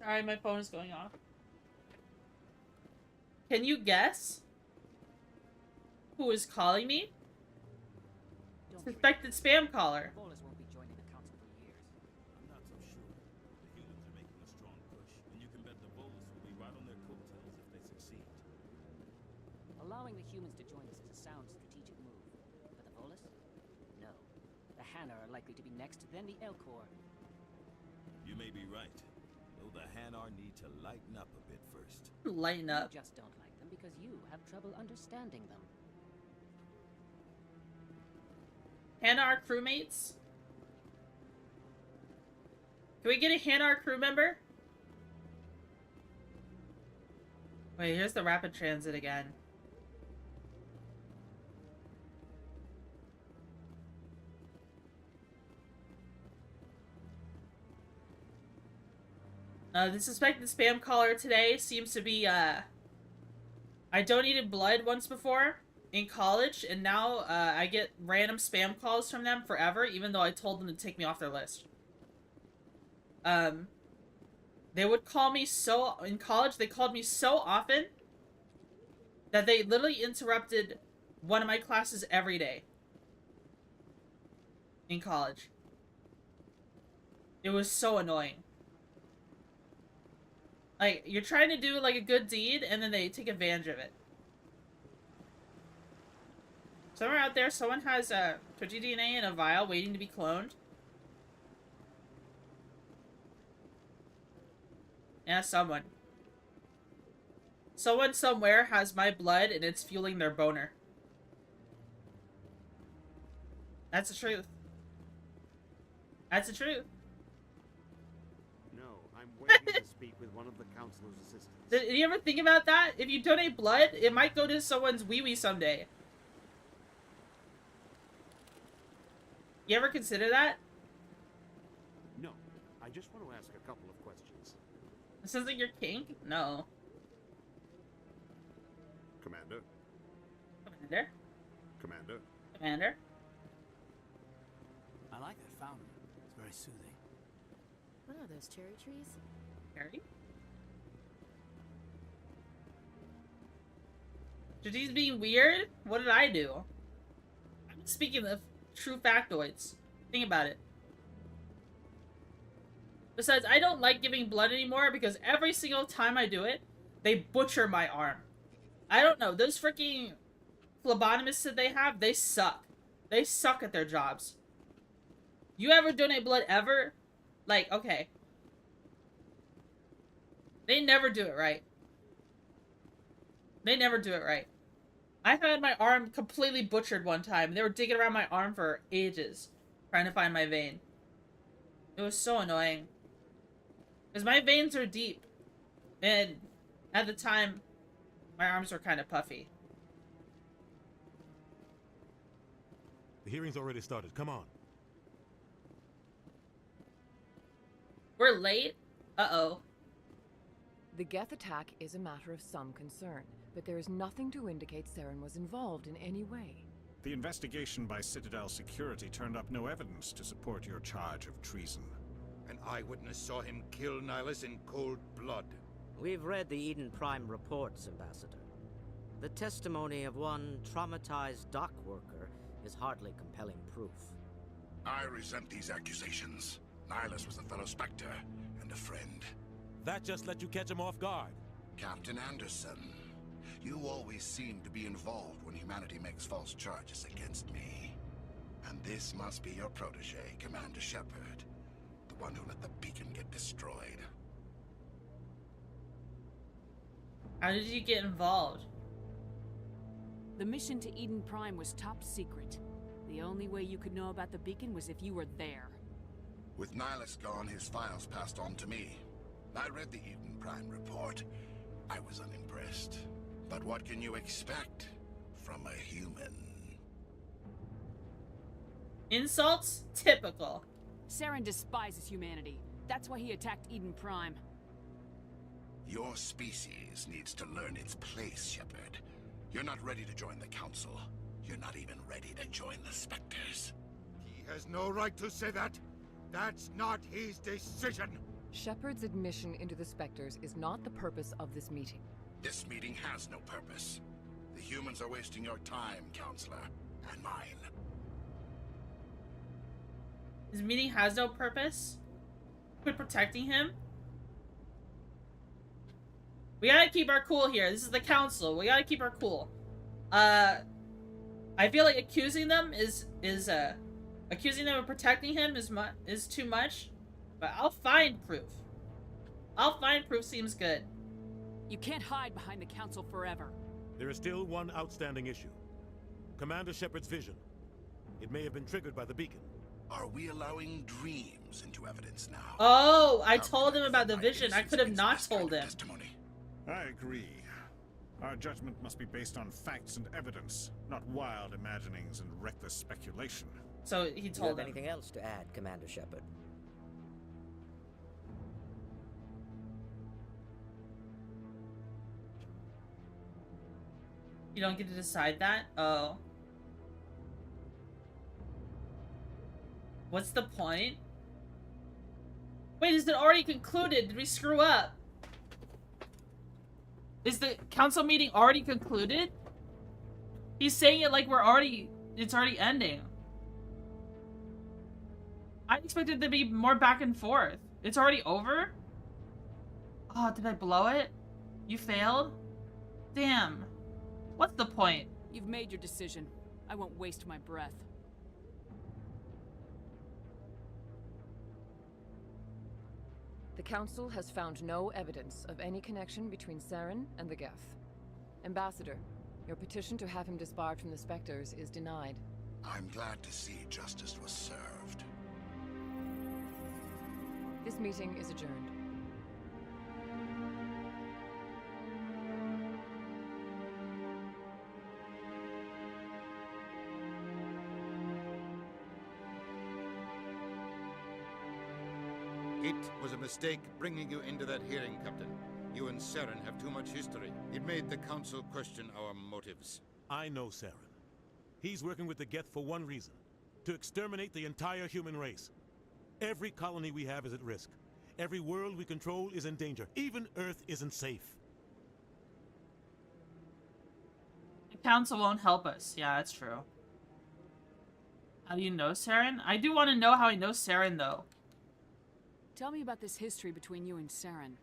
[SPEAKER 1] Sorry, my phone is going off. Can you guess who is calling me? Suspected spam caller.
[SPEAKER 10] Volus won't be joining the council for years.
[SPEAKER 12] I'm not so sure. The humans are making a strong push, and you can bet the Volus will be right on their coattails if they succeed.
[SPEAKER 10] Allowing the humans to join us is a sound strategic move. But the Volus? No. The Hanna are likely to be next, then the Elcor.
[SPEAKER 12] You may be right. Though the Hanar need to lighten up a bit first.
[SPEAKER 1] Lighten up.
[SPEAKER 10] You just don't like them because you have trouble understanding them.
[SPEAKER 1] Hanar crewmates? Can we get a Hanar crew member? Wait, here's the rapid transit again. The suspected spam caller today seems to be, I donated blood once before in college, and now, I get random spam calls from them forever, even though I told them to take me off their list. They would call me in college, they called me so often that they literally interrupted one of my classes every day. In college. It was so annoying. Like, you're trying to do, like, a good deed, and then they take advantage of it. Somewhere out there, someone has Twitchy DNA in a vial waiting to be cloned. Yeah, someone. Someone somewhere has my blood, and it's fueling their boner. That's the truth. That's the truth.
[SPEAKER 14] No, I'm waiting to speak with one of the councilor's assistants.
[SPEAKER 1] Did you ever think about that? If you donate blood, it might go to someone's wee-wee someday. You ever consider that?
[SPEAKER 14] No, I just want to ask a couple of questions.
[SPEAKER 1] It sounds like you're kink? No.
[SPEAKER 14] Commander?
[SPEAKER 1] Commander?
[SPEAKER 14] Commander?
[SPEAKER 1] Commander?
[SPEAKER 7] I like that fountain. It's very soothing.
[SPEAKER 6] What are those, cherry trees?
[SPEAKER 1] Cherry? Judy's being weird? What did I do? I'm speaking of true factoids. Think about it. Besides, I don't like giving blood anymore because every single time I do it, they butcher my arm. I don't know. Those freaking phlebotomists that they have, they suck. They suck at their jobs. You ever donate blood ever? Like, okay. They never do it right. They never do it right. I had my arm completely butchered one time. They were digging around my arm for ages, trying to find my vein. It was so annoying. Because my veins are deep. And at the time, my arms were kind of puffy.
[SPEAKER 18] The hearing's already started. Come on.
[SPEAKER 1] We're late? Uh-oh.
[SPEAKER 19] The Geth attack is a matter of some concern, but there is nothing to indicate Saren was involved in any way.
[SPEAKER 24] The investigation by Citadel Security turned up no evidence to support your charge of treason.
[SPEAKER 25] An eyewitness saw him kill Nihilus in cold blood.
[SPEAKER 13] We've read the Eden Prime reports, Ambassador. The testimony of one traumatized dock worker is hardly compelling proof.
[SPEAKER 17] I resent these accusations. Nihilus was a fellow Spectre and a friend.
[SPEAKER 18] That just let you catch him off guard.
[SPEAKER 17] Captain Anderson, you always seem to be involved when humanity makes false charges against me. And this must be your protege, Commander Shepard. The one who let the beacon get destroyed.
[SPEAKER 1] How did you get involved?
[SPEAKER 3] The mission to Eden Prime was top secret. The only way you could know about the beacon was if you were there.
[SPEAKER 17] With Nihilus gone, his files passed on to me. I read the Eden Prime report. I was unimpressed. But what can you expect from a human?
[SPEAKER 1] Insults? Typical.
[SPEAKER 3] Saren despises humanity. That's why he attacked Eden Prime.
[SPEAKER 17] Your species needs to learn its place, Shepard. You're not ready to join the Council. You're not even ready to join the Spectres.
[SPEAKER 25] He has no right to say that. That's not his decision.
[SPEAKER 19] Shepard's admission into the Spectres is not the purpose of this meeting.
[SPEAKER 17] This meeting has no purpose. The humans are wasting your time, Counselor, and mine.
[SPEAKER 1] This meeting has no purpose? Quit protecting him? We gotta keep our cool here. This is the Council. We gotta keep our cool. I feel like accusing them accusing them of protecting him is too much. But I'll find proof. I'll find proof seems good.
[SPEAKER 3] You can't hide behind the Council forever.
[SPEAKER 18] There is still one outstanding issue. Commander Shepard's vision. It may have been triggered by the beacon.
[SPEAKER 17] Are we allowing dreams into evidence now?
[SPEAKER 1] Oh, I told him about the vision. I could have not told him.
[SPEAKER 24] I agree. Our judgment must be based on facts and evidence, not wild imaginings and reckless speculation.
[SPEAKER 1] So he
[SPEAKER 13] Do you
[SPEAKER 1] told
[SPEAKER 13] have
[SPEAKER 1] him.
[SPEAKER 13] anything else to add, Commander Shepard?
[SPEAKER 1] You don't get to decide that? Oh. What's the point? Wait, is it already concluded? Did we screw up? Is the council meeting already concluded? He's saying it like it's already ending. I expected there to be more back and forth. It's already over? Oh, did I blow it? You failed? Damn. What's the point?
[SPEAKER 3] You've made your decision. I won't waste my breath.
[SPEAKER 19] The Council has found no evidence of any connection between Saren and the Geth. Ambassador, your petition to have him disbarred from the Spectres is denied.
[SPEAKER 25] I'm glad to see justice was served.
[SPEAKER 19] This meeting is adjourned.
[SPEAKER 2] It was a mistake bringing you into that hearing, Captain. You and Saren have too much history. It made the Council question our motives.
[SPEAKER 18] I know Saren. He's working with the Geth for one reason. To exterminate the entire human race. Every colony we have is at risk. Every world we control is in danger. Even Earth isn't safe.
[SPEAKER 1] The council won't help us. Yeah, that's true. How do you know Saren? I do want to know how he knows Saren, though.
[SPEAKER 3] Tell me about this history between you and Saren.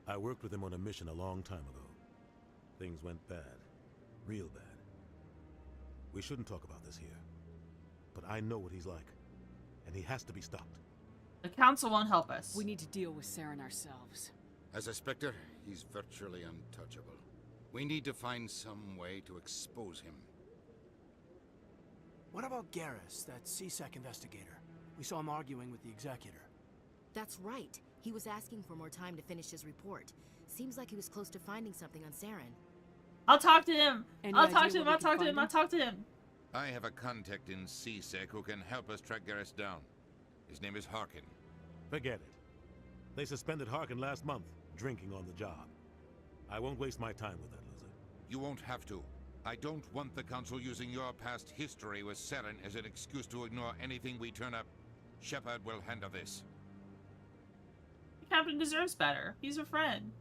[SPEAKER 18] I worked with him on a mission a long time ago. Things went bad. Real bad. We shouldn't talk about this here. But I know what he's like. And he has to be stopped.
[SPEAKER 1] The council won't help us.
[SPEAKER 3] We need to deal with Saren ourselves.
[SPEAKER 2] As a Spectre, he's virtually untouchable. We need to find some way to expose him.
[SPEAKER 7] What about Garrus, that CSEC investigator? We saw him arguing with the Executor.
[SPEAKER 6] That's right. He was asking for more time to finish his report. Seems like he was close to finding something on Saren.
[SPEAKER 1] I'll talk to him.
[SPEAKER 3] Any
[SPEAKER 1] I'll talk
[SPEAKER 3] idea
[SPEAKER 1] to him.
[SPEAKER 3] where
[SPEAKER 1] I'll
[SPEAKER 3] we
[SPEAKER 1] talk
[SPEAKER 3] can
[SPEAKER 1] to him.
[SPEAKER 3] find
[SPEAKER 1] I'll talk to him.
[SPEAKER 2] I have a contact in CSEC who can help us track Garrus down. His name is Harkin.
[SPEAKER 18] Forget it. They suspended Harkin last month, drinking on the job. I won't waste my time with that loser.
[SPEAKER 2] You won't have to. I don't want the Council using your past history with Saren as an excuse to ignore anything we turn up. Shepard will handle this.
[SPEAKER 1] The captain deserves better. He's a friend.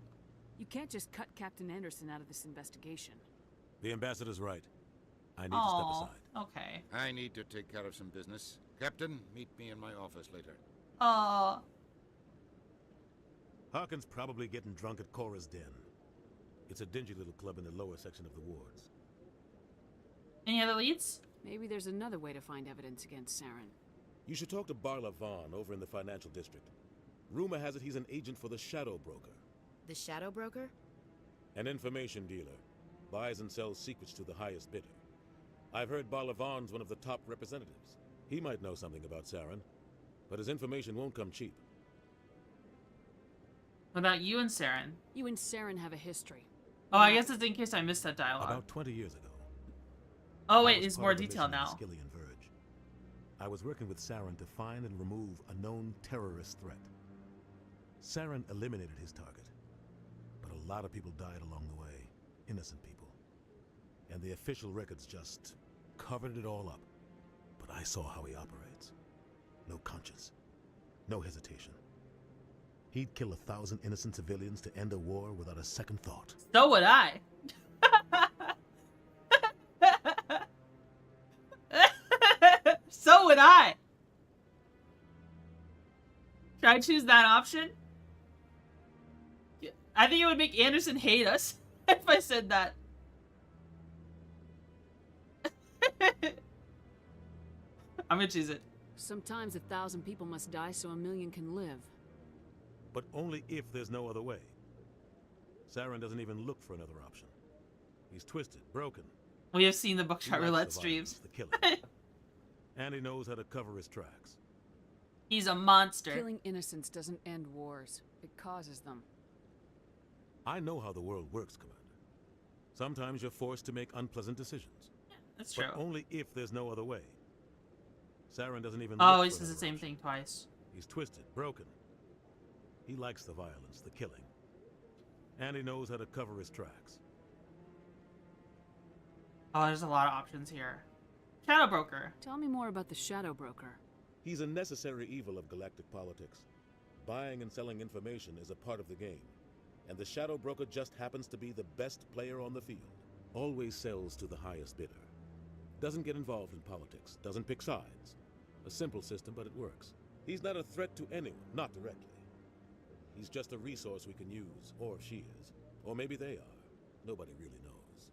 [SPEAKER 3] You can't just cut Captain Anderson out of this investigation.
[SPEAKER 18] The ambassador's right. I need to step aside.
[SPEAKER 1] Okay.
[SPEAKER 2] I need to take care of some business. Captain, meet me in my office later.
[SPEAKER 18] Harkin's probably getting drunk at Cora's Den. It's a dingy little club in the lower section of the wards.
[SPEAKER 1] Any other leads?
[SPEAKER 3] Maybe there's another way to find evidence against Saren.
[SPEAKER 18] You should talk to Barla Vaughn over in the financial district. Rumor has it he's an agent for the Shadow Broker.
[SPEAKER 6] The Shadow Broker?
[SPEAKER 18] An information dealer. Buys and sells secrets to the highest bidder. I've heard Barla Vaughn's one of the top representatives. He might know something about Saren, but his information won't come cheap.
[SPEAKER 1] What about you and Saren?
[SPEAKER 3] You and Saren have a history.
[SPEAKER 1] Oh, I guess it's in case I missed that dialogue.
[SPEAKER 18] About 20 years ago.
[SPEAKER 1] Oh wait, it's more detail now.
[SPEAKER 18] I was working with Saren to find and remove a known terrorist threat. Saren eliminated his target, but a lot of people died along the way, innocent people. And the official records just covered it all up. But I saw how he operates. No conscience, no hesitation. He'd kill 1,000 innocent civilians to end a war without a second thought.
[SPEAKER 1] So would I. So would I. Should I choose that option? I think it would make Anderson hate us if I said that. I'm gonna choose it.
[SPEAKER 3] Sometimes 1,000 people must die so 1,000,000 can live.
[SPEAKER 18] But only if there's no other way. Saren doesn't even look for another option. He's twisted, broken.
[SPEAKER 1] We have seen the Buckshot
[SPEAKER 18] He likes
[SPEAKER 1] Roulette
[SPEAKER 18] the
[SPEAKER 1] streams.
[SPEAKER 18] violence, the killing. And he knows how to cover his tracks.
[SPEAKER 1] He's a monster.
[SPEAKER 3] Killing innocents doesn't end wars. It causes them.
[SPEAKER 18] I know how the world works, Commander. Sometimes you're forced to make unpleasant decisions.
[SPEAKER 1] Yeah, that's true.
[SPEAKER 18] But only if there's no other way. Saren doesn't even
[SPEAKER 1] Oh,
[SPEAKER 18] look
[SPEAKER 1] he
[SPEAKER 18] for
[SPEAKER 1] says the
[SPEAKER 18] another
[SPEAKER 1] same
[SPEAKER 18] option.
[SPEAKER 1] thing twice.
[SPEAKER 18] He's twisted, broken. He likes the violence, the killing. And he knows how to cover his tracks.
[SPEAKER 1] Oh, there's a lot of options here. Shadow Broker.
[SPEAKER 3] Tell me more about the Shadow Broker.
[SPEAKER 18] He's a necessary evil of galactic politics. Buying and selling information is a part of the game. And the Shadow Broker just happens to be the best player on the field. Always sells to the highest bidder. Doesn't get involved in politics. Doesn't pick sides. A simple system, but it works. He's not a threat to anyone, not directly. He's just a resource we can use, or she is. Or maybe they are. Nobody really knows.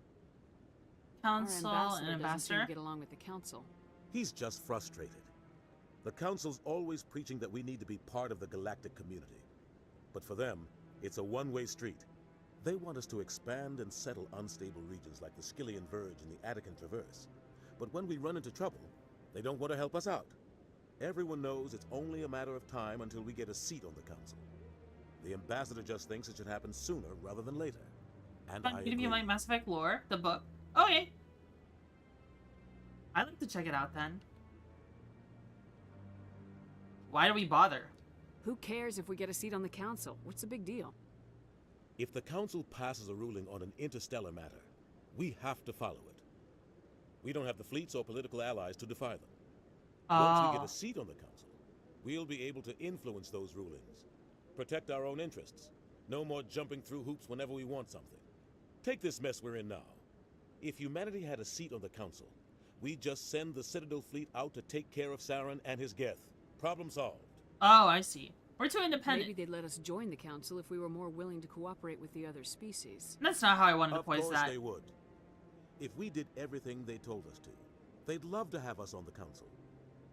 [SPEAKER 1] Council and
[SPEAKER 3] Doesn't seem
[SPEAKER 1] Ambassador.
[SPEAKER 3] to get along with the council.
[SPEAKER 18] He's just frustrated. The Council's always preaching that we need to be part of the galactic community. But for them, it's a one-way street. They want us to expand and settle unstable regions like the Skillian Verge and the Attican Traverse. But when we run into trouble, they don't want to help us out. Everyone knows it's only a matter of time until we get a seat on the Council. The Ambassador just thinks it should happen sooner rather than later. And I
[SPEAKER 1] You
[SPEAKER 18] agree.
[SPEAKER 1] like Mass Effect lore, the book. Okay. I'd like to check it out then. Why do we bother?
[SPEAKER 3] Who cares if we get a seat on the council? What's the big deal?
[SPEAKER 18] If the Council passes a ruling on an interstellar matter, we have to follow it. We don't have the fleets or political allies to defy them. Once we get a seat on the Council, we'll be able to influence those rulings. Protect our own interests. No more jumping through hoops whenever we want something. Take this mess we're in now. If humanity had a seat on the Council, we'd just send the Citadel fleet out to take care of Saren and his Geth. Problem solved.
[SPEAKER 1] Oh, I see. We're too independent.
[SPEAKER 3] Maybe they'd let us join the council if we were more willing to cooperate with the other species.
[SPEAKER 1] That's not how I wanted to
[SPEAKER 18] Of
[SPEAKER 1] voice
[SPEAKER 18] course
[SPEAKER 1] that.
[SPEAKER 18] they would. If we did everything they told us to, they'd love to have us on the Council.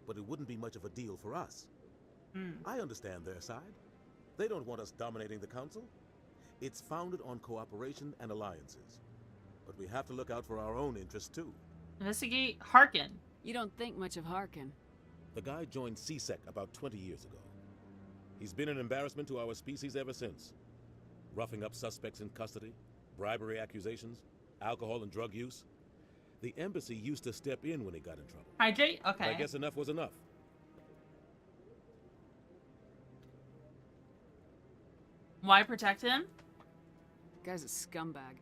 [SPEAKER 18] But it wouldn't be much of a deal for us. I understand their side. They don't want us dominating the Council. It's founded on cooperation and alliances. But we have to look out for our own interests too.
[SPEAKER 1] Investigate Harkin.
[SPEAKER 3] You don't think much of Harkin.
[SPEAKER 18] The guy joined CSEC about 20 years ago. He's been an embarrassment to our species ever since. Roughing up suspects in custody, bribery accusations, alcohol and drug use. The embassy used to step in when he got in trouble.
[SPEAKER 1] Hydrate?
[SPEAKER 18] But
[SPEAKER 1] Okay.
[SPEAKER 18] I guess enough was enough.
[SPEAKER 1] Why protect him?
[SPEAKER 3] Guy's a scumbag.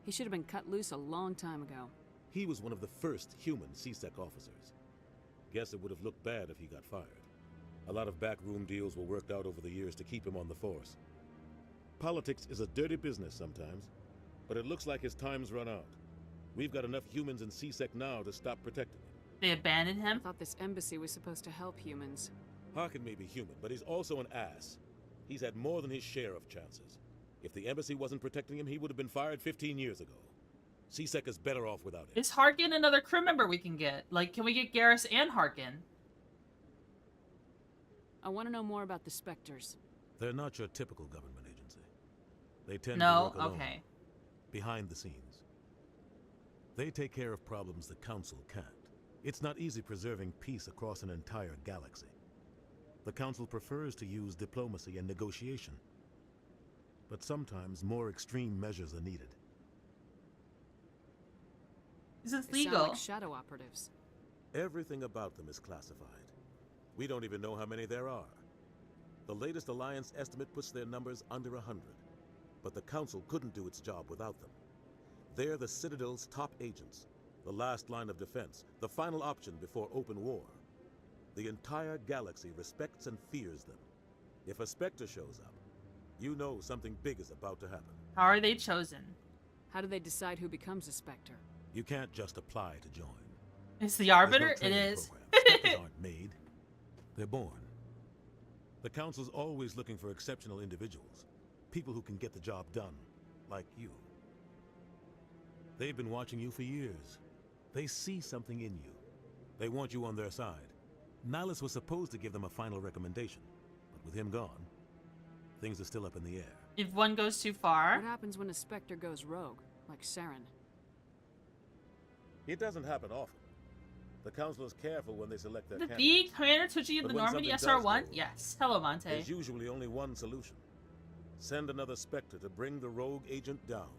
[SPEAKER 3] He should have been cut loose a long time ago.
[SPEAKER 18] He was one of the first human CSEC officers. Guess it would have looked bad if he got fired. A lot of backroom deals were worked out over the years to keep him on the force. Politics is a dirty business sometimes, but it looks like his time's run out. We've got enough humans in CSEC now to stop protecting him.
[SPEAKER 1] They abandoned him?
[SPEAKER 3] I thought this embassy was supposed to help humans.
[SPEAKER 18] Harkin may be human, but he's also an ass. He's had more than his share of chances. If the embassy wasn't protecting him, he would have been fired 15 years ago. CSEC is better off without him.
[SPEAKER 1] Is Harkin another crew member we can get? Like, can we get Garrus and Harkin?
[SPEAKER 3] I want to know more about the Spectres.
[SPEAKER 18] They're not your typical government agency. They tend to
[SPEAKER 1] No?
[SPEAKER 18] work alone,
[SPEAKER 1] Okay.
[SPEAKER 18] behind the scenes. They take care of problems the Council can't. It's not easy preserving peace across an entire galaxy. The Council prefers to use diplomacy and negotiation. But sometimes more extreme measures are needed.
[SPEAKER 1] Is this
[SPEAKER 3] They sound
[SPEAKER 1] legal?
[SPEAKER 3] like shadow operatives.
[SPEAKER 18] Everything about them is classified. We don't even know how many there are. The latest Alliance estimate puts their numbers under 100. But the Council couldn't do its job without them. They're the Citadel's top agents, the last line of defense, the final option before open war. The entire galaxy respects and fears them. If a Spectre shows up, you know something big is about to happen.
[SPEAKER 1] How are they chosen?
[SPEAKER 3] How do they decide who becomes a Spectre?
[SPEAKER 18] You can't just apply to join.
[SPEAKER 1] It's the Arbiter?
[SPEAKER 18] There's no
[SPEAKER 1] It
[SPEAKER 18] training
[SPEAKER 1] is.
[SPEAKER 18] program. Spectres aren't made. They're born. The Council's always looking for exceptional individuals. People who can get the job done. Like you. They've been watching you for years. They see something in you. They want you on their side. Nihilus was supposed to give them a final recommendation. But with him gone, things are still up in the air.
[SPEAKER 1] If one goes too far?
[SPEAKER 3] What happens when a Spectre goes rogue, like Saren?
[SPEAKER 18] It doesn't happen often. The Council is careful when they select their
[SPEAKER 1] The
[SPEAKER 18] candidates.
[SPEAKER 1] B, Commander Twitchy of
[SPEAKER 18] But
[SPEAKER 1] the
[SPEAKER 18] when
[SPEAKER 1] Normandy
[SPEAKER 18] something does
[SPEAKER 1] SR-1?
[SPEAKER 18] go
[SPEAKER 1] Yes. Hello, Monte.
[SPEAKER 18] There's usually only one solution. Send another Spectre to bring the rogue agent down.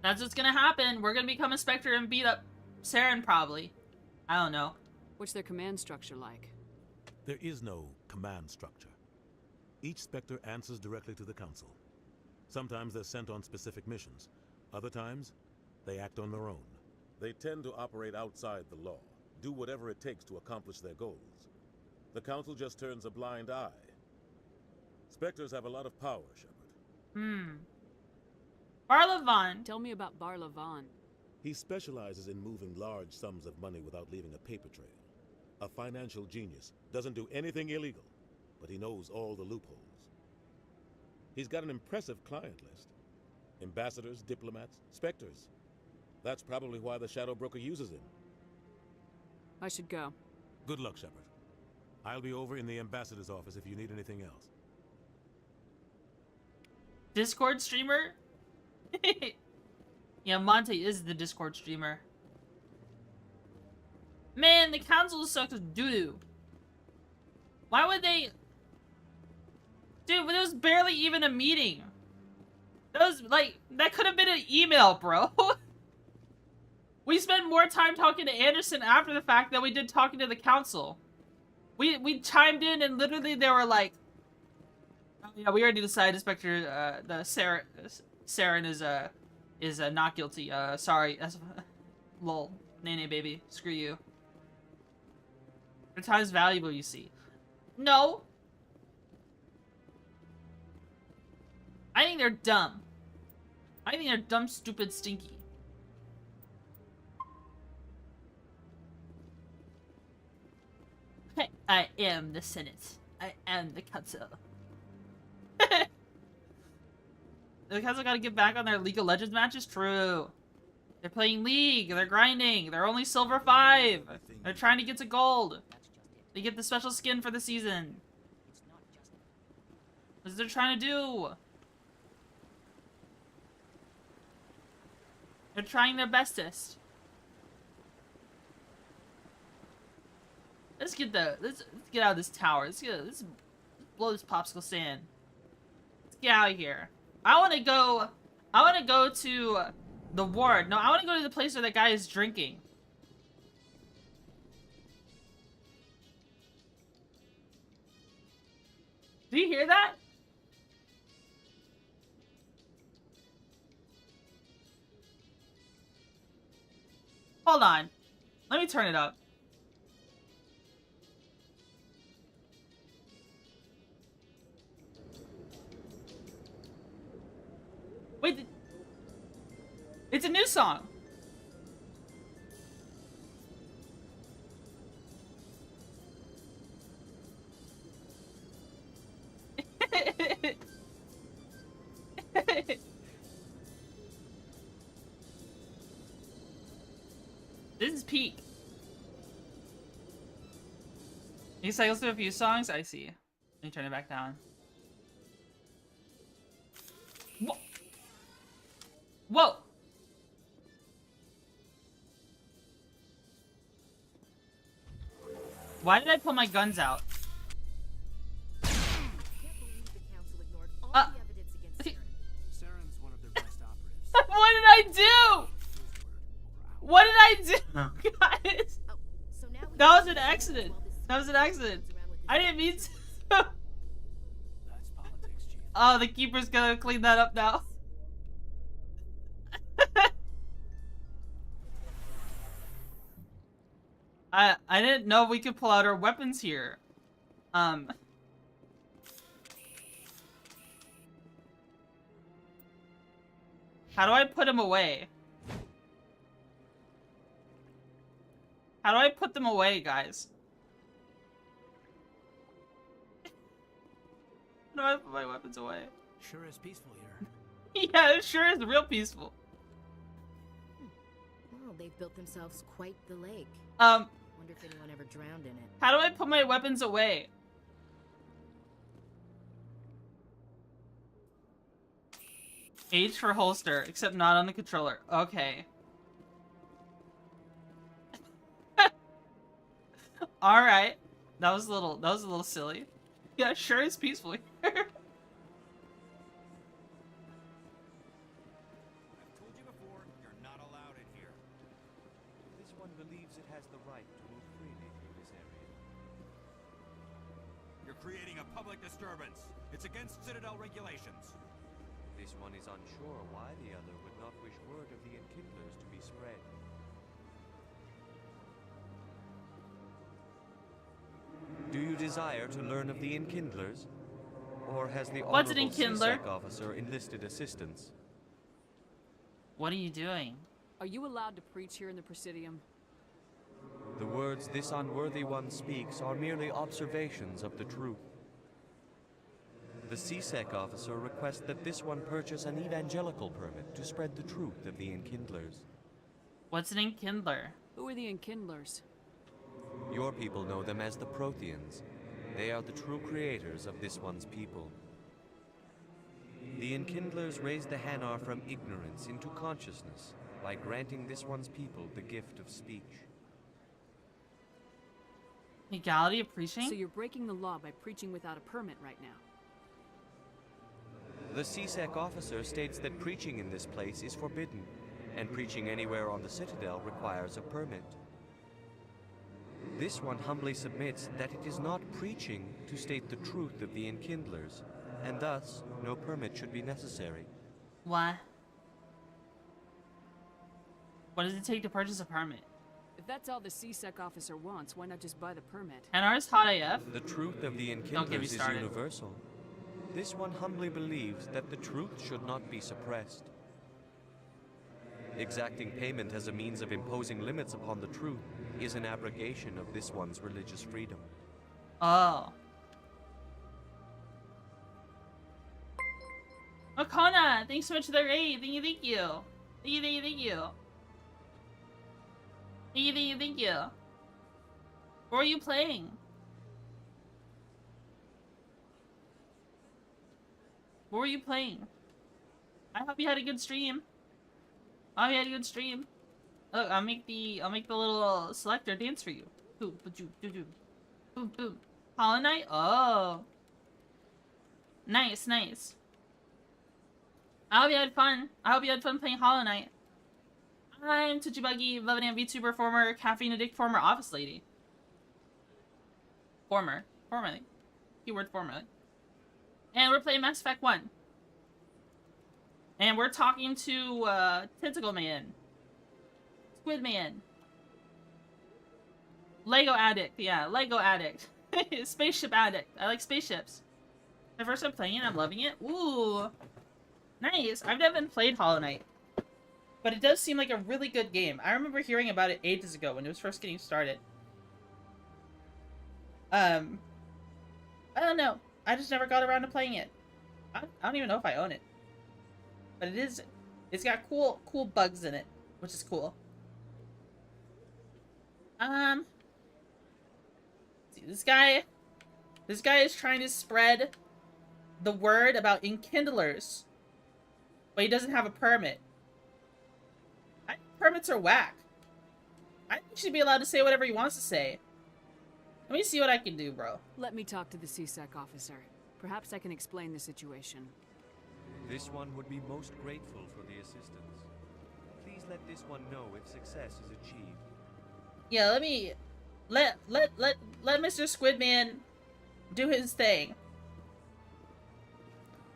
[SPEAKER 1] That's what's gonna happen. We're gonna become a Spectre and beat up Saren, probably. I don't know.
[SPEAKER 3] What's their command structure like?
[SPEAKER 18] There is no command structure. Each Spectre answers directly to the Council. Sometimes they're sent on specific missions. Other times, they act on their own. They tend to operate outside the law, do whatever it takes to accomplish their goals. The Council just turns a blind eye. Spectres have a lot of power, Shepard.
[SPEAKER 1] Barlavon.
[SPEAKER 3] Tell me about Barlavon.
[SPEAKER 18] He specializes in moving large sums of money without leaving a paper trail. A financial genius, doesn't do anything illegal, but he knows all the loopholes. He's got an impressive client list. Ambassadors, diplomats, Spectres. That's probably why the Shadow Broker uses him.
[SPEAKER 3] I should go.
[SPEAKER 18] Good luck, Shepard. I'll be over in the ambassador's office if you need anything else.
[SPEAKER 1] Discord streamer? Yeah, Monte is the Discord streamer. Man, the council sucks doo-doo. Why would they... Dude, it was barely even a meeting. That was, like, that could have been an email, bro. We spent more time talking to Anderson after the fact than we did talking to the council. We chimed in and literally they were like, oh, yeah, we already decided Spectre, the Saren is not guilty. Sorry. That's, lol. Nene baby. Screw you. Your time's valuable, you see. No. I think they're dumb. I think they're dumb, stupid, stinky. I am the Senate. I am the council. The council gotta get back on their League of Legends matches? True. They're playing League. They're grinding. They're only silver 5. They're trying to get to gold. They get the special skin for the season. That's what they're trying to do. They're trying their bestest. Let's get out of this tower. Let's blow this popsicle stand. Let's get out of here. I wanna go to the ward. No, I wanna go to the place where that guy is drinking. Do you hear that? Hold on. Let me turn it up. Wait, it's a new song. This is peak. He cycles through a few songs? I see. Let me turn it back down. Whoa! Whoa! Why did I pull my guns out?
[SPEAKER 7] Saren's one of their best operatives.
[SPEAKER 1] What did I do? What did I do, guys? That was an accident. That was an accident. I didn't mean to.
[SPEAKER 7] That's politics, Chief.
[SPEAKER 1] Oh, the keeper's gonna clean that up now. I didn't know we could pull out our weapons here. How do I put them away? How do I put them away, guys? How do I put my weapons away?
[SPEAKER 7] Sure is peaceful here.
[SPEAKER 1] Yeah, it sure is real peaceful.
[SPEAKER 6] Well, they've built themselves quite the lake. Wonder if anyone ever drowned in it.
[SPEAKER 1] How do I put my weapons away? H for holster, except not on the controller. Okay. All right. That was a little silly. Yeah, sure is peaceful here.
[SPEAKER 4] it has the right to move freely through this area.
[SPEAKER 5] You're creating a public disturbance. It's against Citadel regulations.
[SPEAKER 4] This one is unsure why the other would not wish word of the Enkindlers to be spread. Do you desire to learn of the Enkindlers? Or has the
[SPEAKER 1] What's an
[SPEAKER 4] Honorable
[SPEAKER 1] Enkindler?
[SPEAKER 4] C-Sec officer enlisted assistance?
[SPEAKER 1] What are you doing?
[SPEAKER 3] Are you allowed to preach here in the Presidium?
[SPEAKER 4] The words this unworthy one speaks are merely observations of the truth. The C-Sec officer requests that this one purchase an evangelical permit to spread the truth of the Enkindlers.
[SPEAKER 1] What's an Enkindler?
[SPEAKER 3] Who are the Enkindlers?
[SPEAKER 4] Your people know them as the Protheans. They are the true creators of this one's people. The Enkindlers raised the Hanar from ignorance into consciousness by granting this one's people the gift of speech.
[SPEAKER 1] Legality of preaching?
[SPEAKER 3] So you're breaking the law by preaching without a permit right now.
[SPEAKER 4] The C-Sec officer states that preaching in this place is forbidden, and preaching anywhere on the Citadel requires a permit. This one humbly submits that it is not preaching to state the truth of the Enkindlers, and thus no permit should be necessary.
[SPEAKER 1] What? What does it take to purchase a permit?
[SPEAKER 3] If that's all the C-Sec officer wants, why not just buy the permit?
[SPEAKER 1] Hanar's hot AF?
[SPEAKER 4] The truth of the
[SPEAKER 1] Don't get me
[SPEAKER 4] Enkindlers is
[SPEAKER 1] started.
[SPEAKER 4] universal. This one humbly believes that the truth should not be suppressed. Exacting payment as a means of imposing limits upon the truth is an abrogation of this one's religious freedom.
[SPEAKER 1] Oh. Okona, thanks so much for the raid. Thank you, thank you. Thank you, thank you, thank you. Thank you, thank you, thank you. What are you playing? What were you playing? I hope you had a good stream. I hope you had a good stream. Look, I'll make the little selector dance for you. Boom, boom, boom, boom, boom. Hollow Knight? Oh. Nice, nice. I hope you had fun. I hope you had fun playing Hollow Knight. I'm Twitchy Buggy, Velvet VTuber, former Caffeine Addict, former office lady. Formerly. Keyword formerly. And we're playing Mass Effect 1. And we're talking to, Tentacle Man. Squid Man. Lego Addict. Yeah, Lego Addict. Spaceship Addict. I like spaceships. My first time playing it, I'm loving it. Ooh. Nice. I've never played Hollow Knight. But it does seem like a really good game. I remember hearing about it ages ago when it was first getting started. I don't know. I just never got around to playing it. I don't even know if I own it. But it's got cool bugs in it, which is cool. See, this guy is trying to spread the word about Enkindlers, but he doesn't have a permit. I think permits are whack. I think he should be allowed to say whatever he wants to say. Let me see what I can do, bro.
[SPEAKER 3] Let me talk to the C-Sec officer. Perhaps I can explain the situation.
[SPEAKER 4] This one would be most grateful for the assistance. Please let this one know if success is achieved.
[SPEAKER 1] Yeah, let Mr. Squidman do his thing.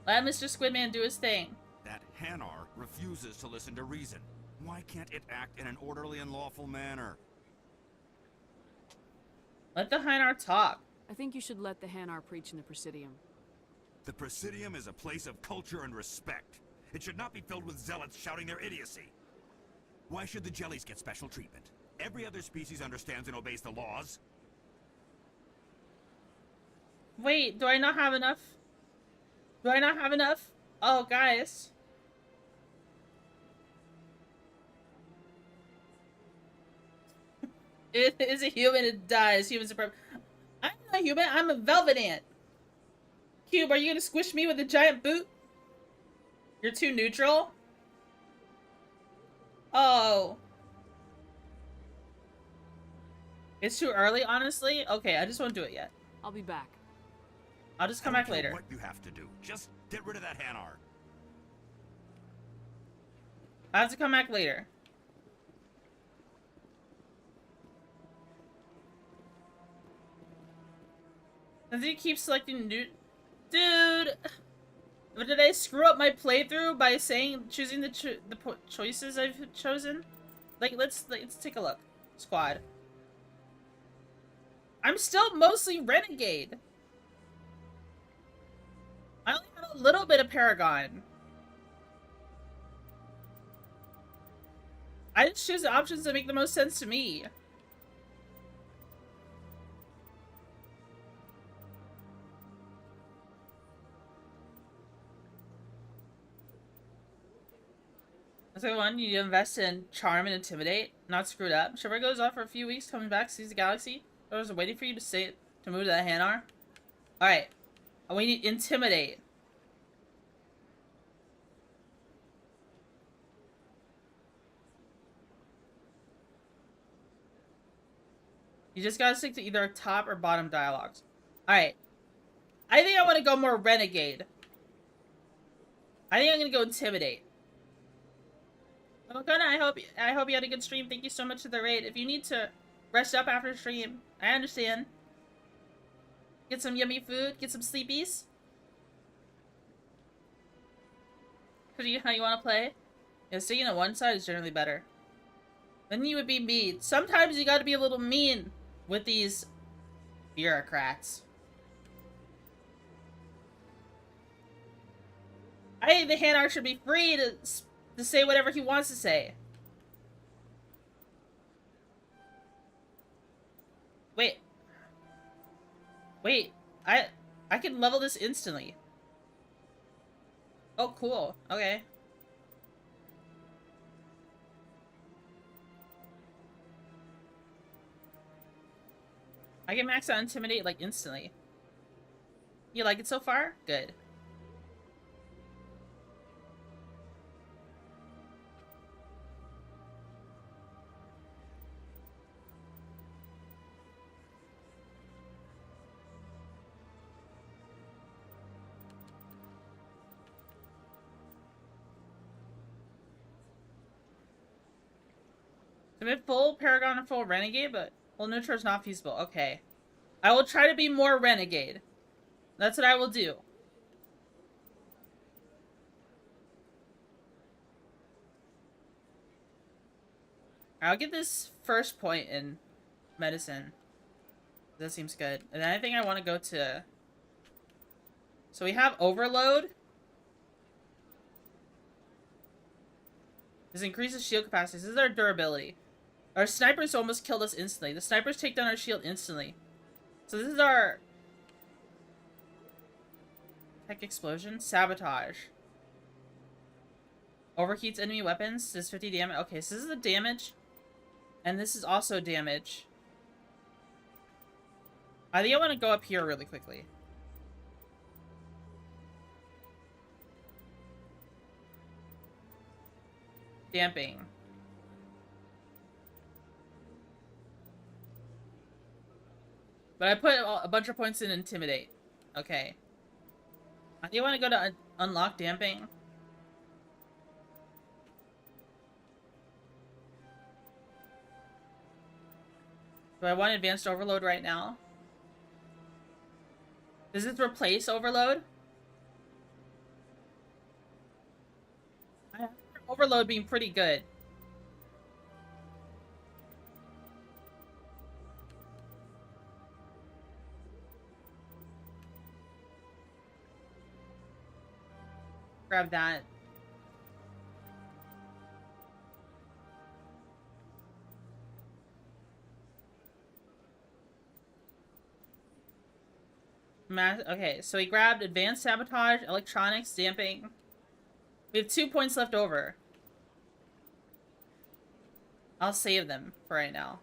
[SPEAKER 1] Let Mr. Squidman do his thing.
[SPEAKER 5] That Hanar refuses to listen to reason. Why can't it act in an orderly and lawful manner?
[SPEAKER 1] Let the Hanar talk.
[SPEAKER 3] I think you should let the Hanar preach in the Presidium.
[SPEAKER 5] The Presidium is a place of culture and respect. It should not be filled with zealots shouting their idiocy. Why should the jellies get special treatment? Every other species understands and obeys the laws.
[SPEAKER 1] Wait, do I not have enough? Do I not have enough? Oh, guys. It is a human, it dies. Human supreme. I'm not human, I'm a velvet ant. Cube, are you gonna squish me with a giant boot? You're too neutral? Oh. It's too early, honestly? Okay, I just won't do it yet.
[SPEAKER 3] I'll be back.
[SPEAKER 1] I'll just come back later.
[SPEAKER 5] What you have to do. Just get rid of that Hanar.
[SPEAKER 1] I have to come back later. Does he keep selecting new... Dude! But did I screw up my playthrough by choosing the choices I've chosen? Like, let's take a look. Squad. I'm still mostly Renegade. I only have a little bit of Paragon. I just choose the options that make the most sense to me. Second one, you need to invest in Charm and Intimidate. Not screwed up. Shiver goes off for a few weeks, coming back, sees the galaxy. I was waiting for you to move to that Hanar. Alright. We need Intimidate. You just gotta stick to either top or bottom dialogues. Alright. I think I want to go more Renegade. I think I'm gonna go Intimidate. Okona, I hope you had a good stream. Thank you so much for the raid. If you need to rest up after the stream, I understand. Get some yummy food, get some sleepies. How you want to play? Yeah, sticking on one side is generally better. Then you would be mean. Sometimes you gotta be a little mean with these bureaucrats. I think the Hanar should be free to say whatever he wants to say. Wait. Wait. I can level this instantly. Oh, cool. Okay. I can max out Intimidate, like, instantly. You like it so far? Good. Commit full Paragon and full Renegade, but full neutral is not feasible. Okay. I will try to be more Renegade. That's what I will do. I'll get this first point in medicine. That seems good. And then I think I want to go to... So we have Overload. This increases shield capacity. This is our durability. Our snipers almost killed us instantly. The snipers take down our shield instantly. So this is our... Tech explosion. Sabotage. Overheats enemy weapons. Does 50 damage. Okay, so this is the damage. And this is also damage. I think I want to go up here really quickly. Damping. But I put a bunch of points in Intimidate. Okay. I think I want to go to unlock Damping. Do I want Advanced Overload right now? Does this replace Overload? I have Overload being pretty good. Grab that. Okay, so we grabbed Advanced Sabotage, Electronics, Damping. We have 2 points left over. I'll save them for right now.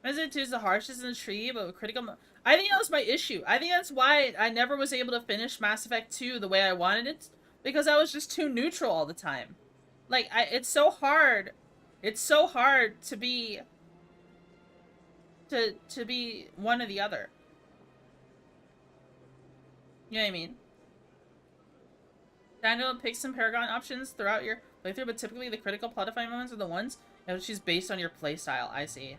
[SPEAKER 1] Resident 2 is the harshest in the tree, but with critical... I think that was my issue. I think that's why I never was able to finish Mass Effect 2 the way I wanted it. Because I was just too neutral all the time. Like, it's so hard. It's so hard to be... To be one or the other. You know what I mean? Daniel picks some Paragon options throughout your playthrough, but typically the critical plot-defining moments are the ones that she's based on your playstyle. I see.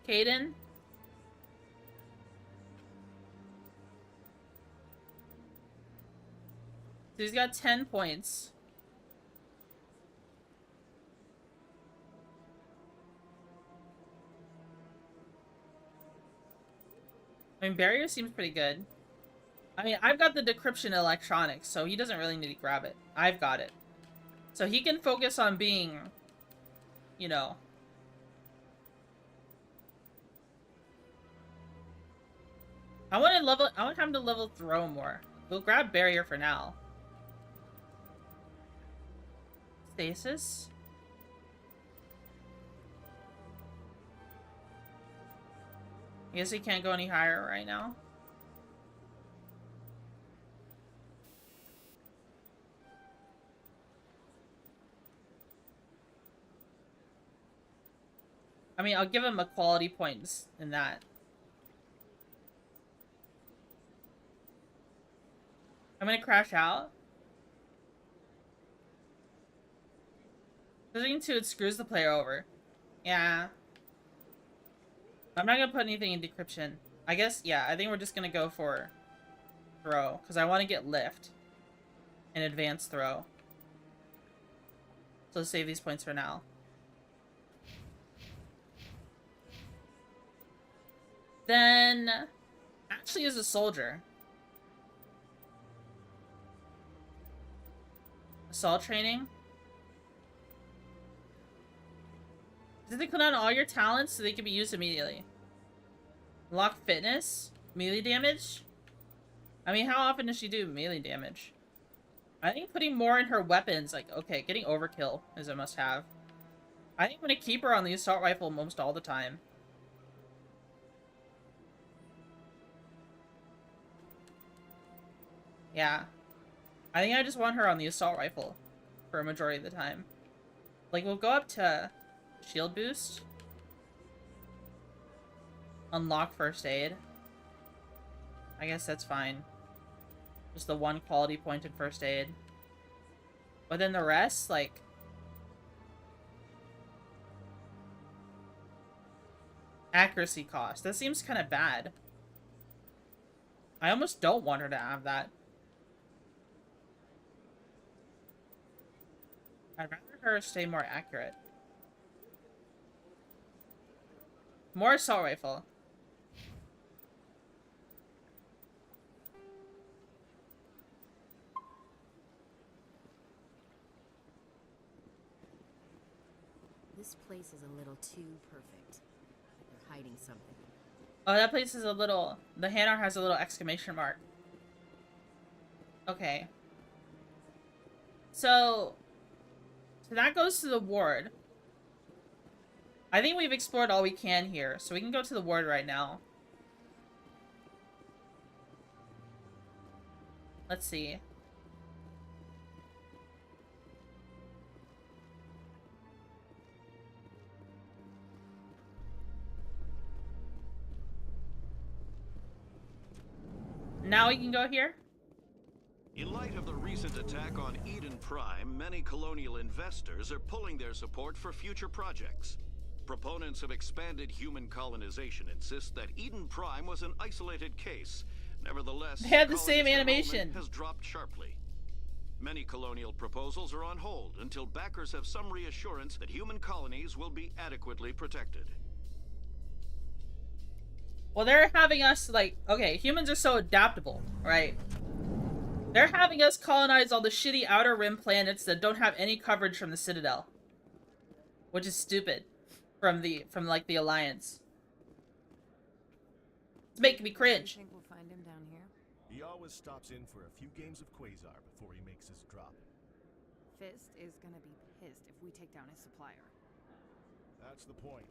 [SPEAKER 1] Caden? So he's got 10 points. I mean, barrier seems pretty good. I mean, I've got the decryption electronics, so he doesn't really need to grab it. I've got it. So he can focus on being, you know... I want him to level throw more. We'll grab barrier for now. Stasis? I guess he can't go any higher right now. I mean, I'll give him a quality points in that. I'm gonna crash out. Listening to it screws the player over. Yeah. I'm not gonna put anything in decryption. I guess, yeah, I think we're just gonna go for throw, because I want to get lift and advanced throw. So let's save these points for now. Then, actually as a soldier. Assault training. Does it click on all your talents so they can be used immediately? Lock fitness? Melee damage? I mean, how often does she do melee damage? I think putting more in her weapons, like, okay, getting overkill is a must-have. I think I'm gonna keep her on the assault rifle almost all the time. Yeah. I think I just want her on the assault rifle for a majority of the time. Like, we'll go up to shield boost. Unlock first aid. I guess that's fine. Just the one quality point in first aid. But then the rest, like... accuracy cost. That seems kind of bad. I almost don't want her to have that. I'd rather her stay more accurate. More assault rifle.
[SPEAKER 6] This place is a little too perfect. They're hiding something.
[SPEAKER 1] Oh, that place is a little... The Hanar has a little exclamation mark. Okay. So that goes to the ward. I think we've explored all we can here, so we can go to the ward right now. Let's see. Now we can go here?
[SPEAKER 11] In light of the recent attack on Eden Prime, many colonial investors are pulling their support for future projects. Proponents of expanded human colonization insist that Eden Prime was an isolated case. Nevertheless,
[SPEAKER 1] they had the same animation.
[SPEAKER 11] Has dropped sharply. Many colonial proposals are on hold until backers have some reassurance that human colonies will be adequately protected.
[SPEAKER 1] Well, they're having us, like, okay, humans are so adaptable, right? They're having us colonize all the shitty Outer Rim planets that don't have any coverage from the Citadel. Which is stupid. From like, the Alliance. It's making me cringe.
[SPEAKER 10] I think we'll find him down here.
[SPEAKER 20] He always stops in for a few games of Quasar before he makes his drop.
[SPEAKER 10] Fist is gonna be pissed if we take down his supplier.
[SPEAKER 20] That's the point.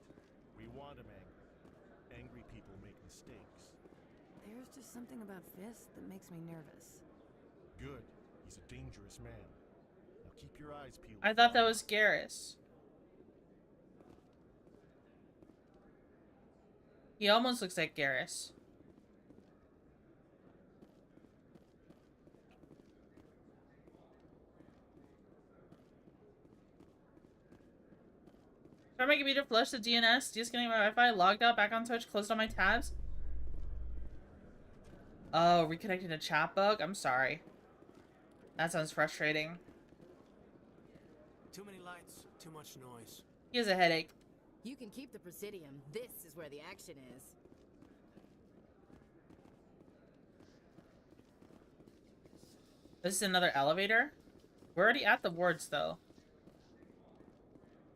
[SPEAKER 20] We want him angry. Angry people make mistakes.
[SPEAKER 10] There's just something about Fist that makes me nervous.
[SPEAKER 20] Good. He's a dangerous man. Now keep your eyes peeled.
[SPEAKER 1] I thought that was Garrus. He almost looks like Garrus. Start my computer, flush the DNS, disconnecting my Wi-Fi, logged out, back on Twitch, closed all my tabs. Oh, reconnecting to chat bug? I'm sorry. That sounds frustrating.
[SPEAKER 7] Too many lights, too much noise.
[SPEAKER 1] He has a headache.
[SPEAKER 6] You can keep the Presidium. This is where the action is.
[SPEAKER 1] This is another elevator? We're already at the wards, though.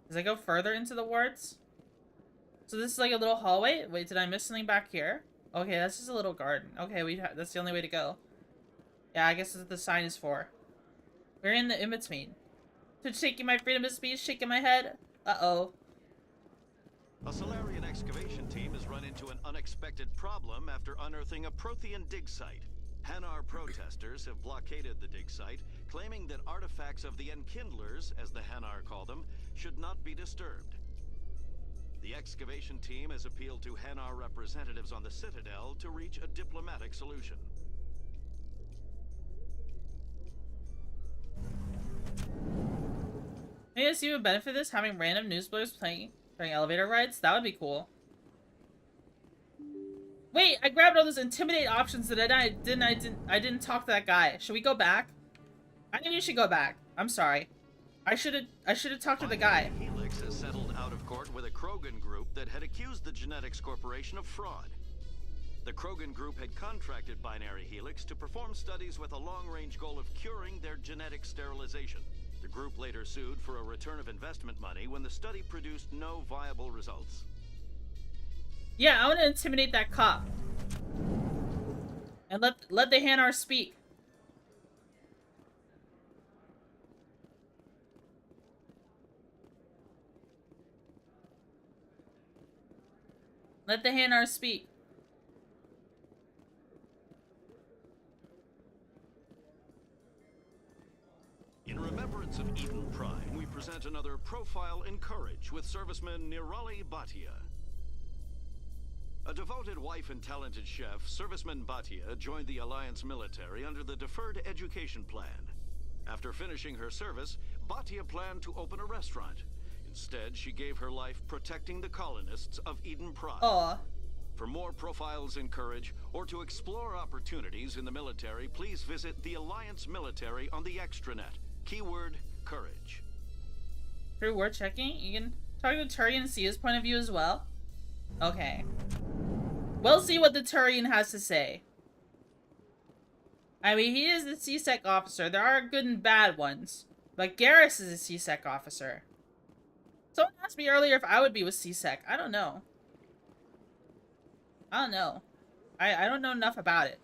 [SPEAKER 1] Does I go further into the wards? So this is like a little hallway? Wait, did I miss something back here? Okay, that's just a little garden. Okay, that's the only way to go. Yeah, I guess that's what the sign is for. We're in the in-between. To shaking my freedom of speech, shaking my head. Uh-oh.
[SPEAKER 11] A Solarian excavation team has run into an unexpected problem after unearthing a Prothean dig site. Hanar protesters have blockaded the dig site, claiming that artifacts of the Enkindlers, as the Hanar call them, should not be disturbed. The excavation team has appealed to Hanar representatives on the Citadel to reach a diplomatic solution.
[SPEAKER 1] Maybe I see what benefit this having random news blurs playing during elevator rides. That would be cool. Wait, I grabbed all those intimidate options that I didn't talk to that guy. Should we go back? I think we should go back. I'm sorry. I should have talked to the guy.
[SPEAKER 11] Helix has settled out of court with a Krogan group that had accused the Genetics Corporation of fraud. The Krogan group had contracted Binary Helix to perform studies with a long-range goal of curing their genetic sterilization. The group later sued for a return of investment money when the study produced no viable results.
[SPEAKER 1] Yeah, I want to intimidate that cop. And let the Hanar speak. Let the Hanar speak.
[SPEAKER 11] In remembrance of Eden Prime, we present another profile in courage with serviceman Nirali Bhatia. A devoted wife and talented chef, Serviceman Bhatia joined the Alliance military under the Deferred Education Plan. After finishing her service, Bhatia planned to open a restaurant. Instead, she gave her life protecting the colonists of Eden Prime.
[SPEAKER 1] Aww.
[SPEAKER 11] For more profiles in courage, or to explore opportunities in the military, please visit the Alliance military on the extranet. Keyword, courage.
[SPEAKER 1] Through word checking, you can talk to Turian and see his point of view as well. Okay. We'll see what the Turian has to say. I mean, he is the CSEC officer. There are good and bad ones. But Garrus is a CSEC officer. Someone asked me earlier if I would be with CSEC. I don't know. I don't know. I don't know enough about it.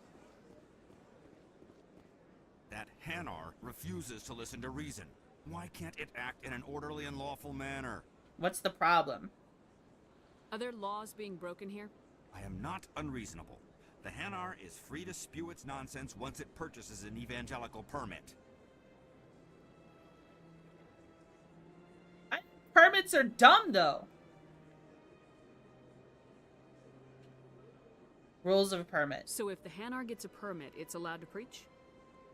[SPEAKER 5] That Hanar refuses to listen to reason. Why can't it act in an orderly and lawful manner?
[SPEAKER 1] What's the problem?
[SPEAKER 3] Are there laws being broken here?
[SPEAKER 5] I am not unreasonable. The Hanar is free to spew its nonsense once it purchases an evangelical permit.
[SPEAKER 1] Permits are dumb, though. Rules of a permit.
[SPEAKER 3] So if the Hanar gets a permit, it's allowed to preach?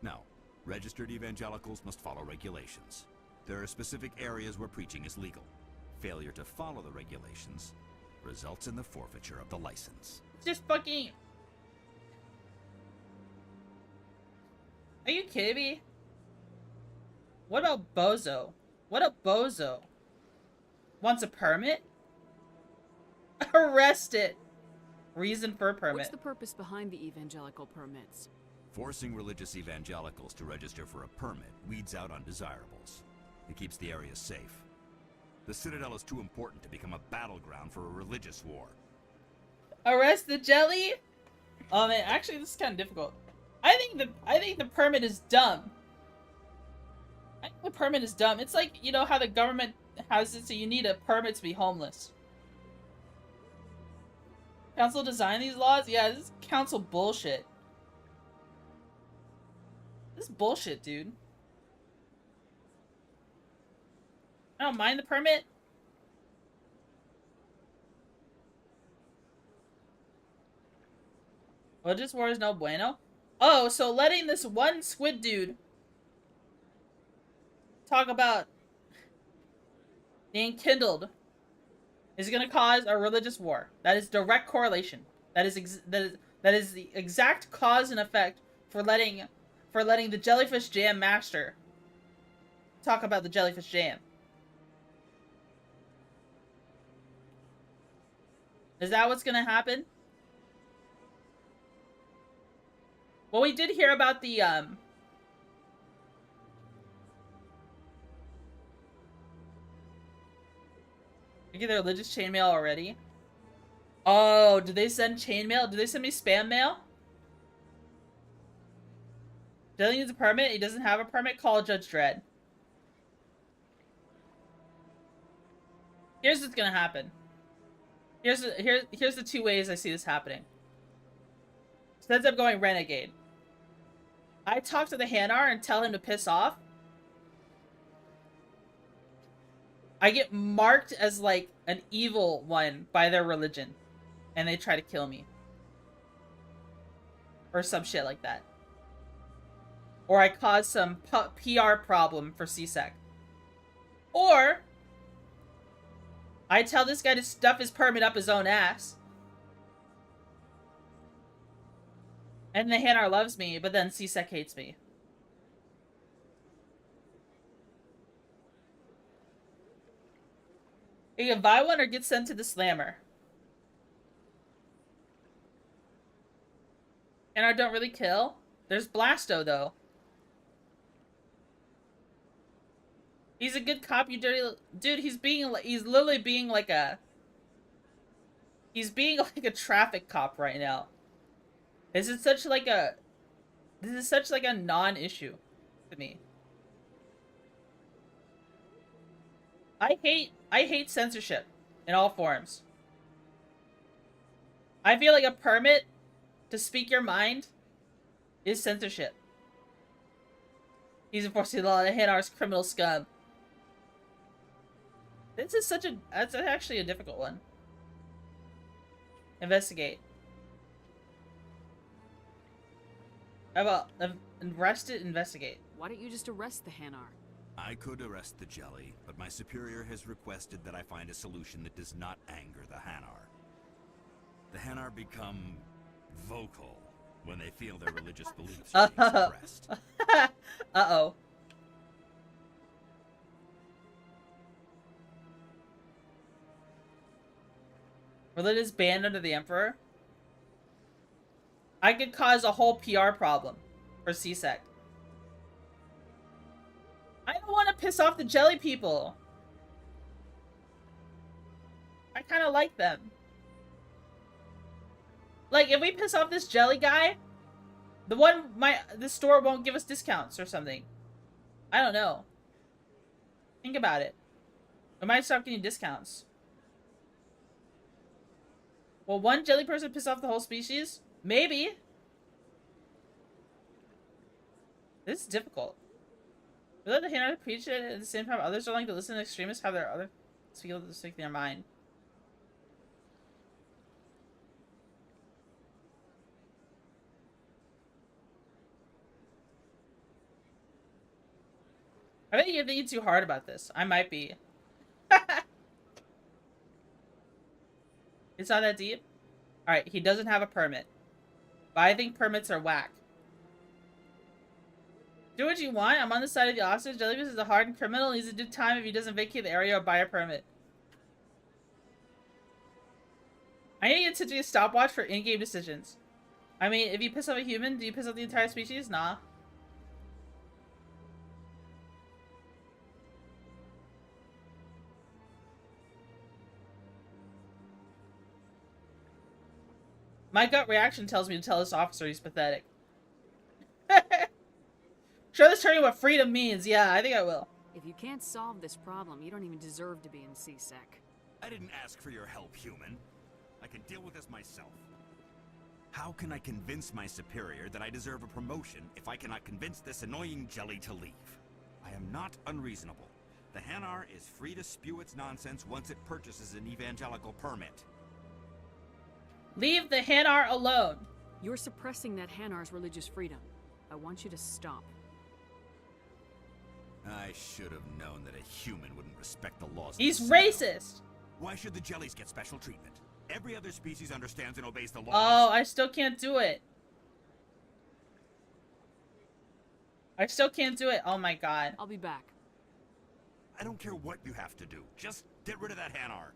[SPEAKER 5] No. Registered evangelicals must follow regulations. There are specific areas where preaching is legal. Failure to follow the regulations results in the forfeiture of the license.
[SPEAKER 1] Just fucking... Are you kidding me? What about Bozo? What a Bozo? Wants a permit? Arrest it! Reason for a permit.
[SPEAKER 3] What's the purpose behind the evangelical permits?
[SPEAKER 5] Forcing religious evangelicals to register for a permit weeds out undesirables. It keeps the area safe. The Citadel is too important to become a battleground for a religious war.
[SPEAKER 1] Arrest the jelly? Oh man, actually this is kind of difficult. I think the permit is dumb. I think the permit is dumb. It's like, you know how the government has it so you need a permit to be homeless. Council designed these laws? Yeah, this is council bullshit. This is bullshit, dude. I don't mind the permit. Religious war is no bueno. Oh, so letting this one squid dude talk about the enkindled is going to cause a religious war. That is direct correlation. That is the exact cause and effect for letting the Jellyfish Jam master talk about the Jellyfish Jam. Is that what's going to happen? Well, we did hear about the you get the religious chainmail already? Oh, did they send chainmail? Did they send me spam mail? Jelly needs a permit. He doesn't have a permit. Call Judge Dredd. Here's what's gonna happen. Here's the two ways I see this happening. So ends up going renegade. I talk to the Hanar and tell him to piss off. I get marked as like an evil one by their religion, and they try to kill me. Or some shit like that. Or I cause some PR problem for CSEC. Or I tell this guy to stuff his permit up his own ass. And the Hanar loves me, but then CSEC hates me. You can buy one or get sent to the slammer. Hanar don't really kill. There's Blasto, though. He's a good cop, you dirty... Dude, he's literally being like a... He's being like a traffic cop right now. This is such like a non-issue to me. I hate censorship in all forms. I feel like a permit to speak your mind is censorship. He's enforcing the law. The Hanar's criminal scum. This is that's actually a difficult one. Investigate. How about arrest it, investigate?
[SPEAKER 3] Why don't you just arrest the Hanar?
[SPEAKER 5] I could arrest the Jelly, but my superior has requested that I find a solution that does not anger the Hanar. The Hanar become vocal when they feel their religious beliefs are being suppressed.
[SPEAKER 1] Uh-oh. Religious ban under the Emperor? I could cause a whole PR problem for CSEC. I don't want to piss off the jelly people. I kind of like them. Like, if we piss off this jelly guy, the store won't give us discounts or something. I don't know. Think about it. We might stop getting discounts. Will one jelly person piss off the whole species? Maybe. This is difficult. We let the Hanar preach it at the same time others don't like to listen to extremists have their other people to speak their mind. I think you're thinking too hard about this. I might be. It's not that deep? Alright, he doesn't have a permit. But I think permits are whack. Do what you want. I'm on the side of the officers. Jellyfish is a hardened criminal. He needs to do time if he doesn't vacate the area or buy a permit. I need to get to a stopwatch for in-game decisions. I mean, if you piss off a human, do you piss off the entire species? Nah. My gut reaction tells me to tell this officer he's pathetic. Show this attorney what freedom means. Yeah, I think I will.
[SPEAKER 3] If you can't solve this problem, you don't even deserve to be in CSEC.
[SPEAKER 5] I didn't ask for your help, human. I can deal with this myself. How can I convince my superior that I deserve a promotion if I cannot convince this annoying jelly to leave? I am not unreasonable. The Hanar is free to spew its nonsense once it purchases an evangelical permit.
[SPEAKER 1] Leave the Hanar alone.
[SPEAKER 3] You're suppressing that Hanar's religious freedom. I want you to stop.
[SPEAKER 5] I should have known that a human wouldn't respect the laws.
[SPEAKER 1] He's racist.
[SPEAKER 5] Why should the jellies get special treatment? Every other species understands and obeys the laws.
[SPEAKER 1] Oh, I still can't do it. I still can't do it. Oh my god.
[SPEAKER 3] I'll be back.
[SPEAKER 5] I don't care what you have to do. Just get rid of that Hanar.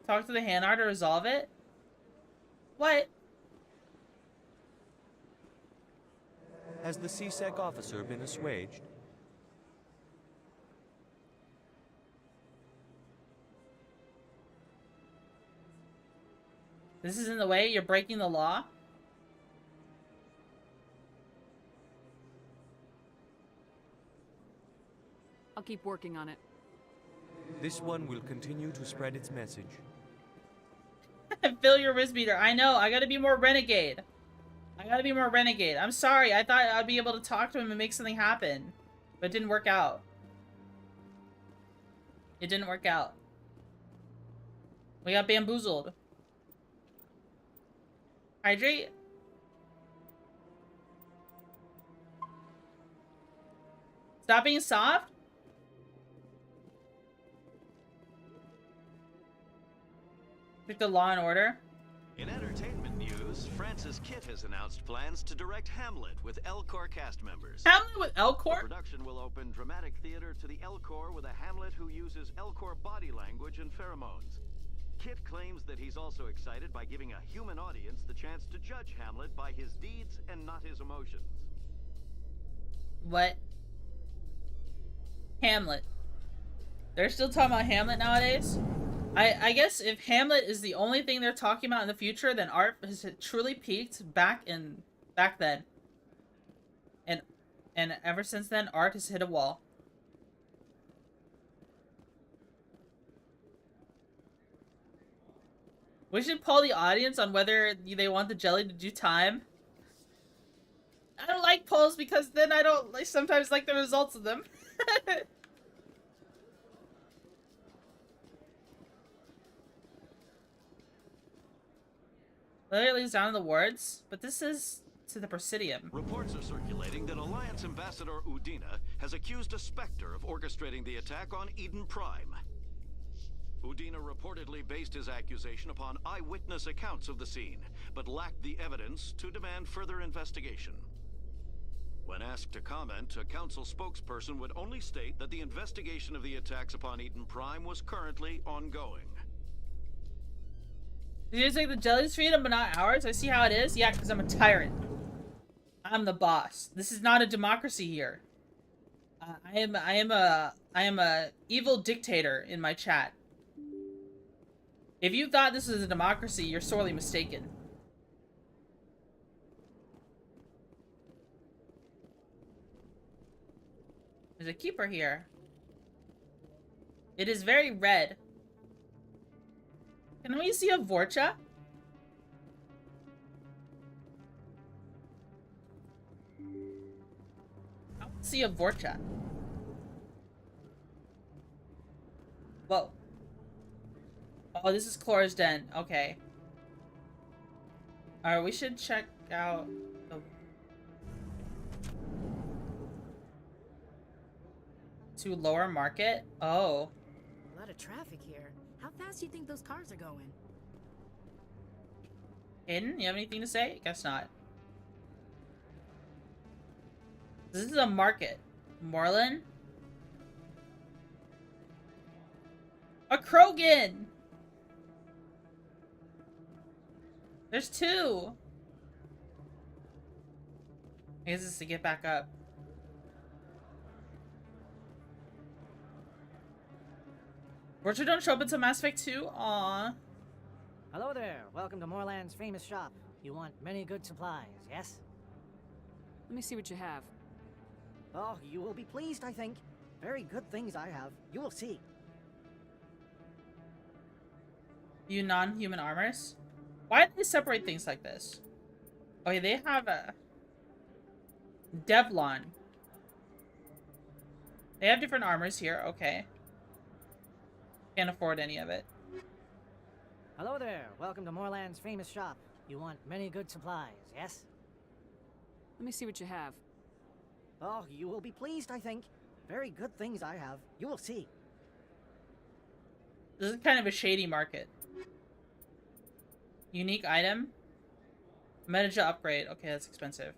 [SPEAKER 1] Talk to the Hanar to resolve it? What?
[SPEAKER 4] Has the CSEC officer been assuaged?
[SPEAKER 1] This is in the way? You're breaking the law?
[SPEAKER 3] I'll keep working on it.
[SPEAKER 4] This one will continue to spread its message.
[SPEAKER 1] Fill your wrist beater. I know. I gotta be more renegade. I gotta be more renegade. I'm sorry. I thought I'd be able to talk to him and make something happen. But it didn't work out. It didn't work out. We got bamboozled. Hydrate. Stop being soft? Pick the Law and Order.
[SPEAKER 11] In entertainment news, Francis Kitt has announced plans to direct Hamlet with Elcor cast members.
[SPEAKER 1] Hamlet with Elcor?
[SPEAKER 11] The production will open dramatic theater to the Elcor with a Hamlet who uses Elcor body language and pheromones. Kitt claims that he's also excited by giving a human audience the chance to judge Hamlet by his deeds and not his emotions.
[SPEAKER 1] What? Hamlet. They're still talking about Hamlet nowadays? I guess if Hamlet is the only thing they're talking about in the future, then art has truly peaked back then. And ever since then, art has hit a wall. We should poll the audience on whether they want the jelly to do time. I don't like polls because then I don't sometimes like the results of them. Literally leads down to the wards, but this is to the Presidium.
[SPEAKER 11] Reports are circulating that Alliance Ambassador Udina has accused a Spectre of orchestrating the attack on Eden Prime. Udina reportedly based his accusation upon eyewitness accounts of the scene, but lacked the evidence to demand further investigation. When asked to comment, a council spokesperson would only state that the investigation of the attacks upon Eden Prime was currently ongoing.
[SPEAKER 1] Did you take the jelly's freedom but not ours? I see how it is. Yeah, because I'm a tyrant. I'm the boss. This is not a democracy here. I am a evil dictator in my chat. If you thought this was a democracy, you're sorely mistaken. There's a keeper here. It is very red. Can we see a Vorcha? I want to see a Vorcha. Whoa. Oh, this is Chlora's den. Okay. Alright, we should check out the... To Lower Market? Oh.
[SPEAKER 6] A lot of traffic here. How fast do you think those cars are going?
[SPEAKER 1] Aiden, you have anything to say? Guess not. This is a market. Moreland? A Krogan! There's two! I guess it's to get back up. Virtual don't show up until Mass Effect 2? Aww.
[SPEAKER 10] Hello there. Welcome to Moorland's famous shop. You want many good supplies, yes?
[SPEAKER 3] Let me see what you have.
[SPEAKER 10] Oh, you will be pleased, I think. Very good things I have. You will see.
[SPEAKER 1] You non-human armors? Why do they separate things like this? Okay, they have a... Devlon. They have different armors here, okay. Can't afford any of it.
[SPEAKER 10] Hello there. Welcome to Moorland's famous shop. You want many good supplies, yes?
[SPEAKER 3] Let me see what you have.
[SPEAKER 10] Oh, you will be pleased, I think.
[SPEAKER 8] Very good things I have. You will see.
[SPEAKER 1] This is kind of a shady market. Unique item. Metaja upgrade. Okay, that's expensive.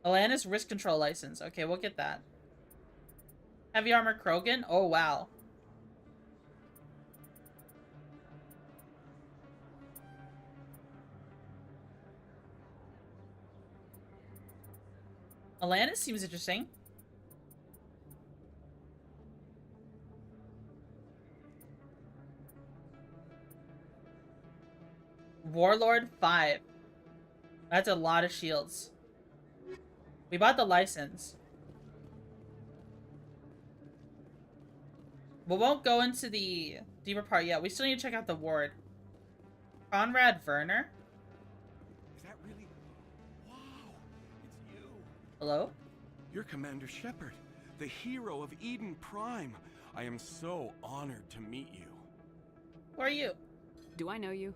[SPEAKER 1] Alanis risk control license. Okay, we'll get that. Heavy armor Krogan. Oh, wow. Alanis seems interesting. Warlord 5. That's a lot of shields. We bought the license. We won't go into the deeper part yet. We still need to check out the ward. Conrad Werner?
[SPEAKER 15] Is that really? Wow, it's you.
[SPEAKER 1] Hello?
[SPEAKER 15] You're Commander Shepard, the hero of Eden Prime. I am so honored to meet you.
[SPEAKER 1] Who are you?
[SPEAKER 3] Do I know you?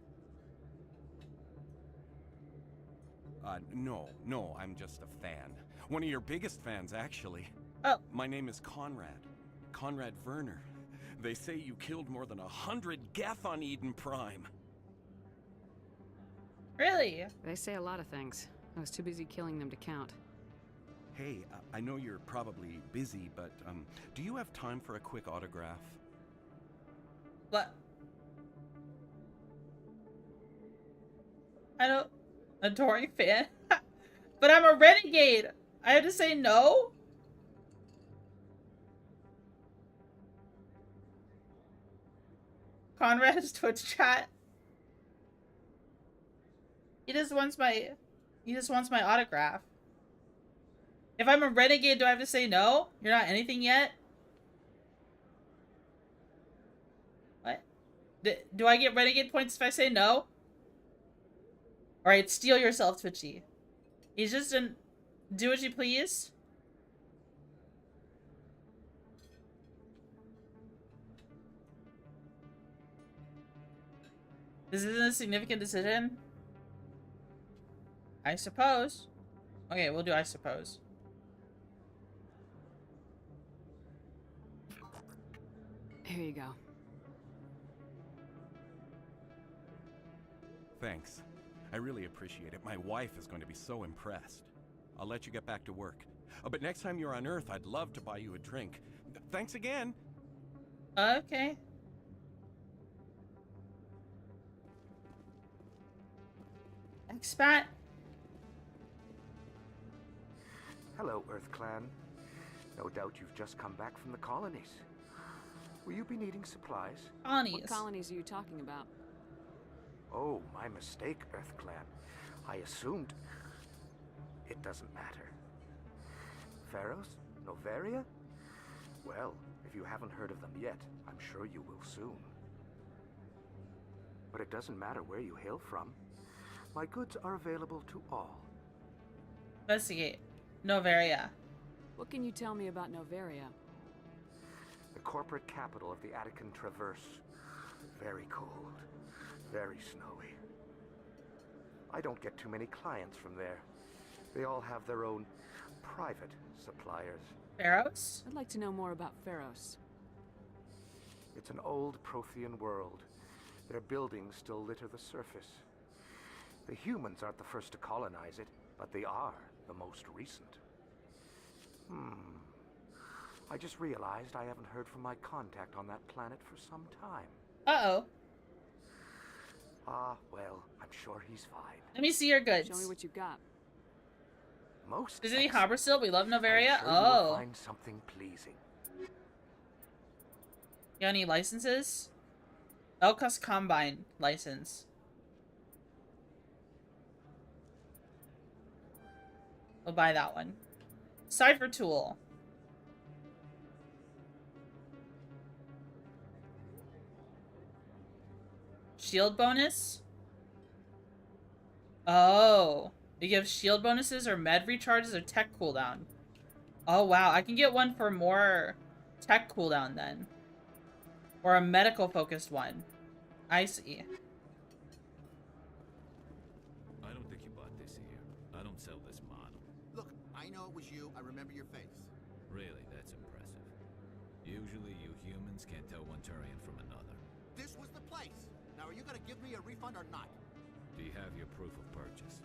[SPEAKER 15] No, I'm just a fan. One of your biggest fans, actually.
[SPEAKER 1] Oh.
[SPEAKER 15] My name is Conrad. Conrad Werner. They say you killed more than 100 Geth on Eden Prime.
[SPEAKER 1] Really?
[SPEAKER 3] They say a lot of things. I was too busy killing them to count.
[SPEAKER 15] Hey, I know you're probably busy, but, do you have time for a quick autograph?
[SPEAKER 1] What? I don't... Adoring fan? But I'm a renegade! I have to say no? Conrad has Twitch chat. He just wants my autograph. If I'm a renegade, do I have to say no? You're not anything yet? What? Do I get renegade points if I say no? Alright, steal yourself, Twitchy. He's just an... Do what you please. This isn't a significant decision? I suppose. Okay, we'll do I suppose.
[SPEAKER 3] Here you go.
[SPEAKER 15] Thanks. I really appreciate it. My wife is going to be so impressed. I'll let you get back to work. But next time you're on Earth, I'd love to buy you a drink. Thanks again.
[SPEAKER 1] Okay. Expat.
[SPEAKER 21] Hello, Earth Clan. No doubt you've just come back from the colonies. Will you be needing supplies?
[SPEAKER 1] Colonies.
[SPEAKER 3] What colonies are you talking about?
[SPEAKER 21] Oh, my mistake, Earth Clan. I assumed... It doesn't matter. Pharos? Noveria? Well, if you haven't heard of them yet, I'm sure you will soon. But it doesn't matter where you hail from. My goods are available to all.
[SPEAKER 1] Investigate. Noveria.
[SPEAKER 3] What can you tell me about Noveria?
[SPEAKER 21] The corporate capital of the Attican Traverse. Very cold. Very snowy. I don't get too many clients from there. They all have their own private suppliers.
[SPEAKER 1] Pharos?
[SPEAKER 3] I'd like to know more about Pharos.
[SPEAKER 21] It's an old Prothean world. Their buildings still litter the surface. The humans aren't the first to colonize it, but they are the most recent. I just realized I haven't heard from my contact on that planet for some time.
[SPEAKER 1] Uh-oh.
[SPEAKER 21] Well, I'm sure he's fine.
[SPEAKER 1] Let me see your goods.
[SPEAKER 3] Show me what you've got.
[SPEAKER 21] Most
[SPEAKER 1] Is it any Haberstill? We love Noveria?
[SPEAKER 21] I'm sure you will find something pleasing.
[SPEAKER 1] You got any licenses? Elcus Combine license. We'll buy that one. Cipher tool. Shield bonus? Oh. It gives shield bonuses or med recharges or tech cooldown. Oh wow, I can get one for more tech cooldown then. Or a medical focused one. I see.
[SPEAKER 22] I don't think you bought this here. I don't sell this model.
[SPEAKER 23] Look, I know it was you. I remember your face.
[SPEAKER 22] Really, that's impressive. Usually you humans can't tell one Turian from another.
[SPEAKER 9] This was the place. Now, are you gonna give me a refund or not?
[SPEAKER 22] Do you have your proof of purchase?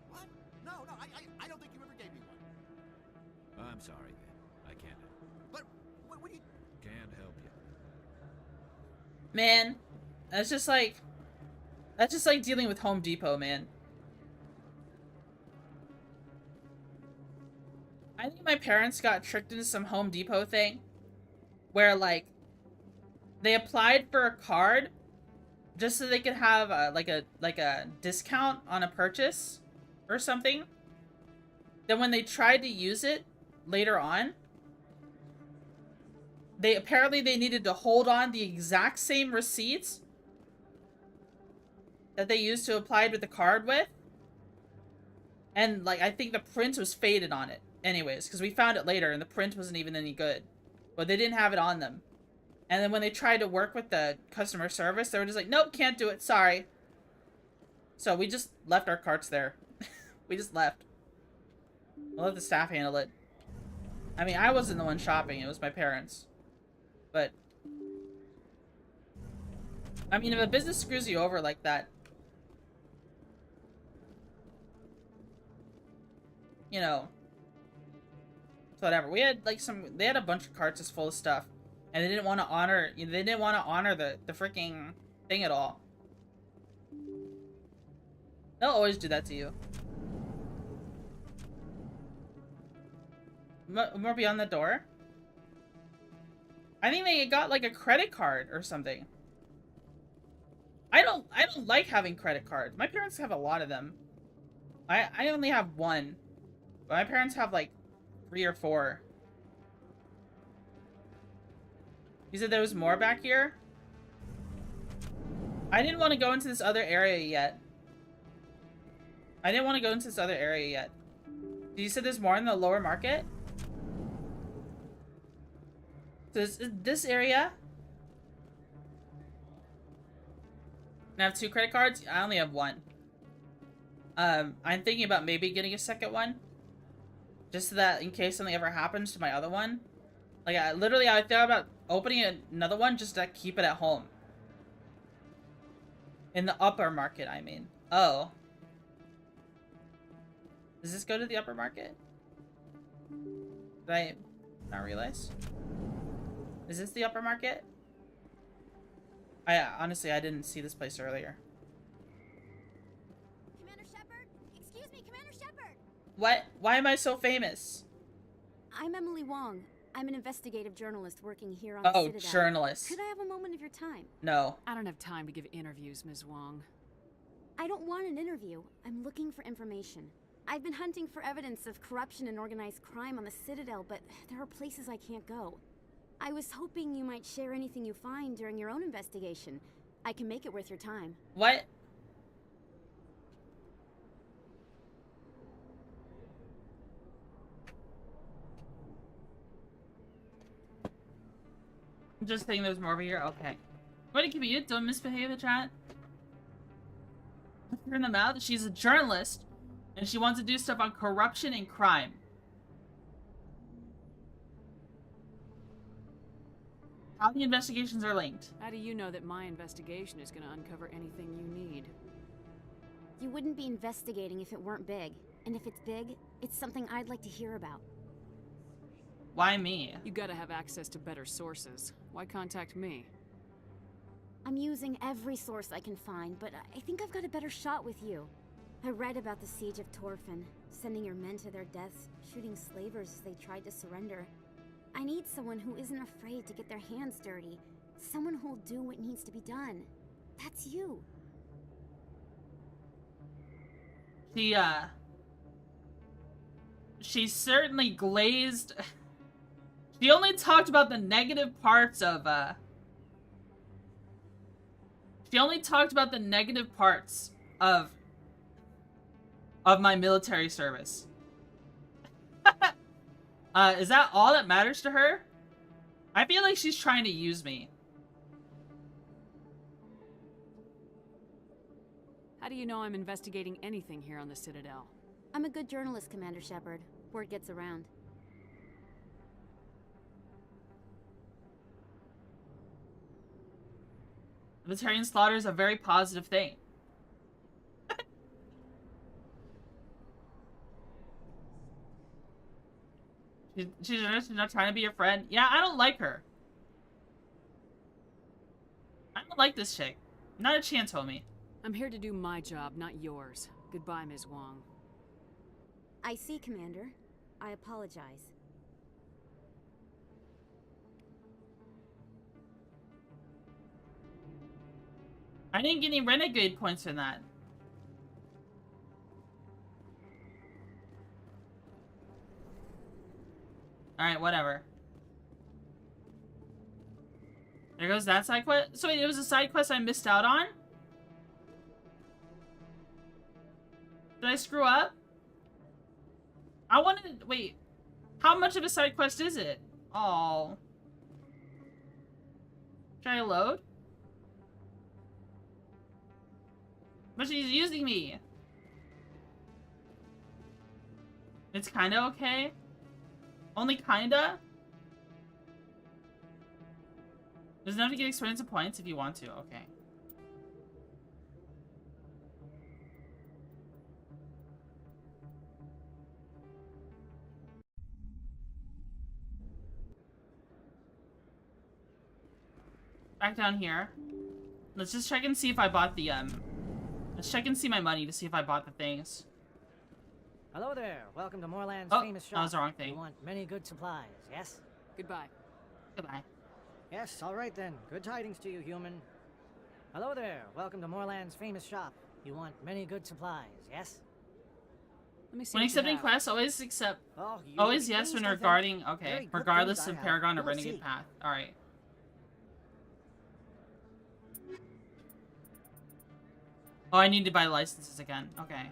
[SPEAKER 9] What? No, I don't think you ever gave me one.
[SPEAKER 22] I'm sorry then. I can't help you.
[SPEAKER 9] But, what do you...
[SPEAKER 22] Can't help you.
[SPEAKER 1] Man, that's just like dealing with Home Depot, man. I think my parents got tricked into some Home Depot thing where, like, they applied for a card just so they could have like a discount on a purchase or something. Then when they tried to use it later on, they needed to hold on the exact same receipts that they used to apply with the card with. And, like, I think the print was faded on it. Anyways, because we found it later and the print wasn't even any good. But they didn't have it on them. And then when they tried to work with the customer service, they were just like, nope, can't do it, sorry. So we just left our carts there. We just left. We'll let the staff handle it. I mean, I wasn't the one shopping, it was my parents. But I mean, if a business screws you over like that, you know, it's whatever. We had like they had a bunch of carts just full of stuff, and they didn't want to honor the freaking thing at all. They'll always do that to you. More beyond the door? I think they got like a credit card or something. I don't like having credit cards. My parents have a lot of them. I only have one. But my parents have like 3 or 4. You said there was more back here? I didn't want to go into this other area yet. You said there's more in the lower market? So this area? And I have 2 credit cards? I only have 1. I'm thinking about maybe getting a second one. Just so that in case something ever happens to my other one. Like, I thought about opening another one just to keep it at home. In the upper market, I mean. Oh. Does this go to the upper market? Did I not realize? Is this the upper market? Honestly, I didn't see this place earlier.
[SPEAKER 6] Commander Shepard? Excuse me, Commander Shepard!
[SPEAKER 1] What? Why am I so famous?
[SPEAKER 6] I'm Emily Wong. I'm an investigative journalist working here on the Citadel.
[SPEAKER 1] Oh, journalist.
[SPEAKER 6] Could I have a moment of your time?
[SPEAKER 1] No.
[SPEAKER 3] I don't have time to give interviews, Ms. Wong.
[SPEAKER 6] I don't want an interview. I'm looking for information. I've been hunting for evidence of corruption and organized crime on the Citadel, but there are places I can't go. I was hoping you might share anything you find during your own investigation. I can make it worth your time.
[SPEAKER 1] What? I'm just saying there's more over here? Okay. What did you don't misbehave the chat? Turn them out. She's a journalist, and she wants to do stuff on corruption and crime. How the investigations are linked.
[SPEAKER 3] How do you know that my investigation is going to uncover anything you need?
[SPEAKER 6] You wouldn't be investigating if it weren't big. And if it's big, it's something I'd like to hear about.
[SPEAKER 1] Why me?
[SPEAKER 3] You gotta have access to better sources. Why contact me?
[SPEAKER 6] I'm using every source I can find, but I think I've got a better shot with you. I read about the siege of Torfin, sending your men to their deaths, shooting slavers as they tried to surrender. I need someone who isn't afraid to get their hands dirty. Someone who'll do what needs to be done. That's you.
[SPEAKER 1] She certainly glazed. She only talked about the negative parts of, She only talked about the negative parts of my military service. Is that all that matters to her? I feel like she's trying to use me.
[SPEAKER 3] How do you know I'm investigating anything here on the Citadel?
[SPEAKER 6] I'm a good journalist, Commander Shepard. Word gets around.
[SPEAKER 1] Vegetarian slaughter is a very positive thing. She's not trying to be your friend. Yeah, I don't like her. I don't like this chick. Not a chance, homie.
[SPEAKER 3] I'm here to do my job, not yours. Goodbye, Ms. Wong.
[SPEAKER 6] I see, Commander. I apologize.
[SPEAKER 1] I didn't get any renegade points from that. Alright, whatever. There goes that side quest. So wait, it was a side quest I missed out on? Did I screw up? I wanted... Wait. How much of a side quest is it? Oh. Should I load? But she's using me. It's kinda okay. Only kinda? There's enough to get experience and points if you want to. Okay. Back down here. Let's just check and see if I bought the, let's check and see my money to see if I bought the things.
[SPEAKER 8] Hello there. Welcome to Moorland's
[SPEAKER 1] Oh,
[SPEAKER 8] famous shop.
[SPEAKER 1] that was the wrong thing.
[SPEAKER 8] You want many good supplies, yes?
[SPEAKER 3] Goodbye.
[SPEAKER 1] Goodbye.
[SPEAKER 8] Yes, all right then. Good tidings to you, human. Hello there. Welcome to Moorland's famous shop. You want many good supplies, yes?
[SPEAKER 3] Let me see.
[SPEAKER 1] When accepting quests, always accept. Always yes when regarding. Okay, regardless of Paragon or Renegade Path. All right. Oh, I need to buy licenses again. Okay.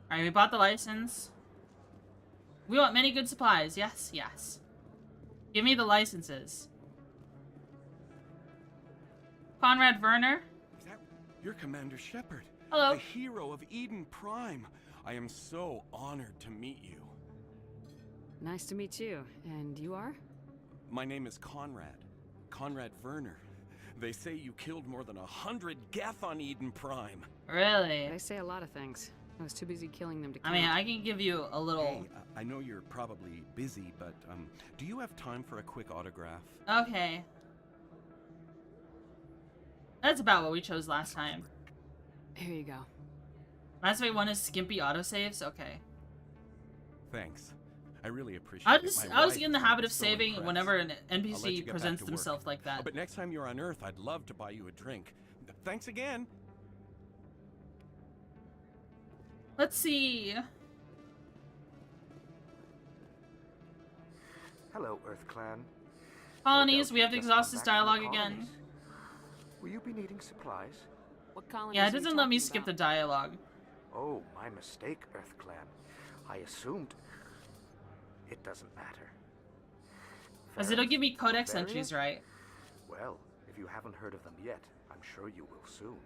[SPEAKER 1] Alright, we bought the license. We want many good supplies. Yes, yes. Give me the licenses. Conrad Werner.
[SPEAKER 15] Is that you're Commander Shepard?
[SPEAKER 1] Hello.
[SPEAKER 15] The hero of Eden Prime. I am so honored to meet you.
[SPEAKER 3] Nice to meet you. And you are?
[SPEAKER 15] My name is Conrad. Conrad Werner. They say you killed more than 100 Geth on Eden Prime.
[SPEAKER 1] Really?
[SPEAKER 3] They say a lot of things. I was too busy killing them to count.
[SPEAKER 1] I mean, I can give you a little...
[SPEAKER 15] Hey, I know you're probably busy, but do you have time for a quick autograph?
[SPEAKER 1] Okay. That's about what we chose last time.
[SPEAKER 3] Here you go.
[SPEAKER 1] Last week one is skimpy autosaves? Okay.
[SPEAKER 15] Thanks. I really appreciate it.
[SPEAKER 1] I was in the habit of saving whenever an NPC presents themselves like that.
[SPEAKER 15] But next time you're on Earth, I'd love to buy you a drink. Thanks again.
[SPEAKER 1] Let's see.
[SPEAKER 21] Hello, Earth Clan.
[SPEAKER 1] Colonies, we have to exhaust this dialogue again.
[SPEAKER 21] Will you be needing supplies?
[SPEAKER 3] What colonies?
[SPEAKER 1] Yeah, it doesn't let me skip the dialogue.
[SPEAKER 21] Oh, my mistake, Earth Clan. I assumed... It doesn't matter.
[SPEAKER 1] Because it'll give me codex entries, right?
[SPEAKER 21] Well, if you haven't heard of them yet, I'm sure you will soon.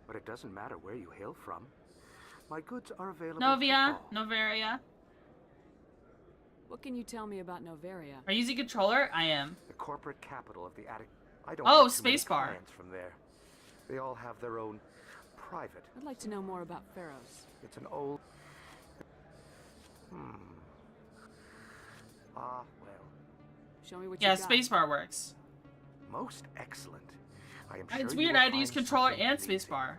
[SPEAKER 21] But it doesn't matter where you hail from. My goods are available.
[SPEAKER 1] Novia, Novaria.
[SPEAKER 3] What can you tell me about Novaria?
[SPEAKER 1] Are you using controller? I am.
[SPEAKER 21] The corporate capital of the attic. I don't
[SPEAKER 1] oh,
[SPEAKER 21] get too many
[SPEAKER 1] spacebar.
[SPEAKER 21] clients from there. They all have their own private.
[SPEAKER 3] I'd like to know more about Pharaohs.
[SPEAKER 21] It's an old... well.
[SPEAKER 3] Show me what you
[SPEAKER 1] yeah,
[SPEAKER 3] got.
[SPEAKER 1] spacebar works.
[SPEAKER 21] Most excellent. I am sure
[SPEAKER 1] It's
[SPEAKER 21] you
[SPEAKER 1] weird
[SPEAKER 21] will
[SPEAKER 1] I had to use
[SPEAKER 21] find
[SPEAKER 1] controller
[SPEAKER 21] something
[SPEAKER 1] and
[SPEAKER 21] pleasing.
[SPEAKER 1] spacebar.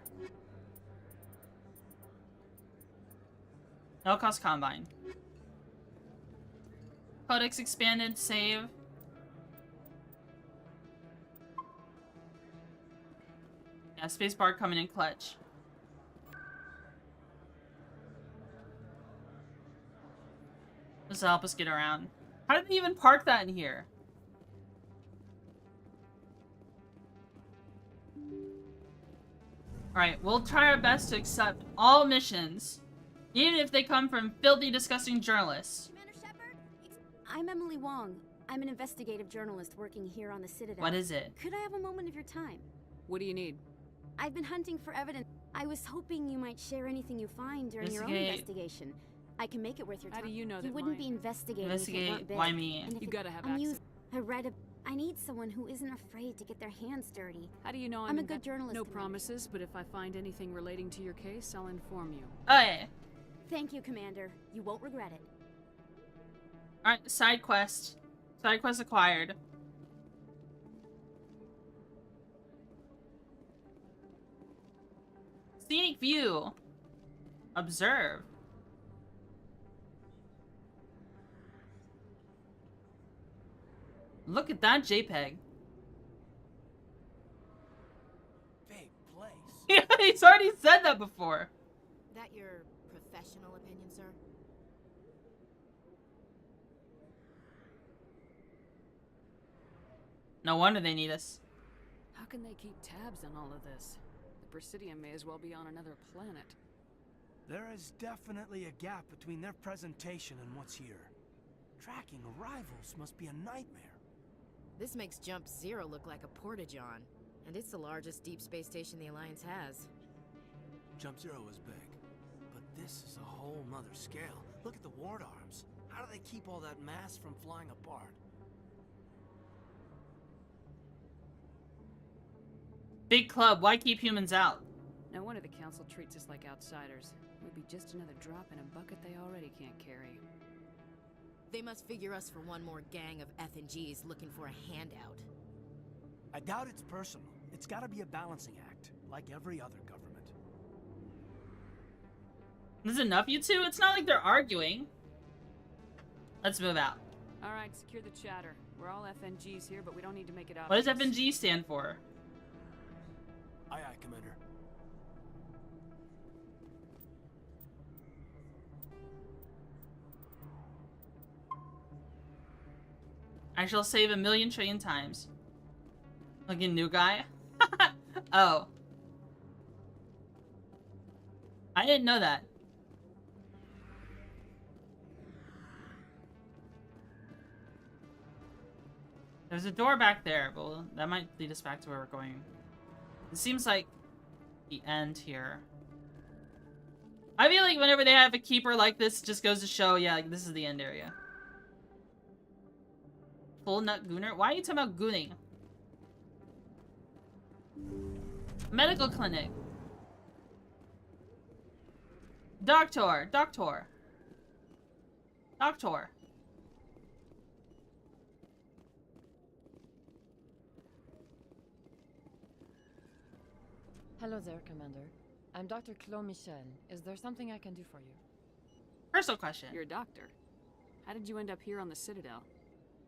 [SPEAKER 1] No cost combine. Codex expanded, save. Yeah, spacebar coming in clutch. This will help us get around. How did they even park that in here? Alright, we'll try our best to accept all missions, even if they come from filthy, disgusting journalists.
[SPEAKER 6] Commander Shepard? I'm Emily Wong. I'm an investigative journalist working here on the Citadel.
[SPEAKER 1] What is it?
[SPEAKER 6] Could I have a moment of your time?
[SPEAKER 3] What do you need?
[SPEAKER 6] I've been hunting for evidence. I was hoping you might share anything you find during your own investigation. I can make it worth your time.
[SPEAKER 3] How do you know
[SPEAKER 6] You
[SPEAKER 3] that
[SPEAKER 6] wouldn't be investigating if it weren't
[SPEAKER 1] Investigate.
[SPEAKER 6] big.
[SPEAKER 1] Why me?
[SPEAKER 6] And if
[SPEAKER 3] You
[SPEAKER 6] it-
[SPEAKER 3] gotta have
[SPEAKER 6] I'm
[SPEAKER 3] access.
[SPEAKER 6] used- I read a... I need someone who isn't afraid to get their hands dirty.
[SPEAKER 3] How do you know
[SPEAKER 6] I'm a good journalist,
[SPEAKER 3] No
[SPEAKER 6] Commander.
[SPEAKER 3] promises, but if I find anything relating to your case, I'll inform you.
[SPEAKER 1] Oh yeah.
[SPEAKER 6] Thank you, Commander. You won't regret it.
[SPEAKER 1] Alright, side quest. Side quest acquired. Scenic view. Observe. Look at that JPEG.
[SPEAKER 7] Big place.
[SPEAKER 1] Yeah, he's already said that before.
[SPEAKER 12] That your professional opinion, sir?
[SPEAKER 1] No wonder they need us.
[SPEAKER 3] How can they keep tabs on all of this? The Presidium may as well be on another planet.
[SPEAKER 7] There is definitely a gap between their presentation and what's here. Tracking arrivals must be a nightmare.
[SPEAKER 12] This makes Jump Zero look like a porta-john, and it's the largest deep space station the Alliance has.
[SPEAKER 7] Jump Zero is big, but this is a whole nother scale. Look at the ward arms. How do they keep all that mass from flying apart?
[SPEAKER 1] Big club, why keep humans out?
[SPEAKER 3] No wonder the Council treats us like outsiders. We'd be just another drop in a bucket they already can't carry.
[SPEAKER 12] They must figure us for one more gang of F&Gs looking for a handout.
[SPEAKER 7] I doubt it's personal. It's gotta be a balancing act, like every other government.
[SPEAKER 1] This is enough, you two? It's not like they're arguing. Let's move out.
[SPEAKER 3] Alright, secure the chatter. We're all FNGs here, but we don't need to make it
[SPEAKER 1] What
[SPEAKER 3] obvious.
[SPEAKER 1] does FNG stand for?
[SPEAKER 7] Aye, aye, Commander.
[SPEAKER 1] I shall save 1,000,000 trillion times. Looking new guy? Oh. I didn't know that. There's a door back there, but that might lead us back to where we're going. It seems like the end here. I feel like whenever they have a keeper like this, it just goes to show, yeah, like, this is the end area. Full nut gooner? Why are you talking about gooning? Medical clinic. Doctor. Doctor. Doctor.
[SPEAKER 19] Hello there, Commander. I'm Dr. Claude Michel. Is there something I can do for you?
[SPEAKER 1] Personal question.
[SPEAKER 3] You're a doctor. How did you end up here on the Citadel?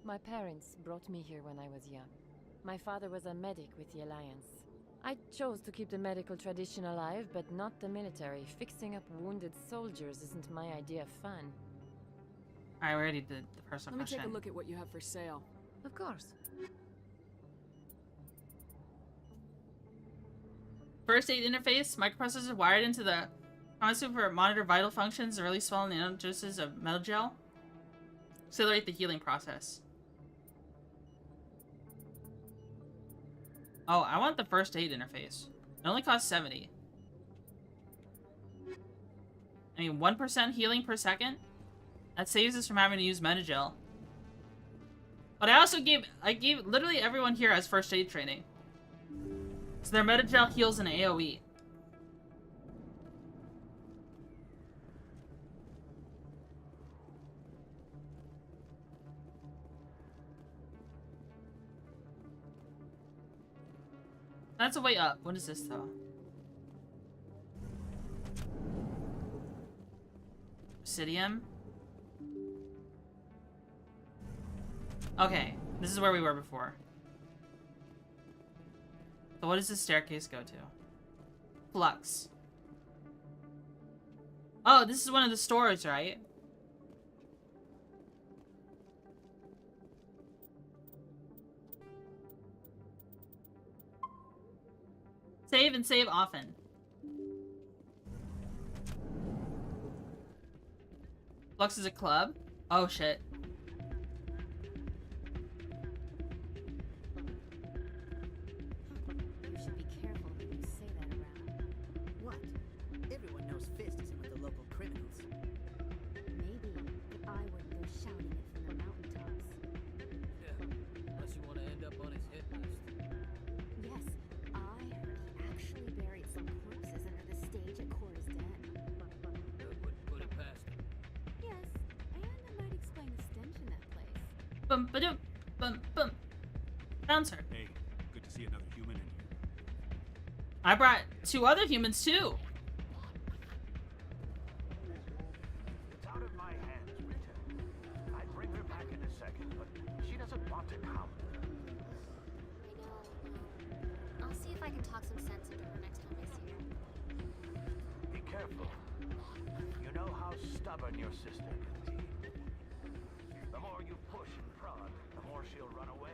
[SPEAKER 19] My parents brought me here when I was young. My father was a medic with the Alliance. I chose to keep the medical tradition alive, but not the military. Fixing up wounded soldiers isn't my idea of fun.
[SPEAKER 1] I already did the personal
[SPEAKER 3] Let me
[SPEAKER 1] question.
[SPEAKER 3] take a look at what you have for sale.
[SPEAKER 19] Of course.
[SPEAKER 1] First aid interface. Microprocessor wired into the console for monitor vital functions and release small nanodoses of metal gel. Accelerate the healing process. Oh, I want the first aid interface. It only costs 70. I mean, 1% healing per second? That saves us from having to use Metagel. But I gave literally everyone here has first aid training. So their Metagel heals an AoE. That's a way up. What is this, though? Obsidian? Okay, this is where we were before. So what does this staircase go to? Flux. Oh, this is one of the stores, right? Save and save often. Flux is a club? Oh shit.
[SPEAKER 12] You should be careful when you say that around. What? Everyone knows Fist isn't with the local criminals.
[SPEAKER 1] bum ba dum bum bum. Bouncer.
[SPEAKER 14] Hey, good to see another human in here.
[SPEAKER 1] I brought 2 other humans too.
[SPEAKER 21] It's out of my hands, Rita. I'd bring her back in a second, but she doesn't want to come.
[SPEAKER 6] I'll see if I can talk some sense into her next time I see her.
[SPEAKER 21] Be careful. You know how stubborn your sister can be. The more you push and prod, the more she'll run away.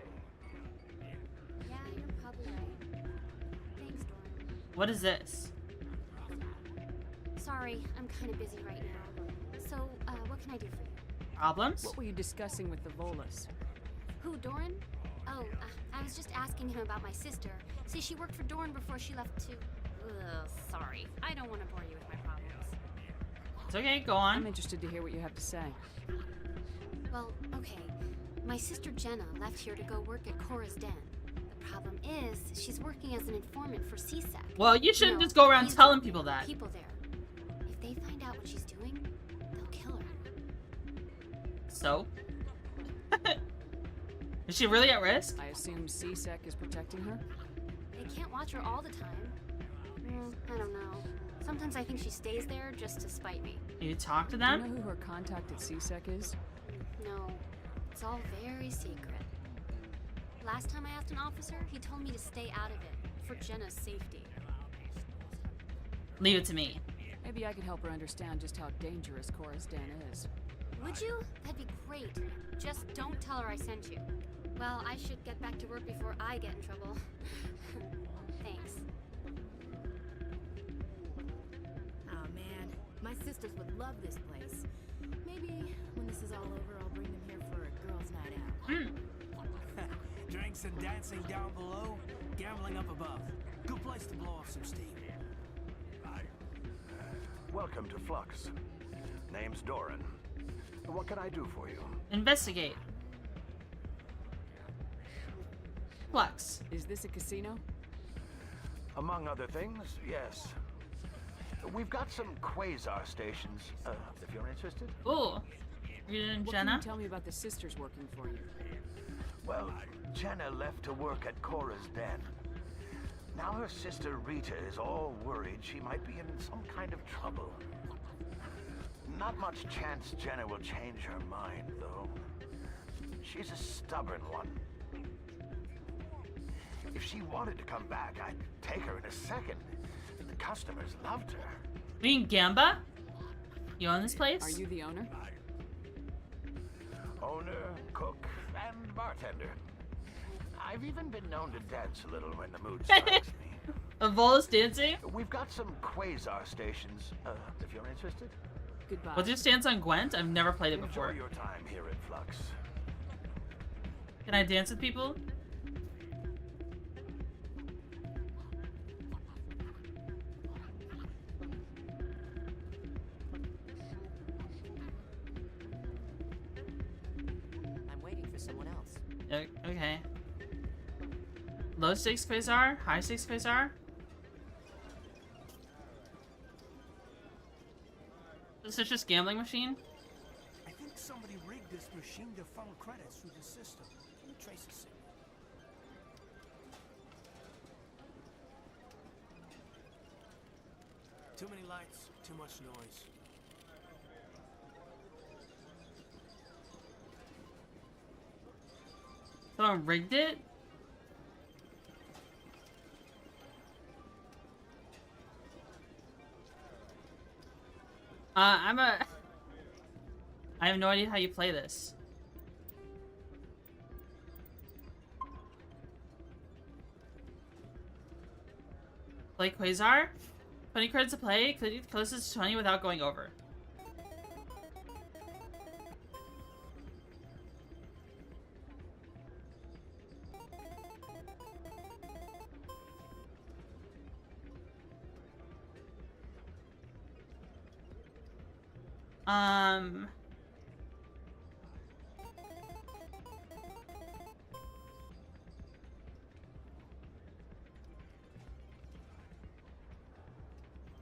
[SPEAKER 6] Yeah, you're probably right. Thanks, Doran.
[SPEAKER 1] What is this?
[SPEAKER 6] Sorry, I'm kind of busy right now. So, what can I do for you?
[SPEAKER 1] Problems?
[SPEAKER 3] What were you discussing with the Volus?
[SPEAKER 6] Who, Doran? Oh, I was just asking him about my sister. See, she worked for Doran before she left to... Ugh, sorry. I don't want to bore you with my problems.
[SPEAKER 1] It's okay, go on.
[SPEAKER 3] I'm interested to hear what you have to say.
[SPEAKER 6] Well, okay. My sister Jenna left here to go work at Cora's Den. The problem is, she's working as an informant for CSEC.
[SPEAKER 1] Well, you shouldn't just go around telling people that.
[SPEAKER 6] People there. If they find out what she's doing, they'll kill her.
[SPEAKER 1] So? Is she really at risk?
[SPEAKER 3] I assume CSEC is protecting her?
[SPEAKER 6] They can't watch her all the time. I don't know. Sometimes I think she stays there just to spite me.
[SPEAKER 1] You talk to them?
[SPEAKER 3] Do you know who her contact at CSEC is?
[SPEAKER 6] No. It's all very secret. Last time I asked an officer, he told me to stay out of it, for Jenna's safety.
[SPEAKER 1] Leave it to me.
[SPEAKER 3] Maybe I could help her understand just how dangerous Cora's Den is.
[SPEAKER 6] Would you? That'd be great. Just don't tell her I sent you. Well, I should get back to work before I get in trouble. Thanks.
[SPEAKER 12] Oh man, my sisters would love this place. Maybe when this is all over, I'll bring them here for a girls' night out.
[SPEAKER 7] Drinks and dancing down below, gambling up above. Good place to blow off some steam.
[SPEAKER 21] Welcome to Flux. Name's Doran. What can I do for you?
[SPEAKER 1] Investigate. Flux.
[SPEAKER 3] Is this a casino?
[SPEAKER 21] Among other things, yes. We've got some quasar stations, if you're interested.
[SPEAKER 1] Ooh. Rita and Jenna?
[SPEAKER 3] What can you tell me about the sisters working for you?
[SPEAKER 21] Well, Jenna left to work at Cora's Den. Now her sister Rita is all worried she might be in some kind of trouble. Not much chance Jenna will change her mind, though. She's a stubborn one. If she wanted to come back, I'd take her in a second. The customers loved her.
[SPEAKER 1] Being Gamba? You own this place?
[SPEAKER 3] Are you the owner?
[SPEAKER 21] Owner, cook, and bartender. I've even been known to dance a little when the mood strikes me.
[SPEAKER 1] A Volus dancing?
[SPEAKER 21] We've got some quasar stations, if you're interested.
[SPEAKER 3] Goodbye.
[SPEAKER 1] What's your stance on Gwent? I've never played it before.
[SPEAKER 21] Enjoy your time here at Flux.
[SPEAKER 1] Can I dance with people?
[SPEAKER 13] I'm waiting for someone else.
[SPEAKER 1] Okay. Low stakes quasar? High stakes quasar? Is this just gambling machine?
[SPEAKER 7] I think somebody rigged this machine to funnel credits through the system. Can you trace the signal? Too many lights, too much noise.
[SPEAKER 1] Someone rigged it? I have no idea how you play this. Play Quasar? 20 credits to play, closest to 20 without going over.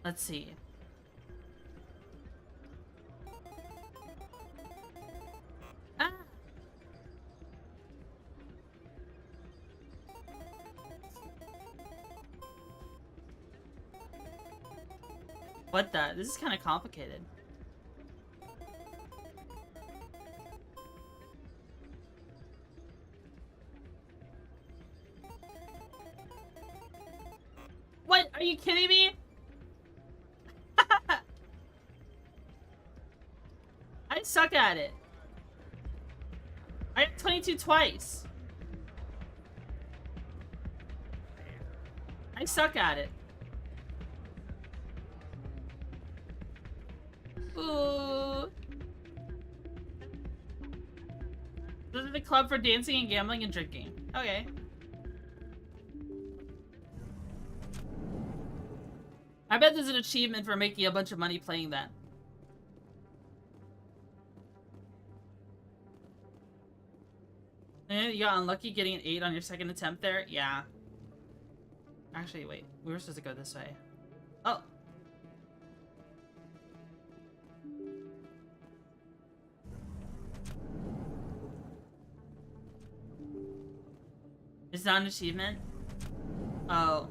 [SPEAKER 1] Let's see. Ah. What the? This is kind of complicated. What? Are you kidding me? I suck at it. I got 22 twice. I suck at it. Ooh. This is the club for dancing and gambling and drinking. Okay. I bet there's an achievement for making a bunch of money playing that. You got unlucky getting an 8 on your second attempt there? Yeah. Actually, wait. We were supposed to go this way. Oh. It's not an achievement? Oh.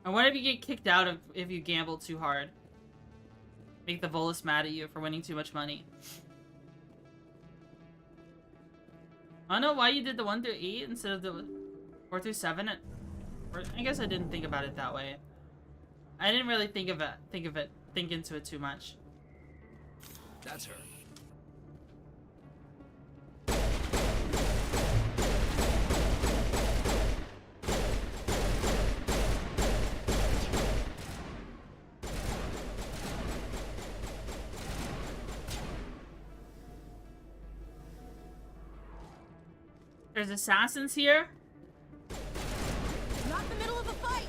[SPEAKER 1] And what if you get kicked out if you gamble too hard? Make the Volus mad at you for winning too much money. I don't know why you did the 1 through 8 instead of the 4 through 7. I guess I didn't think about it that way. I didn't really think into it too much.
[SPEAKER 7] That's her.
[SPEAKER 1] There's assassins here?
[SPEAKER 12] Not in the middle of a fight!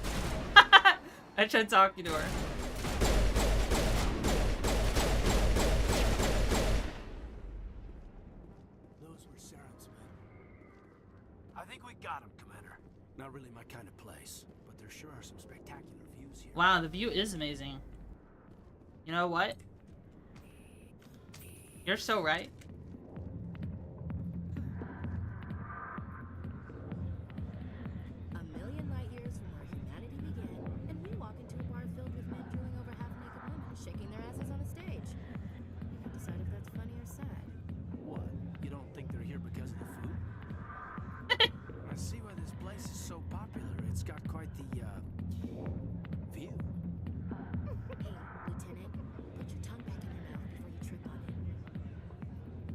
[SPEAKER 1] I tried talking to her.
[SPEAKER 7] Those were Saren's men. I think we got him, Commander. Not really my kind of place, but there sure are some spectacular views here.
[SPEAKER 1] Wow, the view is amazing. You know what? You're so right.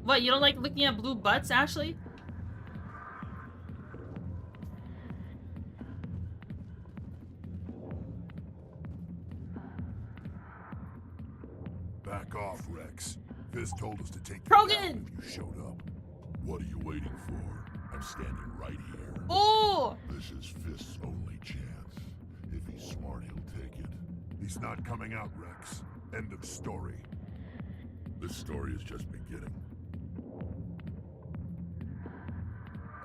[SPEAKER 1] What, you don't like looking at blue butts, Ashley?
[SPEAKER 16] Back off, Rex. Fizz told us to take you
[SPEAKER 1] Krogan!
[SPEAKER 16] down when you showed up. What are you waiting for? I'm standing right here.
[SPEAKER 1] Oh!
[SPEAKER 16] This is Fizz's only chance. If he's smart, he'll take it. He's not coming out, Rex. End of story. This story is just beginning.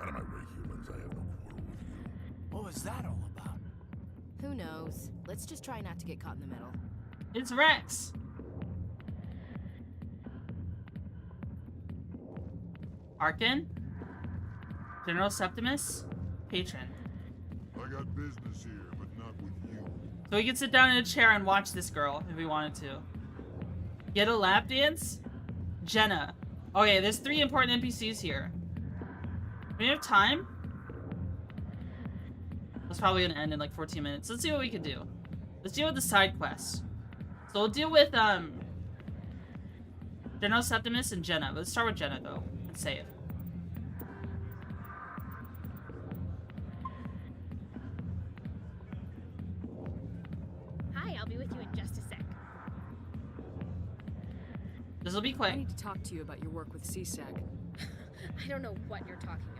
[SPEAKER 16] Out of my way, humans. I have no quarrel with you.
[SPEAKER 7] What was that all about?
[SPEAKER 12] Who knows? Let's just try not to get caught in the middle.
[SPEAKER 1] It's Rex. Arkin? General Septimus? Patron.
[SPEAKER 16] I got business here, but not with you.
[SPEAKER 1] So we can sit down in a chair and watch this girl if we wanted to. Get a lap dance? Jenna. Okay, there's 3 important NPCs here. Do we have time? That's probably gonna end in like 14 minutes. Let's see what we can do. Let's deal with the side quests. So we'll deal with General Septimus and Jenna. Let's start with Jenna though. Let's save.
[SPEAKER 17] Hi, I'll be with you in just a sec.
[SPEAKER 1] This will be quick.
[SPEAKER 3] I need to talk to you about your work with CSAG.
[SPEAKER 17] I don't know what you're talking about.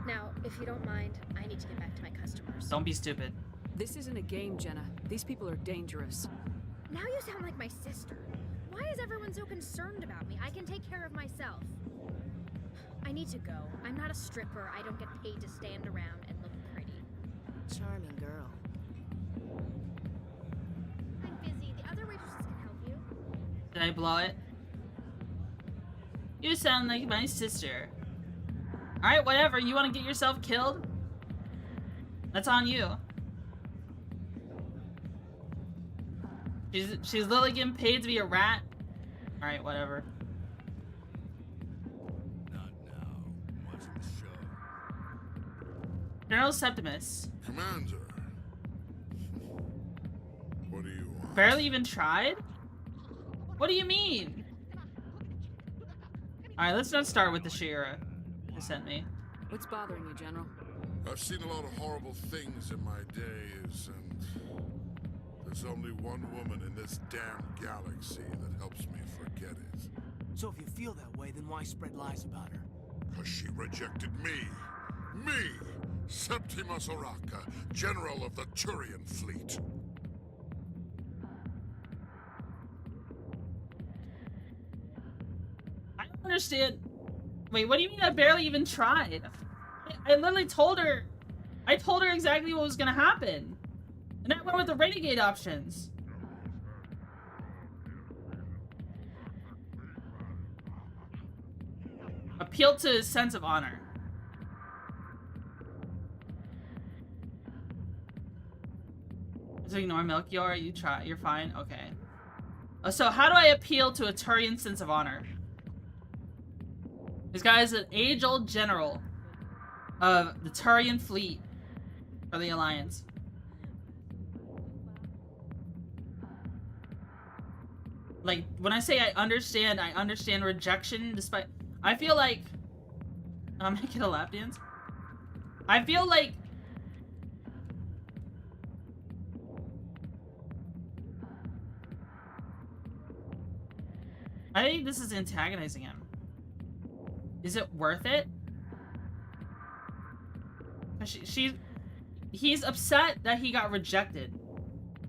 [SPEAKER 17] Now, if you don't mind, I need to get back to my customers.
[SPEAKER 1] Don't be stupid.
[SPEAKER 3] This isn't a game, Jenna. These people are dangerous.
[SPEAKER 17] Now you sound like my sister. Why is everyone so concerned about me? I can take care of myself. I need to go. I'm not a stripper. I don't get paid to stand around and look pretty.
[SPEAKER 12] Charming girl.
[SPEAKER 17] I'm busy. The other waitresses can help you.
[SPEAKER 1] Did I blow it? You sound like my sister. Alright, whatever. You want to get yourself killed? That's on you. She's literally getting paid to be a rat. All right, whatever.
[SPEAKER 16] Not now. Watching the show.
[SPEAKER 1] General Septimus.
[SPEAKER 16] Commander. What do you want?
[SPEAKER 1] Barely even tried? What do you mean? Alright, let's not start with the Shira they sent me.
[SPEAKER 3] What's bothering you, General?
[SPEAKER 16] I've seen a lot of horrible things in my days, and there's only one woman in this damn galaxy that helps me forget it.
[SPEAKER 7] So if you feel that way, then why spread lies about her?
[SPEAKER 16] Because she rejected me. Me! Septimus Oraka, General of the Turian Fleet.
[SPEAKER 1] I don't understand. Wait, what do you mean I barely even tried? I literally told her. I told her exactly what was gonna happen. And I went with the renegade options. Appeal to his sense of honor. Just ignore Melchior, you try, you're fine, okay. So how do I appeal to a Turian sense of honor? This guy is an age-old general of the Turian fleet for the Alliance. Like, when I say I understand rejection despite... I feel like... I'm gonna get a lap dance. I feel like... I think this is antagonizing him. Is it worth it? He's upset that he got rejected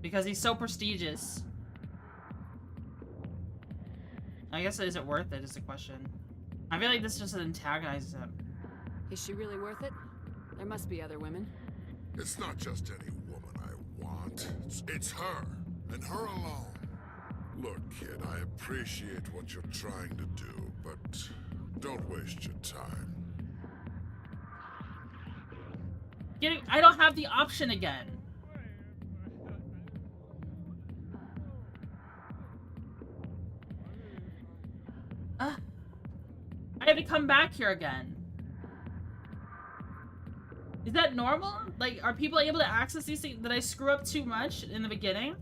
[SPEAKER 1] because he's so prestigious. I guess, is it worth it is the question. I feel like this just antagonizes him.
[SPEAKER 3] Is she really worth it? There must be other women.
[SPEAKER 16] It's not just any woman I want. It's her, and her alone. Look, kid, I appreciate what you're trying to do, but don't waste your time.
[SPEAKER 1] I don't have the option again. I have to come back here again. Is that normal? Like, are people able to access these things? Did I screw up too much in the beginning?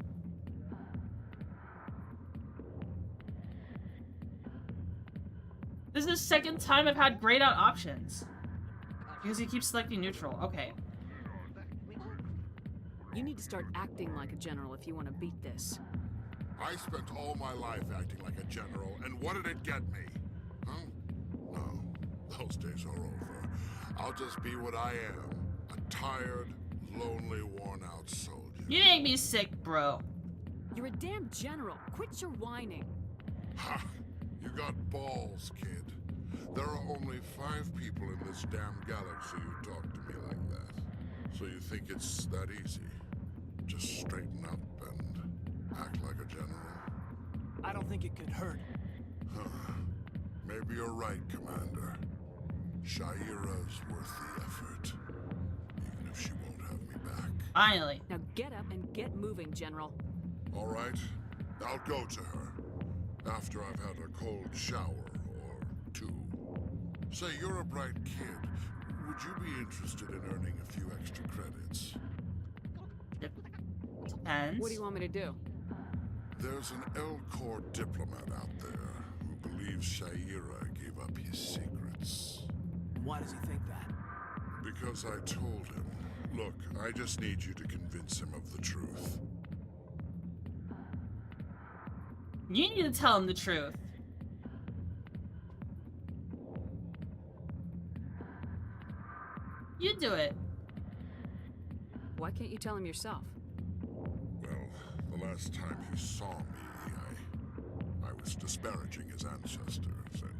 [SPEAKER 1] This is the second time I've had grayed out options. Because he keeps selecting neutral. Okay.
[SPEAKER 3] You need to start acting like a general if you want to beat this.
[SPEAKER 16] I spent all my life acting like a general, and what did it get me? Huh? No, those days are over. I'll just be what I am. A tired, lonely, worn-out soldier.
[SPEAKER 1] You make me sick, bro.
[SPEAKER 3] You're a damn general. Quit your whining.
[SPEAKER 16] Ha! You got balls, kid. There are only 5 people in this damn galaxy who talk to me like that. So you think it's that easy? Just straighten up and act like a general?
[SPEAKER 7] I don't think it could hurt.
[SPEAKER 16] Huh. Maybe you're right, Commander. Shaira's worth the effort. Even if she won't have me back.
[SPEAKER 1] Finally.
[SPEAKER 3] Now get up and get moving, General.
[SPEAKER 16] All right. I'll go to her. After I've had a cold shower or 2. Say, you're a bright kid. Would you be interested in earning a few extra credits?
[SPEAKER 1] Depends.
[SPEAKER 3] What do you want me to do?
[SPEAKER 16] There's an Elcor diplomat out there who believes Shaira gave up his secrets.
[SPEAKER 7] Why does he think that?
[SPEAKER 16] Because I told him. Look, I just need you to convince him of the truth.
[SPEAKER 1] You need to tell him the truth. You do it.
[SPEAKER 3] Why can't you tell him yourself?
[SPEAKER 16] Well, the last time he saw me, I was disparaging his ancestors and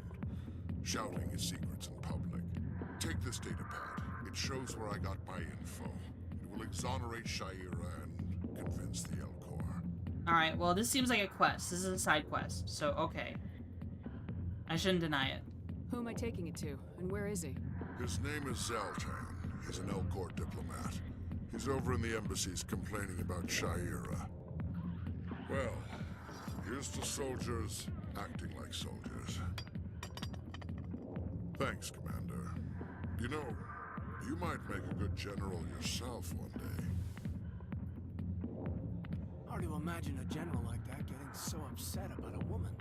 [SPEAKER 16] shouting his secrets in public. Take this datapad. It shows where I got my info. It will exonerate Shaira and convince the Elcor.
[SPEAKER 1] Alright, well, this seems like a quest. This is a side quest, so okay. I shouldn't deny it.
[SPEAKER 3] Who am I taking it to, and where is he?
[SPEAKER 16] His name is Zoltan. He's an Elcor diplomat. He's over in the embassies complaining about Shaira. Well, here's to soldiers acting like soldiers. Thanks, Commander. You know, you might make a good general yourself one day.
[SPEAKER 7] Hard to imagine a general like that getting so upset about a woman.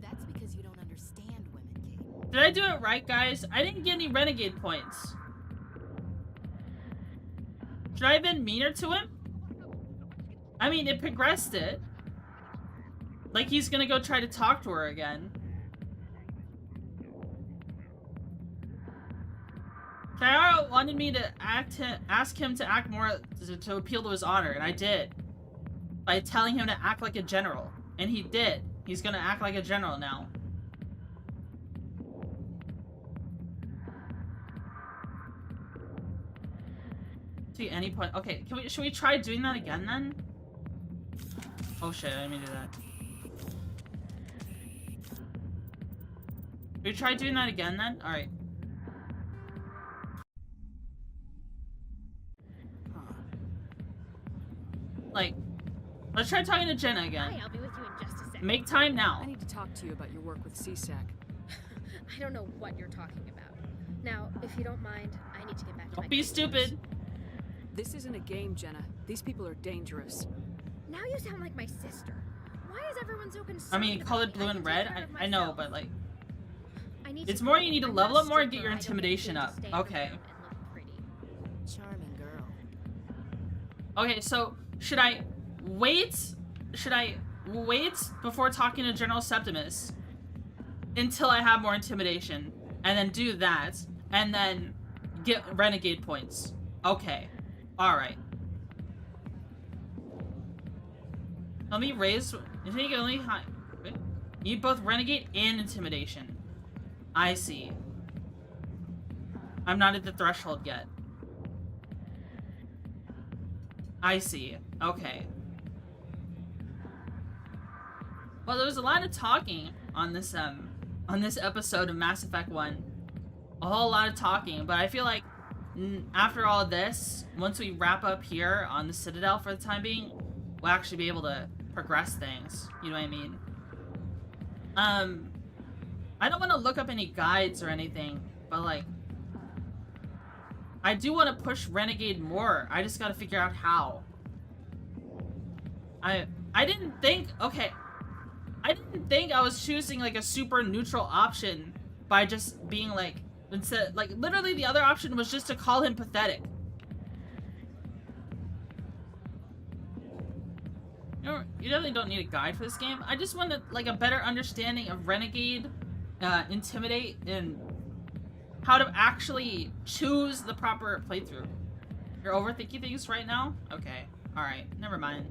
[SPEAKER 12] That's because you don't understand women, Kate.
[SPEAKER 1] Did I do it right, guys? I didn't get any renegade points. Should I have been meaner to him? I mean, it progressed it. Like he's gonna go try to talk to her again. Tara wanted me to ask him to act more to appeal to his honor, and I did. By telling him to act like a general. And he did. He's gonna act like a general now. See any point? Okay, should we try doing that again then? Oh shit, I didn't mean to do that. Should we try doing that again then? Alright. Like, let's try talking to Jenna again.
[SPEAKER 17] Hi, I'll be with you in just a second.
[SPEAKER 1] Make time now.
[SPEAKER 3] I need to talk to you about your work with CSAC.
[SPEAKER 17] I don't know what you're talking about. Now, if you don't mind, I need to get back to my
[SPEAKER 1] Don't be stupid.
[SPEAKER 3] This isn't a game, Jenna. These people are dangerous.
[SPEAKER 17] Now you sound like my sister. Why is everyone so concerned?
[SPEAKER 1] I mean,
[SPEAKER 17] about
[SPEAKER 1] colored
[SPEAKER 17] me?
[SPEAKER 1] blue
[SPEAKER 17] I
[SPEAKER 1] and
[SPEAKER 17] can take
[SPEAKER 1] red.
[SPEAKER 17] care of
[SPEAKER 1] I know,
[SPEAKER 17] myself.
[SPEAKER 1] but like,
[SPEAKER 17] I need
[SPEAKER 1] it's
[SPEAKER 17] to
[SPEAKER 1] more
[SPEAKER 17] go.
[SPEAKER 1] you need to
[SPEAKER 17] I'm
[SPEAKER 1] level
[SPEAKER 17] not
[SPEAKER 1] up more
[SPEAKER 17] a
[SPEAKER 1] and get your
[SPEAKER 17] stripper. I don't
[SPEAKER 1] intimidation
[SPEAKER 17] get
[SPEAKER 1] up.
[SPEAKER 17] paid to stand
[SPEAKER 1] Okay.
[SPEAKER 17] around and look pretty.
[SPEAKER 12] Charming girl.
[SPEAKER 1] Okay, so should I wait? Should I wait before talking to General Septimus until I have more intimidation, and then do that, and then get renegade points? Okay, all right. Let me raise. You think you can only you need both renegade and intimidation. I see. I'm not at the threshold yet. I see. Okay. Well, there was a lot of talking on this episode of Mass Effect 1. A whole lot of talking, but I feel like after all this, once we wrap up here on the Citadel for the time being, we'll actually be able to progress things. You know what I mean? I don't want to look up any guides or anything, but like, I do want to push Renegade more. I just gotta figure out how. I didn't think, okay, I didn't think I was choosing like a super neutral option by just being like, instead, like literally the other option was just to call him pathetic. You definitely don't need a guide for this game. I just wanted like a better understanding of Renegade, Intimidate, and how to actually choose the proper playthrough. You're overthinking things right now? Okay. Alright. Never mind.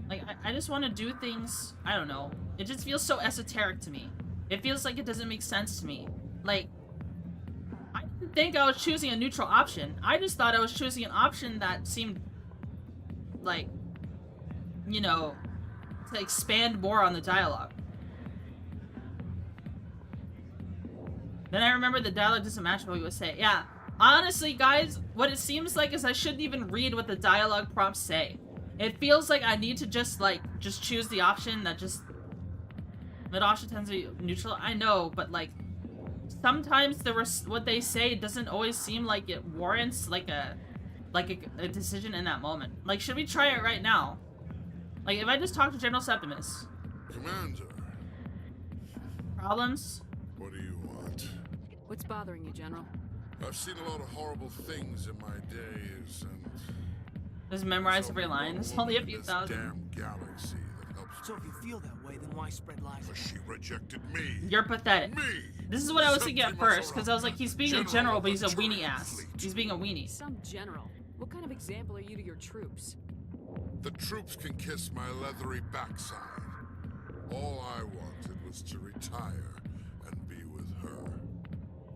[SPEAKER 1] Like, I just want to do things, I don't know. It just feels so esoteric to me. It feels like it doesn't make sense to me. Like, I didn't think I was choosing a neutral option. I just thought I was choosing an option that seemed like, you know, to expand more on the dialogue. Then I remember the dialogue doesn't match what we would say. Yeah, honestly, guys, what it seems like is I shouldn't even read what the dialogue prompts say. It feels like I need to just choose the option that just... That option tends to be neutral. I know, but like, sometimes what they say doesn't always seem like it warrants like a decision in that moment. Like, should we try it right now? Like, if I just talk to General Septimus.
[SPEAKER 16] Commander.
[SPEAKER 1] Problems?
[SPEAKER 16] What do you want?
[SPEAKER 3] What's bothering you, General?
[SPEAKER 16] I've seen a lot of horrible things in my days, and...
[SPEAKER 1] Just memorize every line. There's only a few thousand.
[SPEAKER 16] Damn galaxy that helps.
[SPEAKER 7] So if you feel that way, then why spread lies?
[SPEAKER 16] Because she rejected me.
[SPEAKER 1] You're pathetic.
[SPEAKER 16] Me.
[SPEAKER 1] This is what I was thinking at first, because I was like, he's being a general, but he's a weenie ass. He's being a weenie.
[SPEAKER 3] Some general. What kind of example are you to your troops?
[SPEAKER 16] The troops can kiss my leathery backside. All I wanted was to retire and be with her.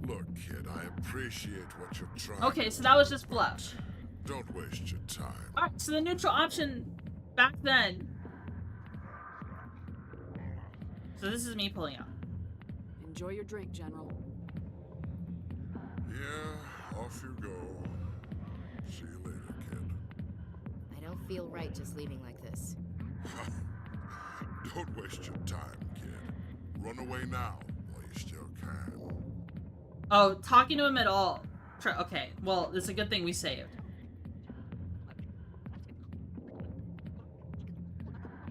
[SPEAKER 16] Look, kid, I appreciate what you're trying.
[SPEAKER 1] Okay, so that was just bluff.
[SPEAKER 16] Don't waste your time.
[SPEAKER 1] Alright, so the neutral option back then. So this is me pulling out.
[SPEAKER 3] Enjoy your drink, General.
[SPEAKER 16] Yeah, off you go. See you later, kid.
[SPEAKER 12] I don't feel right just leaving like this.
[SPEAKER 16] Don't waste your time, kid. Run away now while you still can.
[SPEAKER 1] Oh, talking to him at all. Okay, well, it's a good thing we saved.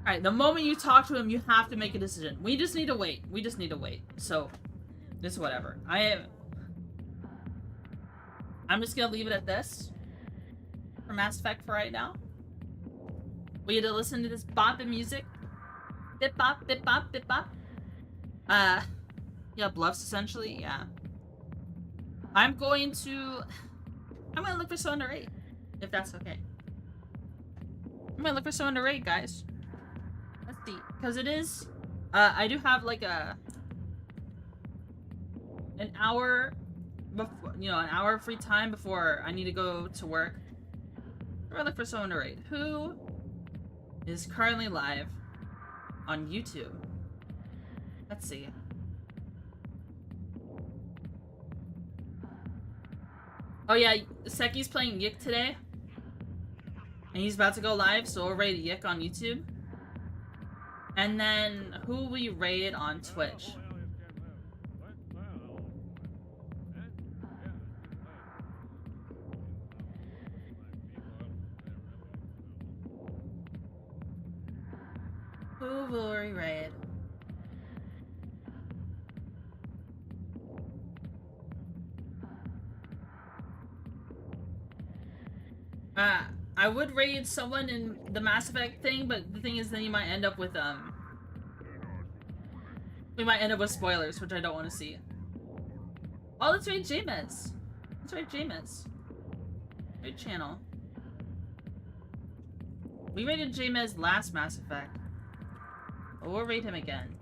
[SPEAKER 1] Alright, the moment you talk to him, you have to make a decision. We just need to wait. We just need to wait. So, it's whatever. I'm just gonna leave it at this. For Mass Effect for right now. We had to listen to this bopping music. Bip bop, bip bop, bip bop. Yeah, bluffs essentially, yeah. I'm gonna look for someone to rate, if that's okay. I'm gonna look for someone to rate, guys. Let's see, because it is, I do have like an hour before, you know, an hour of free time before I need to go to work. I'm gonna look for someone to rate. Who is currently live on YouTube? Let's see. Oh yeah, Seki's playing Yik today. And he's about to go live, so we'll rate Yik on YouTube. And then, who we rated on Twitch? Who will we rate? I would raid someone in the Mass Effect thing, but the thing is then you might end up with, we might end up with spoilers, which I don't want to see. Oh, let's raid Jameis. Let's raid Jameis. Great channel. We rated Jameis last Mass Effect. But we'll raid him again.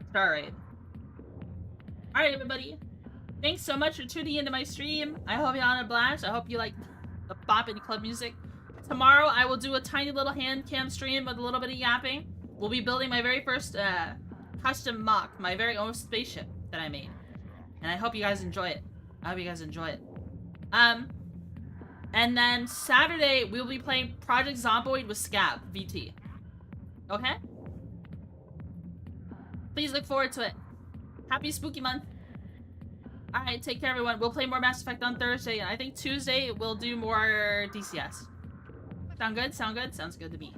[SPEAKER 1] Star raid. Alright, everybody. Thanks so much for tuning into my stream. I hope you had a blast. I hope you like the bopping club music. Tomorrow, I will do a tiny little hand cam stream with a little bit of yapping. We'll be building my very first custom mock, my very own spaceship that I made. And I hope you guys enjoy it. I hope you guys enjoy it. And then Saturday, we'll be playing Project Zomboid with Scab, VT. Okay? Please look forward to it. Happy Spooky Month. Alright, take care everyone. We'll play more Mass Effect on Thursday, and I think Tuesday we'll do more DCS. Sound good? Sound good? Sounds good to me.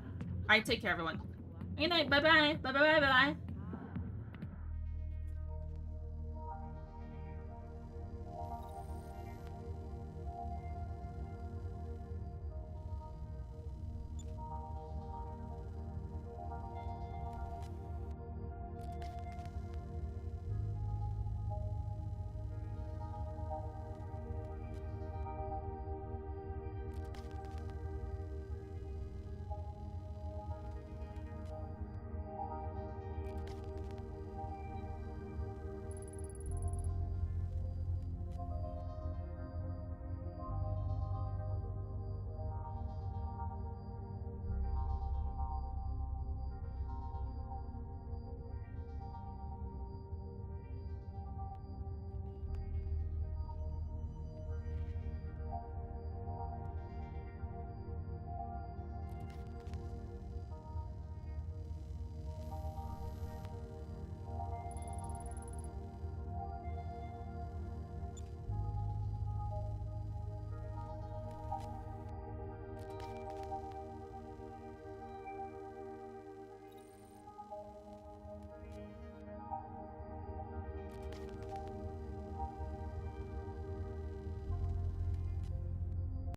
[SPEAKER 1] Alright, take care everyone. Good night. Bye-bye. Bye-bye. Bye-bye.